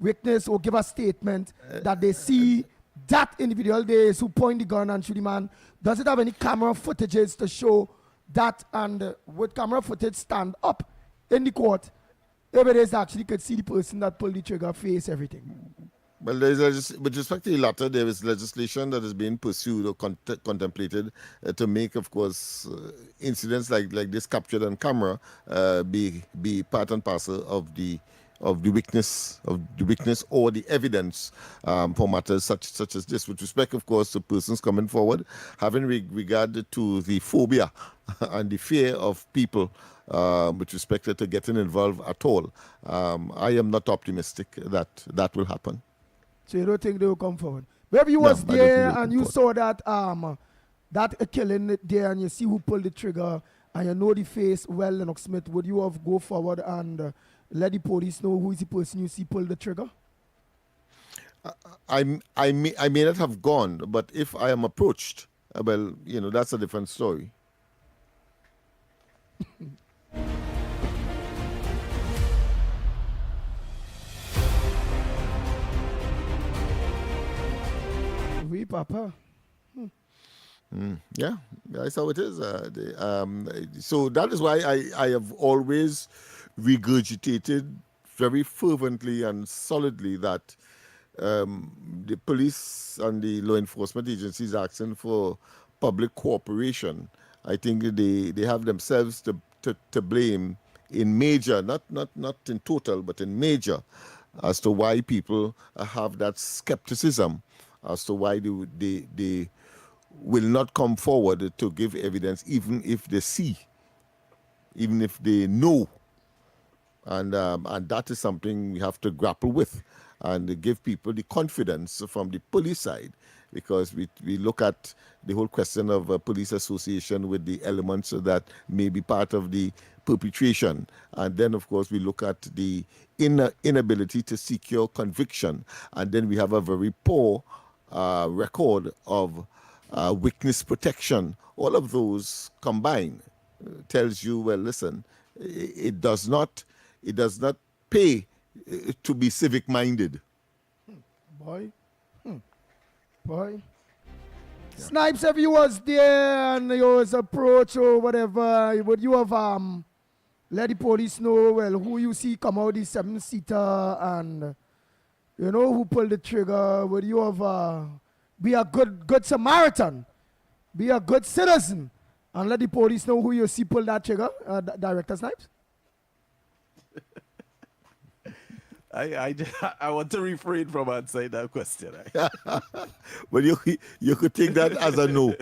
witness or give a statement that they see that individual there is who point the gun and shoot the man? Does it have any camera footages to show that? And would camera footage stand up in the court if it is actually could see the person that pulled the trigger, face, everything? Well, with respect to the latter, there is legislation that is being pursued or contemplated to make, of course, incidents like this captured on camera be part and parcel of the witness or the evidence for matters such as this. With respect, of course, to persons coming forward, having regard to the phobia and the fear of people with respect to getting involved at all, I am not optimistic that will happen. So you don't think they will come forward? Maybe you was there and you saw that that killing there and you see who pulled the trigger and you know the face well, Lennox Smith, would you have go forward and let the police know who is the person you see pull the trigger? I may not have gone, but if I am approached, well, you know, that's a different story. Oui, Papa. Yeah, that's how it is. So that is why I have always regurgitated very fervently and solidly that the police and the law enforcement agencies asking for public cooperation. I think they have themselves to blame in major, not in total, but in major, as to why people have that skepticism, as to why they will not come forward to give evidence, even if they see, even if they know. And that is something we have to grapple with and give people the confidence from the police side, because we look at the whole question of police association with the elements that may be part of the perpetration. And then, of course, we look at the inability to secure conviction. And then we have a very poor record of witness protection. All of those combined tells you, well, listen, it does not pay to be civic-minded. Boy. Boy. Yeah. Snipes, if you was there and you was approached or whatever, would you have let the police know, well, who you see come out the 7-seater and, you know, who pulled the trigger? Would you have be a good Samaritan, be a good citizen, and let the police know who you see pull that trigger, Director Snipes? I want to refrain from answering that question. But you could take that as a no.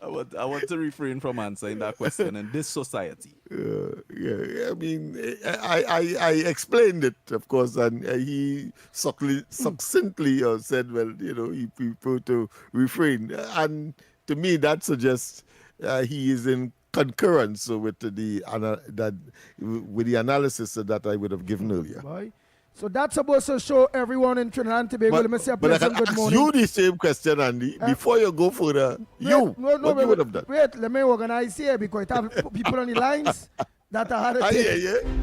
I want to refrain from answering that question in this society. Yeah, I mean, I explained it, of course, and he succinctly said, well, you know, he preferred to refrain. And to me, that suggests he is in concurrence with the analysis that I would have given earlier. Boy. So that's supposed to show everyone in Trinidad and Tobago. Let me say a But I pleasant can good ask morning. you the same question, Andy. Before you go further, what you would have done? Wait, let me organize here because it have people on the lines that I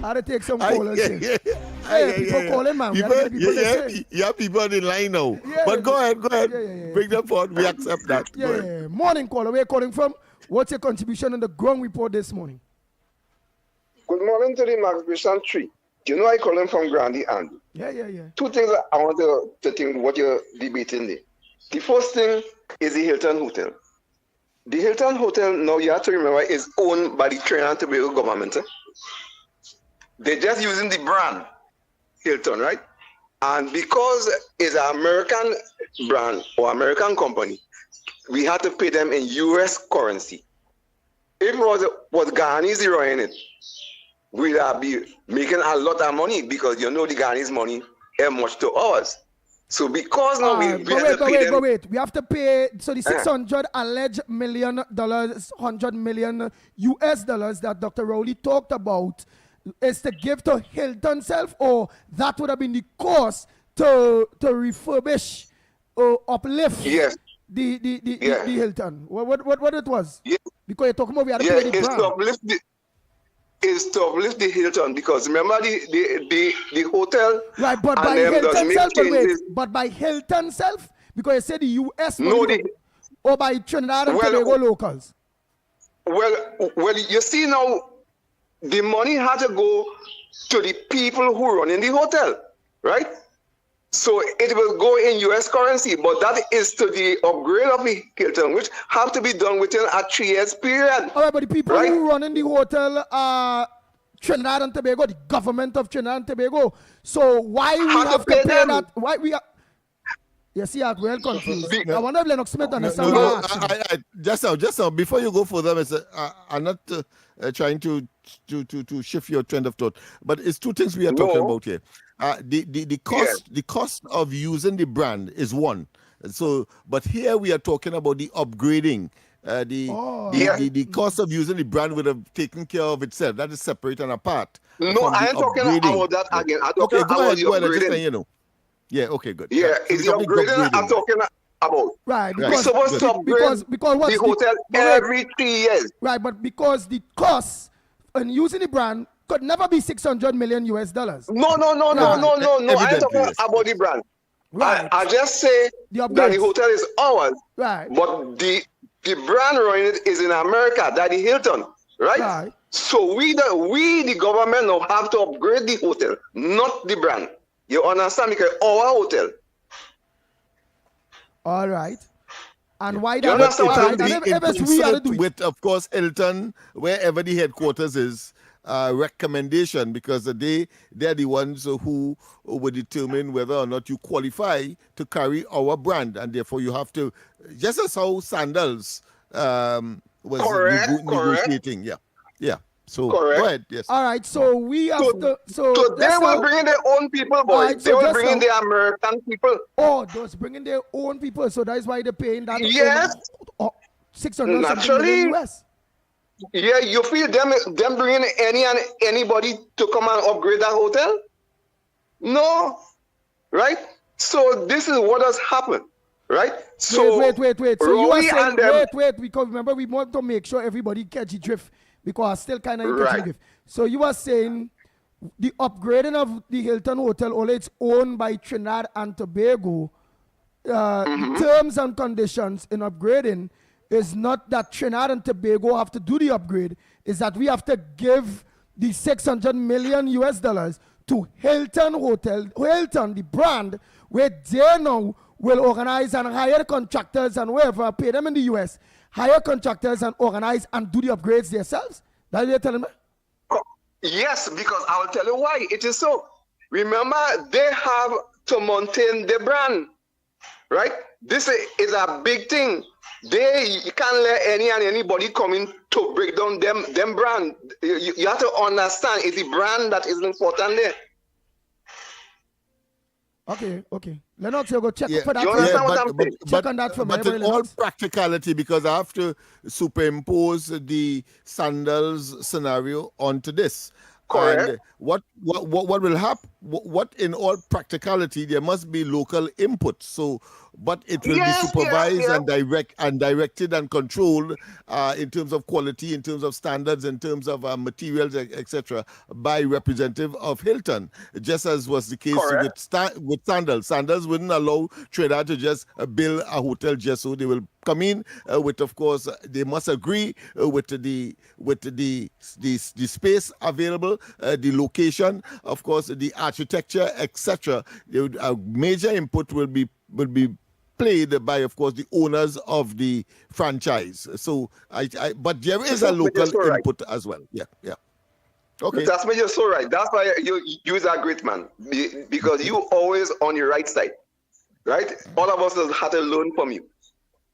had to take some callers here. People calling, man. You have people on the line now. But go ahead. Bring them forward. We accept that. Yeah. Morning caller. Where are you calling from? What's your contribution on the ground report this morning? Good morning to the Magnificent Tree. You know I calling from Grandy Andy. Yeah. Two things I want to think what you're debating there. The first thing is the Hilton Hotel. The Hilton Hotel, now you have to remember, is owned by the Trinidad and Tobago government. They're just using the brand Hilton, right? And because it's an American brand or American company, we had to pay them in US currency. If it was Ghanaians running it, we'd be making a lot of money because the Ghanaians money is much to ours. So because now we have to pay them. Wait. We have to pay, so the $600 alleged $100 million US dollars that Dr. Rowley talked about is to give to Hilton self, or that would have been the cost to refurbish or uplift the Hilton. What it was? Yeah. Because you're talking about we had to pay the brand. Is to uplift the Hilton because remember the hotel. Right, but by Hilton self, but by Hilton self, because you said the US money, or by Trinidad and Tobago locals. Well, you see now, the money had to go to the people who run in the hotel, right? So it will go in US currency, but that is to the upgrade of the Hilton, which have to be done within a 3 years period. All right, but the people who run in the hotel are Trinidad and Tobago, the government of Trinidad and Tobago. So why we have to pay that? Why we are? You see, I'm well confused. I wonder if Lennox Smith understands. Just now, before you go further, I'm not trying to shift your trend of thought, but it's two things we are talking about here. The cost of using the brand is one. So, but here we are talking about the upgrading. The cost of using the brand would have taken care of itself. That is separate and apart. No, I ain't talking about that again. I'm talking about the upgrading. Yeah, okay, good. Yeah, it's the upgrading I'm talking about. Right, we're supposed to upgrade the hotel every 3 years. Right, but because the cost and using the brand could never be $600 million US dollars. No. I ain't talking about the brand. Right. I just say that the hotel is ours. Right. But the brand running it is in America, that the Hilton. Right? So we the government now have to upgrade the hotel, not the brand. You understand? Because our hotel. All right. And why that? But with, of course, Hilton, wherever the headquarters is, recommendation, because they're the ones who will determine whether or not you qualify to carry our brand, and therefore you have to, just as how Sandals was negotiating. Yeah. So go ahead. Yes. All right. So we have to. So they will bring in their own people, boys. Right, they will bring in the American people. Oh, those bringing their own people. So that is why they're paying that. Yes. $600 million US. Yeah, you feel them bringing anybody to come and upgrade that hotel? No, right? So this is what has happened, right? So wait. So you are saying wait, because remember we want to make sure everybody catch the drift. Because I still kind of catch the drift. So you are saying the upgrading of the Hilton Hotel, although it's owned by Trinidad and Tobago, the terms and conditions in upgrading is not that Trinidad and Tobago have to do the upgrade, is that we have to give the $600 million US dollars to Hilton Hotel, Hilton, the brand, where they now will organize and hire contractors and whoever, pay them in the US, hire contractors and organize and do the upgrades themselves? That's what you're telling me? Yes, because I will tell you why it is so. Remember, they have to maintain the brand, right? This is a big thing. You can't let anybody come in to break down them brand. You have to understand it's the brand that is important there. Okay. Lennox, you go check for that. You understand what I'm saying? Check on that for me. But in all practicality, because I have to superimpose the Sandals scenario onto this. Correct. And what will happen? what in all practicality there must be local input. So, but it will be supervised and directed and controlled in terms of quality, in terms of standards, in terms of materials, etc., by representative of Hilton, just as was the case with Sandals. Sandals wouldn't allow Trinidad to just build a hotel just so. They will come in with, of course, they must agree with the space available, the location, of course, the architecture, etc. A major input will be played by, of course, the owners of the franchise. So, but there is a local input as well. Yeah. Okay. That's why you're so right. That's why you are a great man, because you always on your right side, right? All of us have to learn from you,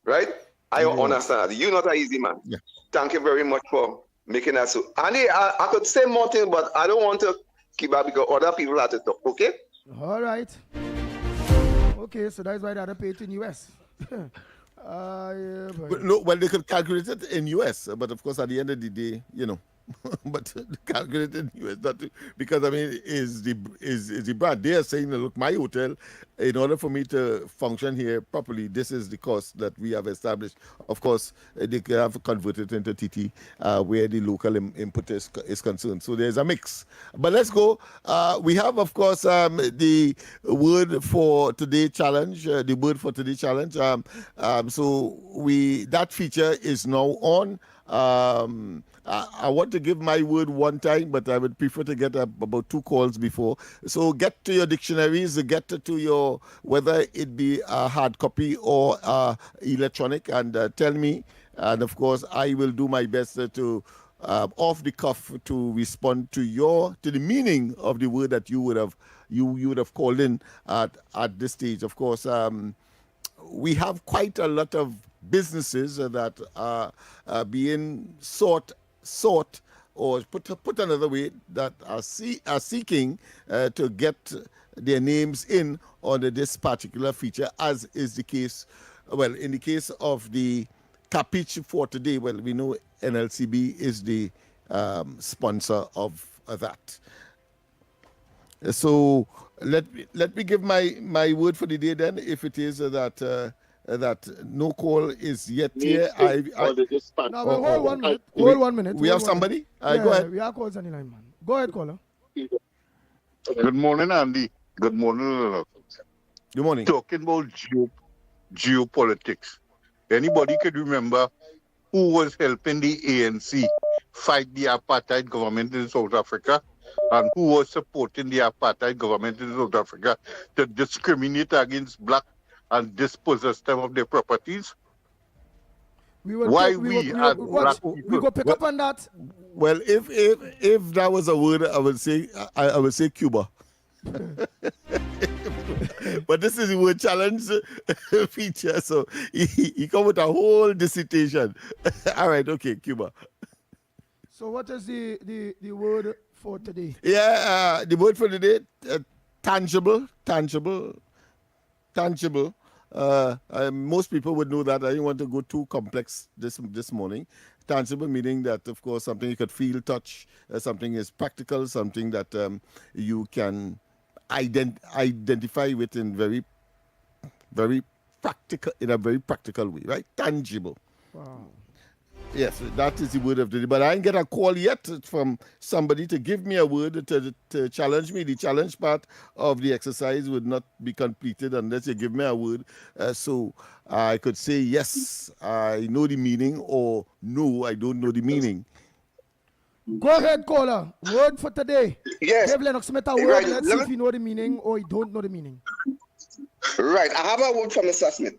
right? I understand. You're not an easy man. Yeah. Thank you very much for making that so. Andy, I could say more things, but I don't want to keep up because other people have to talk. Okay? All right. Okay, so that's why they had to pay it in US. No, well, they could calculate it in US, but of course, at the end of the day, but calculate it in US, because I mean, is the brand? They are saying, look, my hotel, in order for me to function here properly, this is the cost that we have established. Of course, they have converted into TT, where the local input is concerned. So there's a mix. But let's go. We have, of course, the word for today challenge. So that feature is now on. I want to give my word one time, but I would prefer to get about 2 calls before. So get to your dictionaries, get to your, whether it be a hard copy or electronic, and tell me. And of course, I will do my best to, off the cuff, to respond to the meaning of the word that you would have called in at this stage. Of course, we have quite a lot of businesses that are being sought, or put another way, that are seeking to get their names in under this particular feature, as is the case. Well, in the case of the Capiche for today, well, we know NLCB is the sponsor of that. So let me give my word for the day then. If it is that no call is yet here, No, well, hold 1 minute. Hold 1 minute. We have somebody. Go ahead. We have calls on the line, man. Go ahead, caller. Good morning, Andy. Good morning. Good morning. Talking about geopolitics. Anybody can remember who was helping the ANC fight the apartheid government in South Africa, and who was supporting the apartheid government in South Africa to discriminate against black and dispossess them of their properties? We go pick up on that. Well, if that was a word, I would say Cuba. But this is the word challenge feature, so he come with a whole dissertation. All right, okay, Cuba. So what is the word for today? Yeah, the word for today, tangible. Most people would know that. I didn't want to go too complex this morning. Tangible meaning that, of course, something you could feel, touch, something is practical, something that you can identify with in very practical way, right? Tangible. Wow. Yes, that is the word of the day. But I didn't get a call yet from somebody to give me a word to challenge me. The challenge part of the exercise would not be completed unless you give me a word. So I could say, yes, I know the meaning, or no, I don't know the meaning. Go ahead, caller. Word for today. Yes. Give Lennox Smith a word. Right. Let's see if you know the meaning or you don't know the meaning. Right. I have a word from Mr. Smith.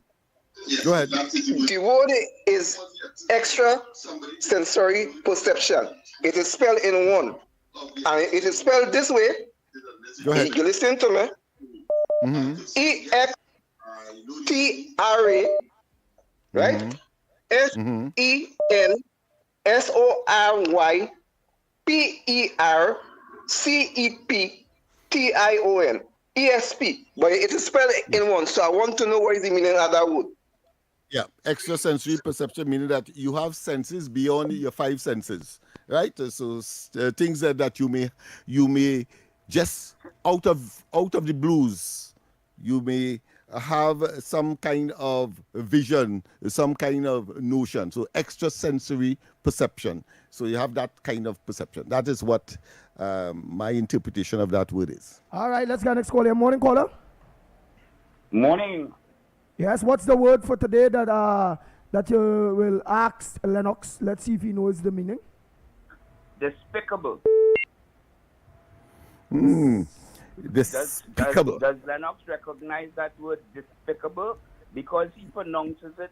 Go ahead. The word is extra sensory perception. It is spelled in one. And it is spelled this way. Go ahead. You listen to me. Mm-hmm. EXTRA, right? SENSORYPERCEPTION. ESP. But it is spelled in one. So I want to know what is the meaning of that word. Yeah, extrasensory perception, meaning that you have senses beyond your 5 senses, right? So things that you may just out of the blues, you may have some kind of vision, some kind of notion. So extrasensory perception. So you have that kind of perception. That is what my interpretation of that word is. All right, let's get next caller. Morning, caller. Morning. Yes, what's the word for today that you will ask Lennox? Let's see if he knows the meaning. Despicable. Despicable. Does Lennox recognize that word despicable? Because he pronounces it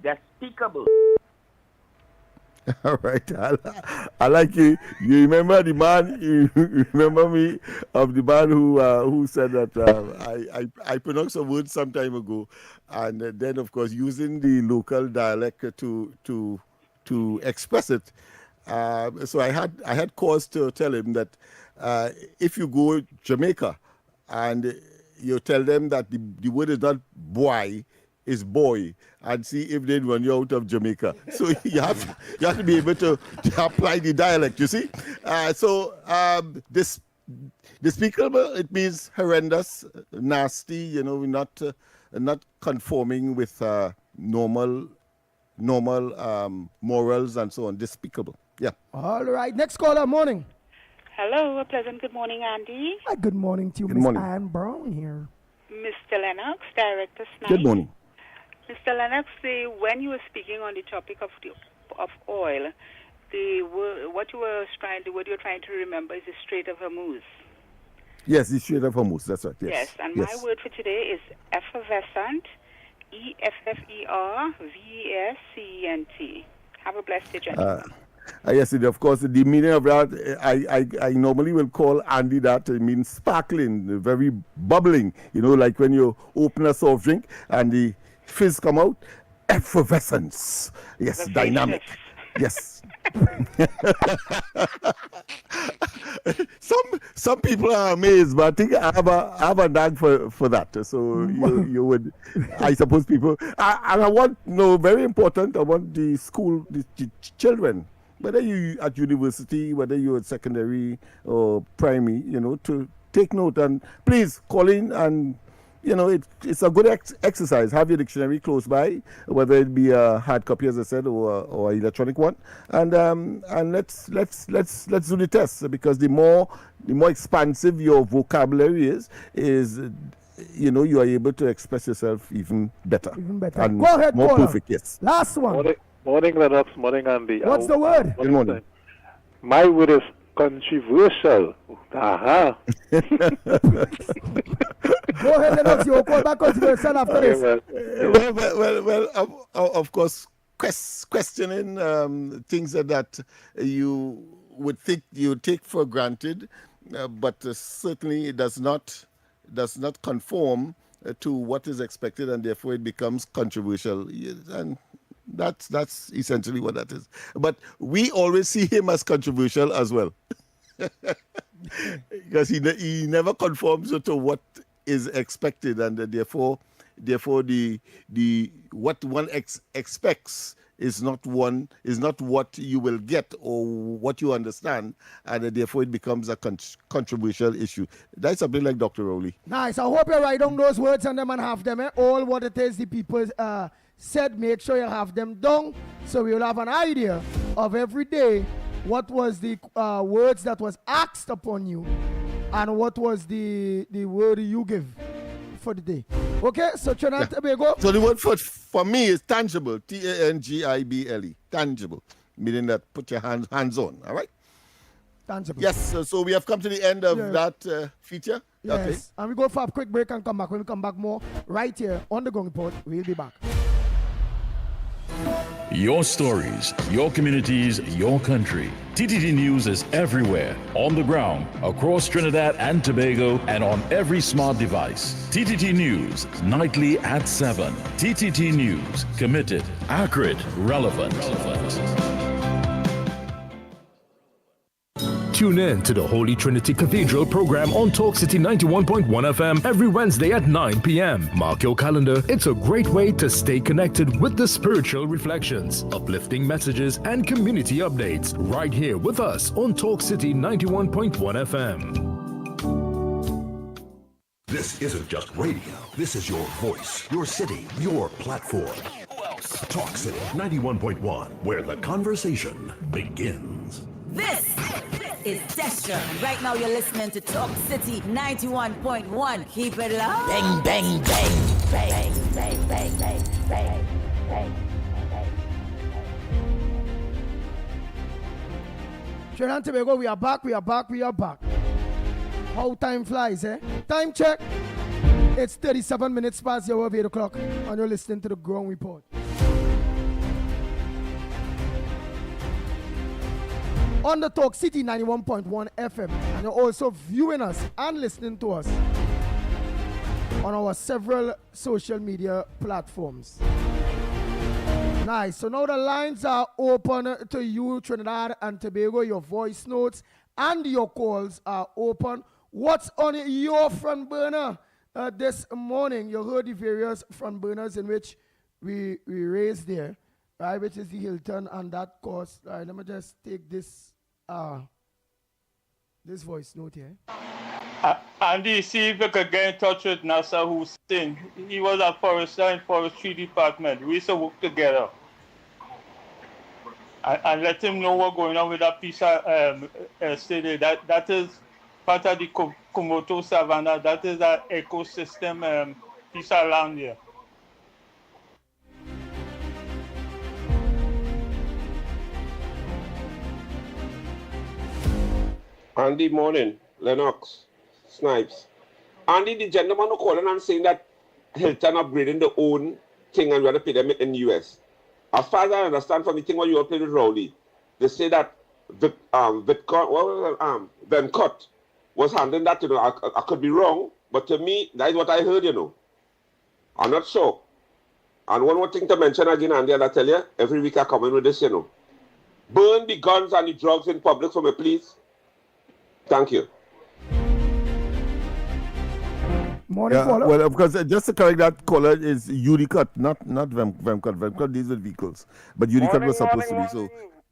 despicable. All right, I like you. You remember the man? You remember me of the man who said that I pronounced a word some time ago, and then of course using the local dialect to express it. So I had cause to tell him that if you go to Jamaica and you tell them that the word is not boy, is boy, and see if they run you out of Jamaica. So you have to be able to apply the dialect, you see. This despicable, it means horrendous, nasty, not conforming with normal morals and so on. Despicable. Yeah. All right. Next caller. Morning. Hello. A pleasant good morning, Andy. Hi, good morning to you, Miss Anne Brown here. Mr. Lennox, Director Snipe. Good morning. Mr. Lennox, when you were speaking on the topic of oil, the word you were trying to remember is the Strait of Hormuz. Yes, the Strait of Hormuz. That's right. Yes. And my word for today is effervescent. EFFERVESCENT. Have a blessed day, gentlemen. Yes, of course, the meaning of that, I normally will call Andy that, it means sparkling, very bubbling, like when you open a soft drink and the fizz come out, effervescence. Yes, dynamic. Yes. Some people are amazed, but I think I have a knack for that. So you would, I suppose people, and I want, very important, I want the children, whether you at university, whether you're at secondary or primary, to take note and please call in and, it's a good exercise. Have your dictionary close by, whether it be a hard copy, as I said, or an electronic one, and let's do the test, because the more expansive your vocabulary is you are able to express yourself even better. And Go ahead, more caller. perfect. Yes. Last one. Morning, Lennox. Morning, Andy. What's the word? Good morning. My word is controversial. Aha. Go ahead, Lennox. You'll call back controversial after this. Well, of course, questioning things that you would think you take for granted, but certainly it does not conform to what is expected, and therefore it becomes controversial. And that's essentially what that is. But we always see him as controversial as well, because he never conforms to what is expected, and therefore the what one expects is not what you will get or what you understand, and therefore it becomes a controversial issue. That's something like Dr. Rowley. Nice. I hope you write down those words and them and have them. All what it is the people said, make sure you have them down, so we'll have an idea of every day what was the words that was asked upon you, and what was the word you give for the day. Okay, so Trinidad Tobago. So the word for me is tangible. Tangible. Tangible, meaning that put your hands on. All right. Tangible. Yes. So we have come to the end of that feature. Yes. Okay. And we go for a quick break and come back. When we come back more right here on the Ground Report, we'll be back. Your stories, your communities, your country. TTT News is everywhere, on the ground, across Trinidad and Tobago, and on every smart device. TTT News, nightly at 7. TTT News, committed, accurate, relevant. Tune in to the Holy Trinity Cathedral program on Talk City 91.1 FM every Wednesday at 9 p.m. Mark your calendar. It's a great way to stay connected with the spiritual reflections, uplifting messages, and community updates right here with us on Talk City 91.1 FM. This isn't just radio. This is your voice, your city, your platform. Who else? Talk City 91.1, where the conversation begins. This is Destra. Right now you're listening to Talk City 91.1. Keep it loud. Bang, bang, bang. Bang, bang, bang, bang, bang, bang. Trinidad and Tobago, we are back. How time flies, eh? Time check. It's 37 minutes past the hour of 8 o'clock, and you're listening to the Ground Report. On the Talk City 91.1 FM, and you're also viewing us and listening to us on our several social media platforms. Nice. So now the lines are open to you, Trinidad and Tobago. Your voice notes and your calls are open. What's on your front burner this morning? You heard the various front burners in which we raised there, right? Which is the Hilton and that cost. All right, let me just take this this voice note here. Andy, see if you could get in touch with Nasser Hussein. He was a forester in Forestry Department. We used to work together. And let him know what's going on with that piece of estate. That is part of the Komoto Savannah. That is that ecosystem piece of land here. Andy, morning. Lennox, Snipes. Andy, the gentleman who calling and saying that Hilton upgrading their own thing and we have to pay them in the US. As far as I understand from the thing when you all played with Rowley, they say that Venkot was handling that, you know. I could be wrong, but to me, that is what I heard, you know. I'm not sure. And one more thing to mention again, Andy, and I tell you, every week I come in with this, you know. Burn the guns and the drugs in public for me, please. Thank you. Morning, yeah, well, of course, just to correct that, caller is Unicut, not Vemcut. Vemcut deals with vehicles, but Unicut was supposed to be.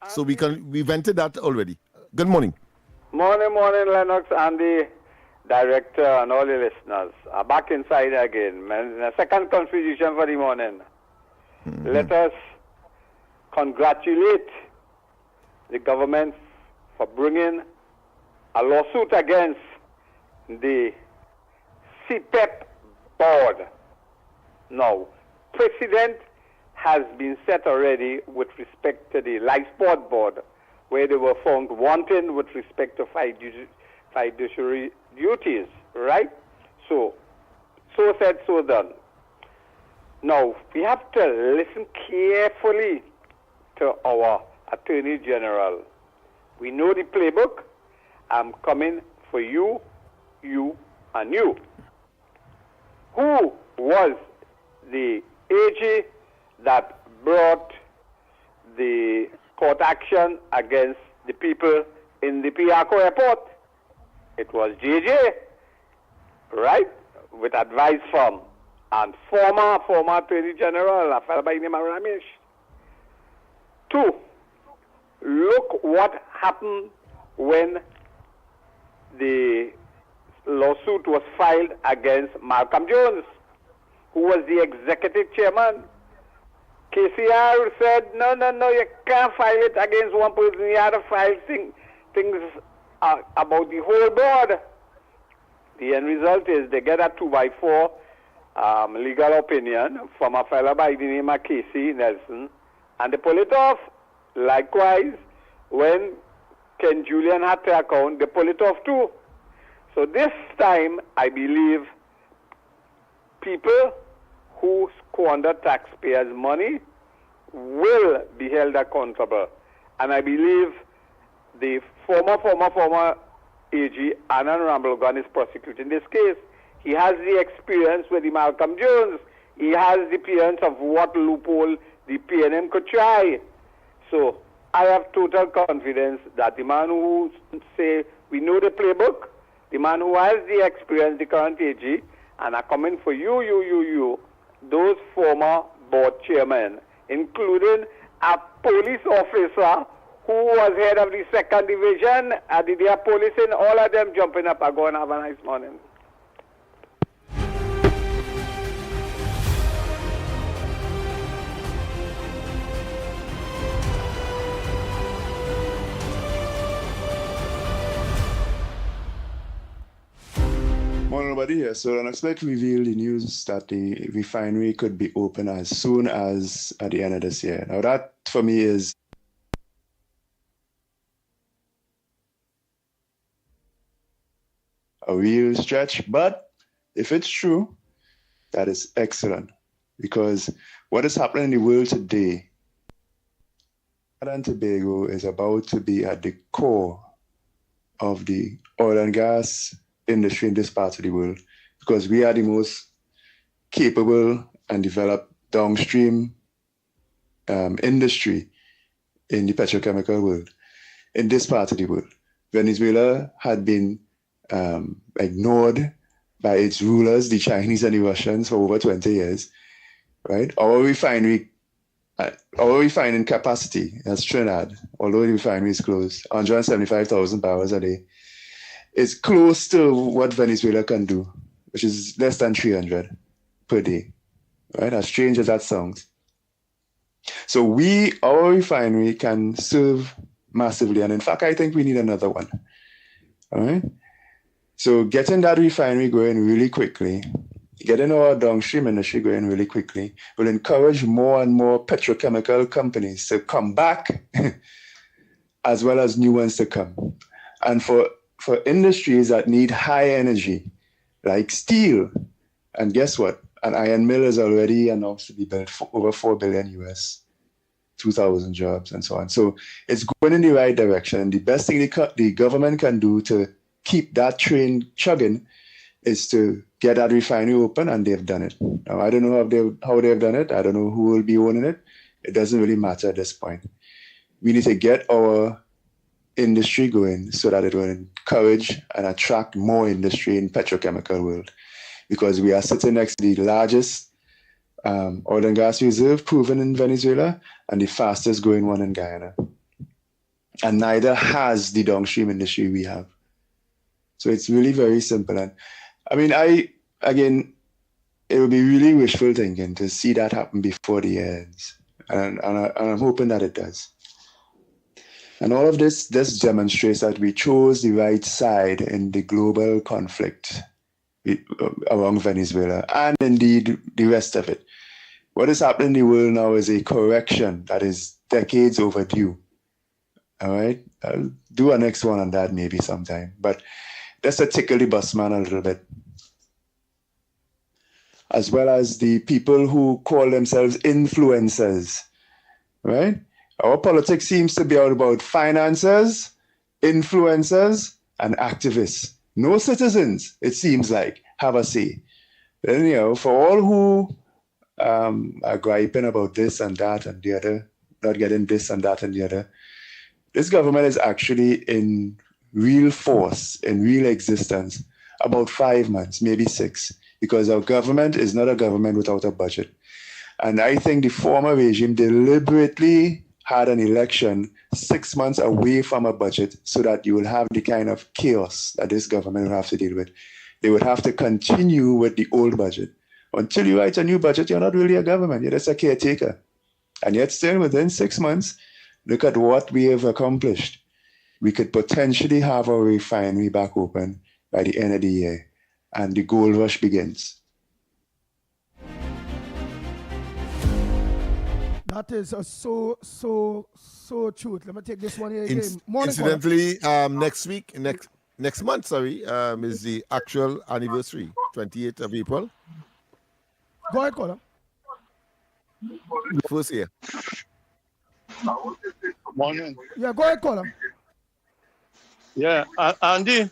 So we vented that already. Good morning. Morning, Lennox, Andy, director, and all the listeners. I'm back inside again. A second contribution for the morning. Mm-hmm. Let us congratulate the government for bringing a lawsuit against the CPEP board. Now, precedent has been set already with respect to the life support board, where they were found wanting with respect to fiduciary duties, right? So said, so done. Now, we have to listen carefully to our Attorney General. We know the playbook. I'm coming for you, and you. Who was the AG that brought the court action against the people in the Piarco airport? It was JJ, right? With advice from and former Attorney General, a fellow by the name of Ramesh. 2, look what happened when the lawsuit was filed against Malcolm Jones, who was the executive chairman. KCR said, no, you can't file it against one person. You have to file things about the whole board. The end result is they get a 2x4 legal opinion from a fellow by the name of Casey Nelson, and they pull it off. Likewise, when Ken Julian had to account, they pull it off too. So this time, I believe people who squander taxpayers' money will be held accountable. And I believe the former AG, Anand Ramblegan, is prosecuting this case. He has the experience with the Malcolm Jones. He has the appearance of what loophole the PNM could try. So I have total confidence that the man who say we know the playbook, the man who has the experience, the current AG, and are coming for you, those former board chairmen, including a police officer who was head of the 2nd Division, they are policing, all of them jumping up and going, have a nice morning. nobody here. So Lennox revealed the news that the refinery could be open as soon as at the end of this year. Now that for me is a real stretch, but if it's true, that is excellent, because what is happening in the world today, Trinidad and Tobago is about to be at the core of the oil and gas industry in this part of the world, because we are the most capable and developed downstream industry in the petrochemical world in this part of the world. Venezuela had been ignored by its rulers, the Chinese and the Russians, for over 20 years, right? Our refining capacity as Trinidad, although the refinery is closed, 175,000 barrels a day, is close to what Venezuela can do, which is less than 300 per day, right? As strange as that sounds. So our refinery can serve massively, and in fact, I think we need another one, all right? So getting that refinery going really quickly, getting our downstream industry going really quickly, will encourage more and more petrochemical companies to come back, as well as new ones to come. And for industries that need high energy, like steel, and guess what? An iron mill is already announced to be built for over $4 billion US, 2,000 jobs, and so on. So it's going in the right direction. And the best thing the government can do to keep that train chugging is to get that refinery open, and they've done it. Now, I don't know how they've done it. I don't know who will be owning it. It doesn't really matter at this point. We need to get our industry going so that it will encourage and attract more industry in petrochemical world, because we are sitting next to the largest oil and gas reserve proven in Venezuela and the fastest growing one in Guyana. And neither has the downstream industry we have. So it's really very simple. And I mean, again, it would be really wishful thinking to see that happen before the year ends. And I'm hoping that it does. And all of this demonstrates that we chose the right side in the global conflict around Venezuela, and indeed the rest of it. What is happening in the world now is a correction that is decades overdue. All right? I'll do a next one on that maybe sometime. But just to tickle the bus man a little bit. As well as the people who call themselves influencers, right? Our politics seems to be all about financiers, influencers, and activists. No citizens, it seems like, have a say. But anyhow, for all who are griping about this and that and the other, not getting this and that and the other, this government is actually in real force, in real existence, about 5 months, maybe 6, because our government is not a government without a budget. And I think the former regime deliberately had an election 6 months away from a budget so that you will have the kind of chaos that this government will have to deal with. They would have to continue with the old budget. Until you write a new budget, you're not really a government, you're just a caretaker. And yet still within 6 months, look at what we have accomplished. We could potentially have our refinery back open by the end of the year, and the gold rush begins. That is so truth. Let me take this one here again. Incidentally, next month, is the actual anniversary, 28th of April. Go ahead, caller. First year. Morning. Yeah, go ahead, caller. Yeah, Andy,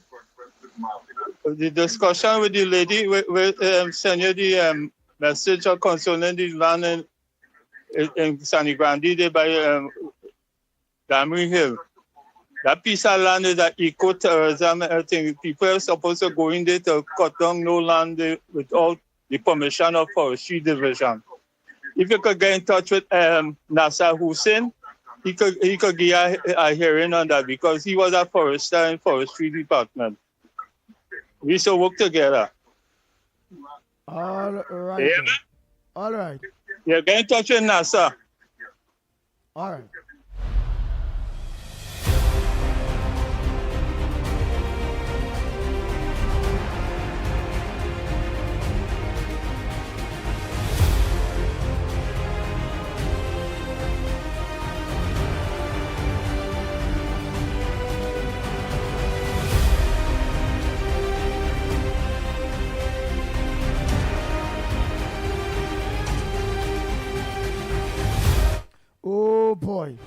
the discussion with the lady will send you the message concerning the land in San Grande there by Damry Hill. That piece of land is an eco-tourism thing. People are supposed to go in there to cut down no land without the permission of Forestry Division. If you could get in touch with Nasser Hussein, he could give a hearing on that, because he was a forester in Forestry Department. We should work together. All right. Yeah. All right. Yeah, get in touch with Nasser. All right. boy.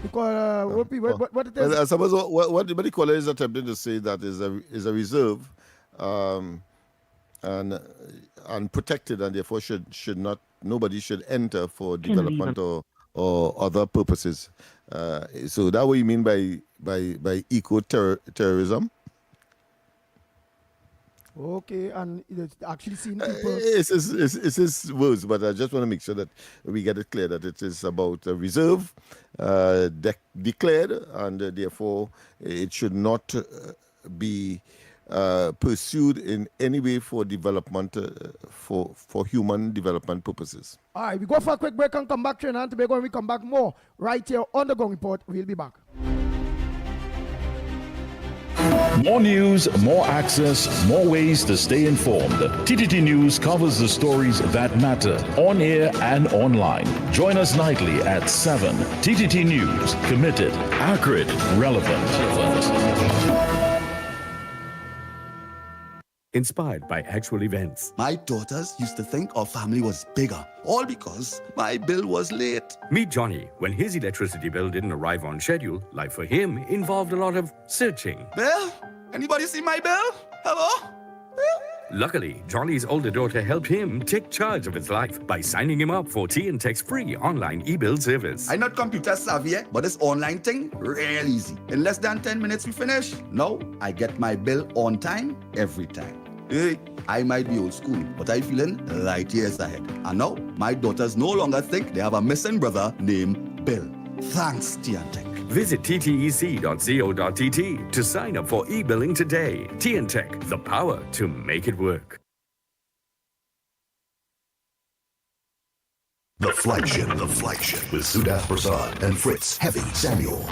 Because what it is? I suppose what the caller is attempting to say that is a reserve, and protected, and therefore nobody should enter for development or other purposes. So that what you mean by eco-terrorism? Okay, and it's actually seen people. It's his words, but I just want to make sure that we get it clear that it is about a reserve declared, and therefore it should not be pursued in any way for development, for human development purposes. All right, we go for a quick break and come back, Trinidad and Tobago, and we come back more right here on the Ground Report. We'll be back. More news, more access, more ways to stay informed. TTT News covers the stories that matter on air and online. Join us nightly at 7. TTT News, committed, accurate, relevant. Inspired by actual events. My daughters used to think our family was bigger, all because my bill was late. Meet Johnny. When his electricity bill didn't arrive on schedule, life for him involved a lot of searching. Bill? Anybody see my bill? Hello? Bill? Luckily, Johnny's older daughter helped him take charge of his life by signing him up for TNTech's free online e-bill service. I'm not computer savvy, but this online thing, real easy. In less than 10 minutes, we finish. Now, I get my bill on time, every time. Hey, I might be old school, but I'm feeling light years ahead. And now, my daughters no longer think they have a missing brother named Bill. Thanks, TNTech. Visit ttec.co.tt to sign up for e-billing today. TNTech, the power to make it work. The flagship with Sudath Prasad and Fritz Heavy Samuel.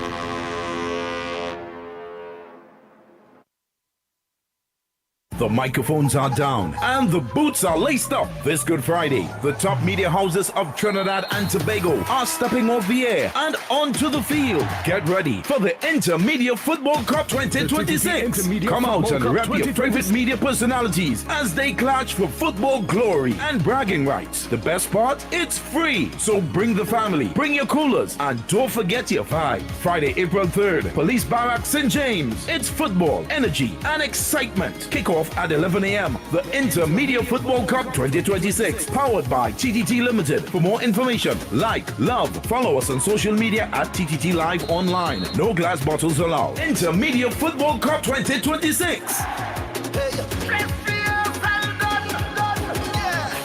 The microphones are down and the boots are laced up. This Good Friday, the top media houses of Trinidad and Tobago are stepping off the air and onto the field. Get ready for the Intermedia Football Cup 2026. Come out and rep your favorite media personalities as they clash for football glory and bragging rights. The best part? It's free. So bring the family, bring your coolers, and don't forget your vibe. Friday, April 3rd, Police Barracks, St. James. It's football, energy, and excitement. Kickoff at 11 a.m. The Intermedia Football Cup 2026, powered by TTT Limited. For more information, love, follow us on social media at TTT Live Online. No glass bottles allowed. Intermedia Football Cup 2026.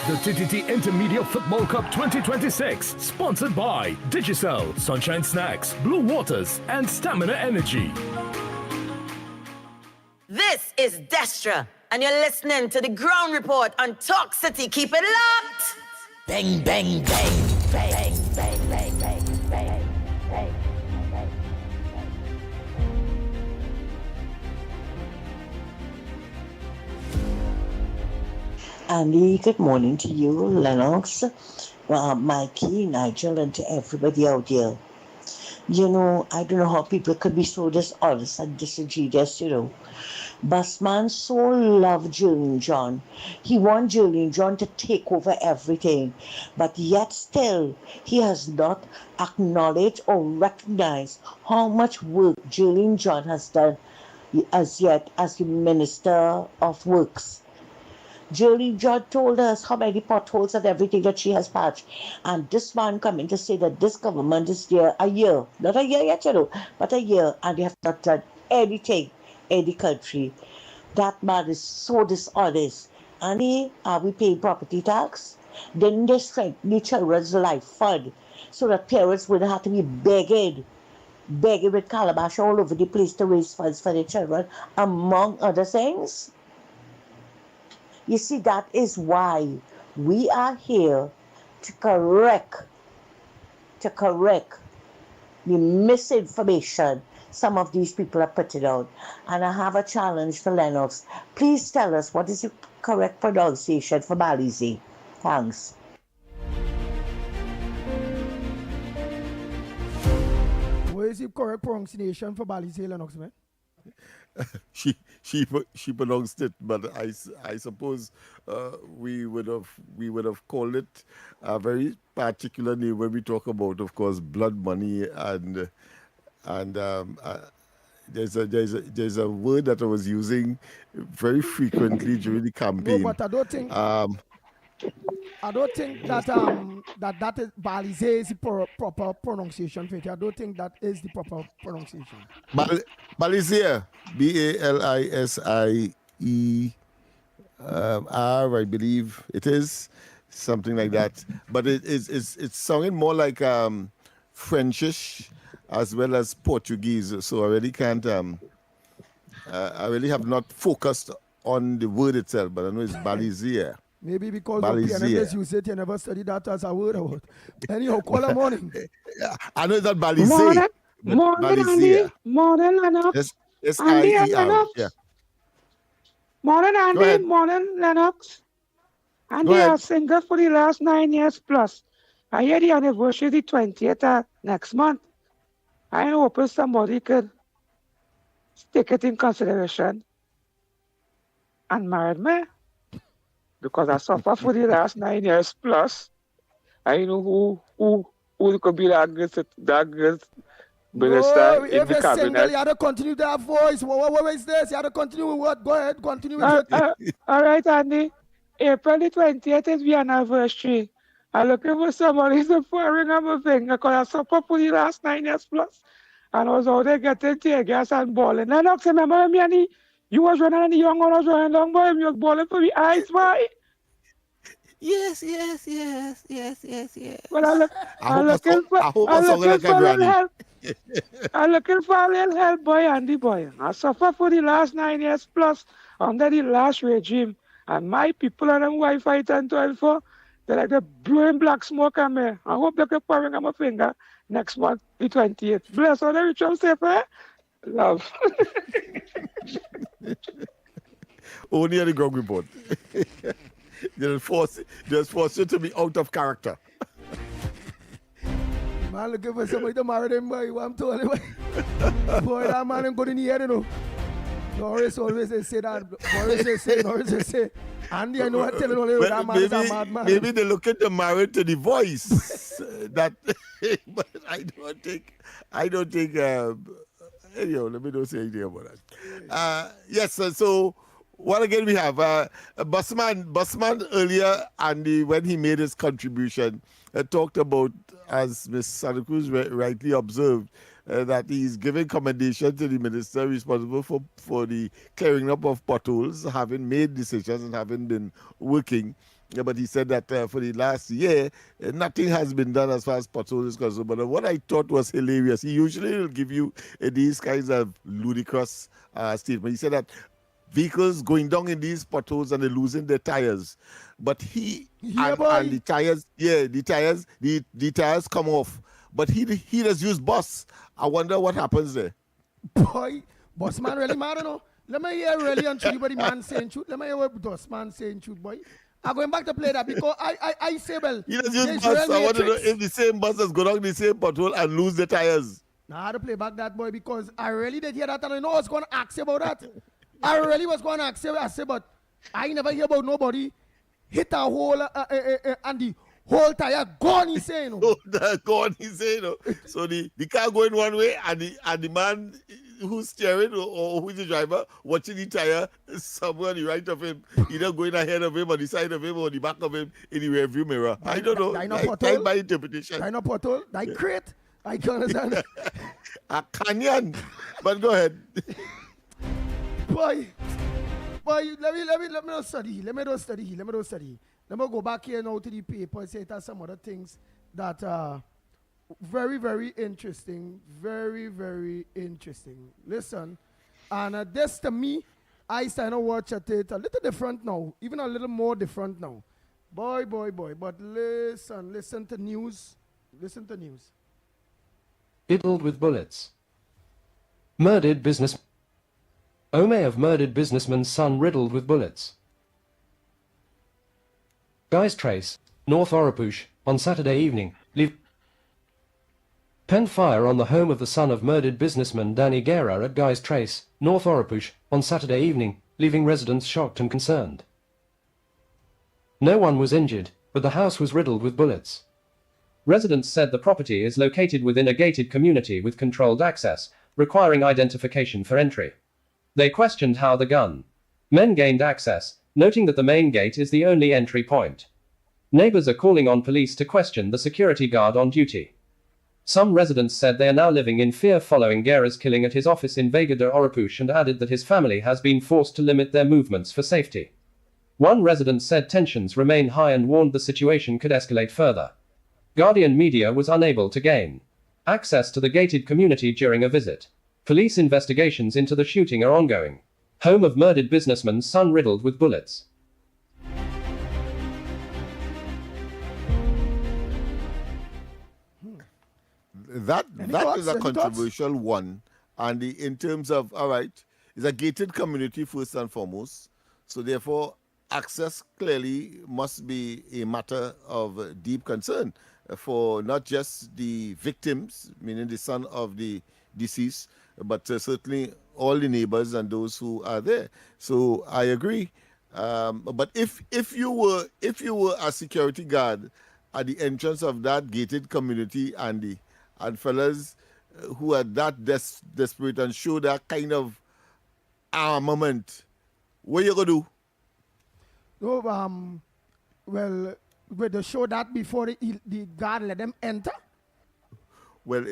The TTT Intermedia Football Cup 2026, sponsored by Digicel, Sunshine Snacks, Blue Waters, and Stamina Energy. This is Destra, and you're listening to the Ground Report on Talk City. Keep it locked. Bang, bang, bang, bang, bang, bang, bang, bang, bang. Andy, good morning to you, Lennox, Mikey, Nigel, and to everybody out there. You know, I don't know how people could be so dishonest and disingenuous, you know. Busman so loved Julian John. He wanted Julian John to take over everything. But yet still, he has not acknowledged or recognized how much work Julian John has done as yet as the Minister of Works. Julie John told us how many potholes and everything that she has patched. And this man coming to say that this government is there a year. Not a year yet, you know, but a year. And they have not done anything in the country. That man is so dishonest. And are we paying property tax? Didn't they strengthen the children's life fund so that parents wouldn't have to be begging with calabash all over the place to raise funds for their children, among other things? You see, that is why we are here to correct the misinformation some of these people are putting out. And I have a challenge for Lennox. Please tell us what is the correct pronunciation for Balize. Thanks. What is the correct pronunciation for Balize, Lennox, man? she pronounced it, but I suppose we would have called it a very particular name when we talk about, of course, blood money and there's a word that I was using very frequently during the campaign. No, but I don't think that that is Balize is the proper pronunciation for it. I don't think that is the proper pronunciation. Balize, BALISIE R, I believe it is something like that. But it's sounding more like Frenchish as well as Portuguese. So I really can't. I really have not focused on the word itself, but I know it's Balize. Maybe because of pianist you said you never studied that as a word. Anyhow, call a morning. I know that Balize. Morning, Andy. Morning, Lennox. Andy and Lennox. Yeah. Morning, Andy. Morning, Lennox. Andy, I'll singer for the last 9 years plus. I hear the anniversary the 20th next month. I hope somebody could take it in consideration and marry me. Because I suffer for the last 9 years plus. I know who could be that good minister in the cabinet. Single, you have to continue that voice. What is this? You have to continue with what? Go ahead, continue with it. All right, Andy. April the 20th is the anniversary. I'm looking for somebody to ring on my finger because I suffer for the last 9 years plus. And I was out there getting tear gas and balling. Lennox, remember me, Andy? You was running and the young one was running long, boy. You was balling for the eyes, boy. Yes. Well, I'm looking for a little help. I'm looking for a little help, boy, Andy, boy. I suffer for the last 9 years plus under the last regime. And my people on them Wi-Fi 1012, they're like they're blowing black smoke on me. I hope they can pouring on my finger next month, the 20th. Bless all the ritual safer. Love. Only on the ground report. Just force you to be out of character. Man, looking for somebody to marry them, boy. What I'm telling you, boy, that man ain't good in the head, you know. Norris always say that. Norris say. Andy, I know what telling all you that man is a madman. Maybe they look at the married to the voice. But I don't think. Anyhow, let me not say anything about that. Yes, so. What again we have? Busman earlier, Andy, when he made his contribution, talked about, as Ms. Santa Cruz rightly observed, that he's giving commendation to the minister responsible for the clearing up of potholes, having made decisions and having been working. But he said that for the last year, nothing has been done as far as potholes is concerned. But what I thought was hilarious, he usually will give you these kinds of ludicrous statements. He said that vehicles going down in these potholes and they're losing their tires, but and the tires come off. But he does use bus. I wonder what happens there. Boy, boss man really mad, you know. Let me hear really and truth, but the man saying truth. Let me hear what boss man saying truth, boy. I'm going back to play that because I say, well, he does use bus. I want to know if the same bus has gone down the same pothole and lose the tires. Now I had to play back that, boy, because I really did hear that and I know I was going to ask you about that. I really was going to ask you, but I never hear about nobody hit a hole and the whole tire gone, he's saying. Gone, he's saying. So the car going one way and the man who's steering or who's the driver watching the tire somewhere on the right of him, either going ahead of him or the side of him or the back of him in the rearview mirror. I don't know. That's my interpretation. Dino pothole, that crate. I can understand. A canyon. But go ahead. Boy, let me not study. Let me go back here now to the paper and say that some other things that are very, very interesting. Very, very interesting. Listen, and this to me, I start to watch it a little different now, even a little more different now. Boy. But listen to news. Riddled with bullets. Murdered business. Omay of murdered businessman's son riddled with bullets. Guy's Trace, North Oropouche, on Saturday evening. Pen fire on the home of the son of murdered businessman Danny Guerra at Guy's Trace, North Oropouche, on Saturday evening, leaving residents shocked and concerned. No one was injured, but the house was riddled with bullets. Residents said the property is located within a gated community with controlled access, requiring identification for entry. They questioned how the gunmen gained access, noting that the main gate is the only entry point. Neighbors are calling on police to question the security guard on duty. Some residents said they are now living in fear following Guerra's killing at his office in Vega de Oropouche and added that his family has been forced to limit their movements for safety. One resident said tensions remain high and warned the situation could escalate further. Guardian Media was unable to gain access to the gated community during a visit. Police investigations into the shooting are ongoing. Home of murdered businessman's son riddled with bullets. That is a controversial one, and in terms of, all right, it's a gated community first and foremost, so therefore access clearly must be a matter of deep concern for not just the victims, meaning the son of the deceased, but certainly all the neighbors and those who are there. So I agree. But if you were a security guard at the entrance of that gated community and fellas who are that desperate and show that kind of armament, what you gonna do? No, well, will they show that before the guard let them enter? Well,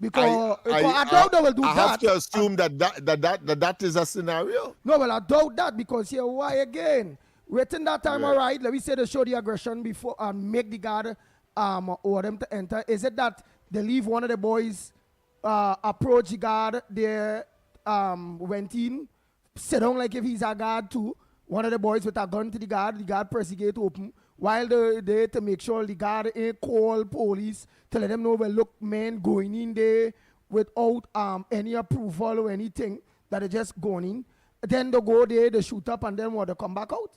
because I doubt they will do that. I have to assume that is a scenario. No, well, I doubt that because here, why again? Waiting that time, all right, let me say they show the aggression before and make the guard order them to enter. Is it that they leave one of the boys approach the guard, they went in, sit down like if he's a guard too, one of the boys with a gun to the guard press the gate open, while they're there to make sure the guard ain't call police to let them know, well, look, man, going in there without any approval or anything, that they just going in. Then they go there, they shoot up, and then what, they come back out?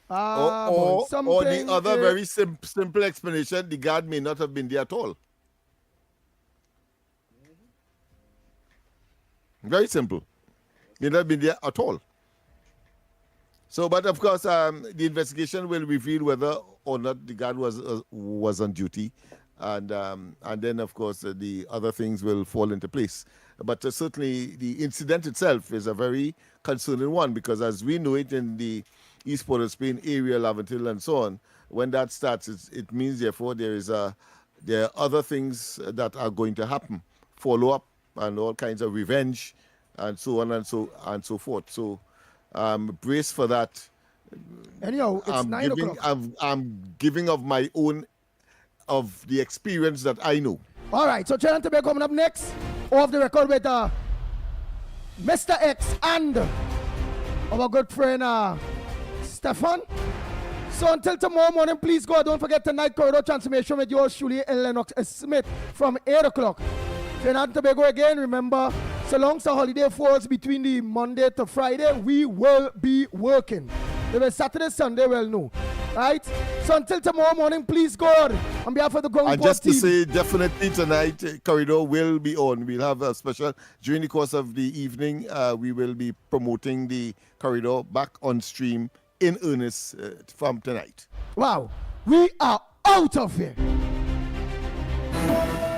Or the other very simple explanation, the guard may not have been there at all. Very simple. May not have been there at all. So, but of course, the investigation will reveal whether or not the guard was on duty, and then of course the other things will fall into place. But certainly the incident itself is a very concerning one, because as we know it in the East Port of Spain area, Laventil and so on, when that starts, it means therefore there are other things that are going to happen, follow up and all kinds of revenge and so on and so forth. So brace for that. Anyhow, it's 9 o'clock. I'm giving of my own, of the experience that I know. All right, so Trinidad and Tobago coming up next. Off the record with Mr. X and our good friend Stefan. So until tomorrow morning, please go. Don't forget tonight, Corridor Transformation with yours truly, Lennox Smith from 8 o'clock. Trinidad and Tobago again, remember, so long as the holiday falls between the Monday to Friday, we will be working. If it's Saturday, Sunday, well, no. Right? So until tomorrow morning, please God, on behalf of the Ground And Report just to team. say, definitely tonight, Corridor will be on. We'll have a special, during the course of the evening, we will be promoting the Corridor back on stream in earnest from tonight. Wow. We are out of here.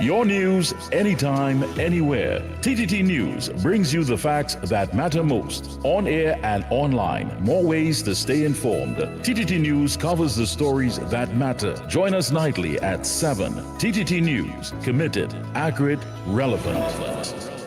Your news, anytime, anywhere. TTT News brings you the facts that matter most. On air and online. More ways to stay informed. TTT News covers the stories that matter. Join us nightly at 7. TTT News. Committed, accurate, relevant.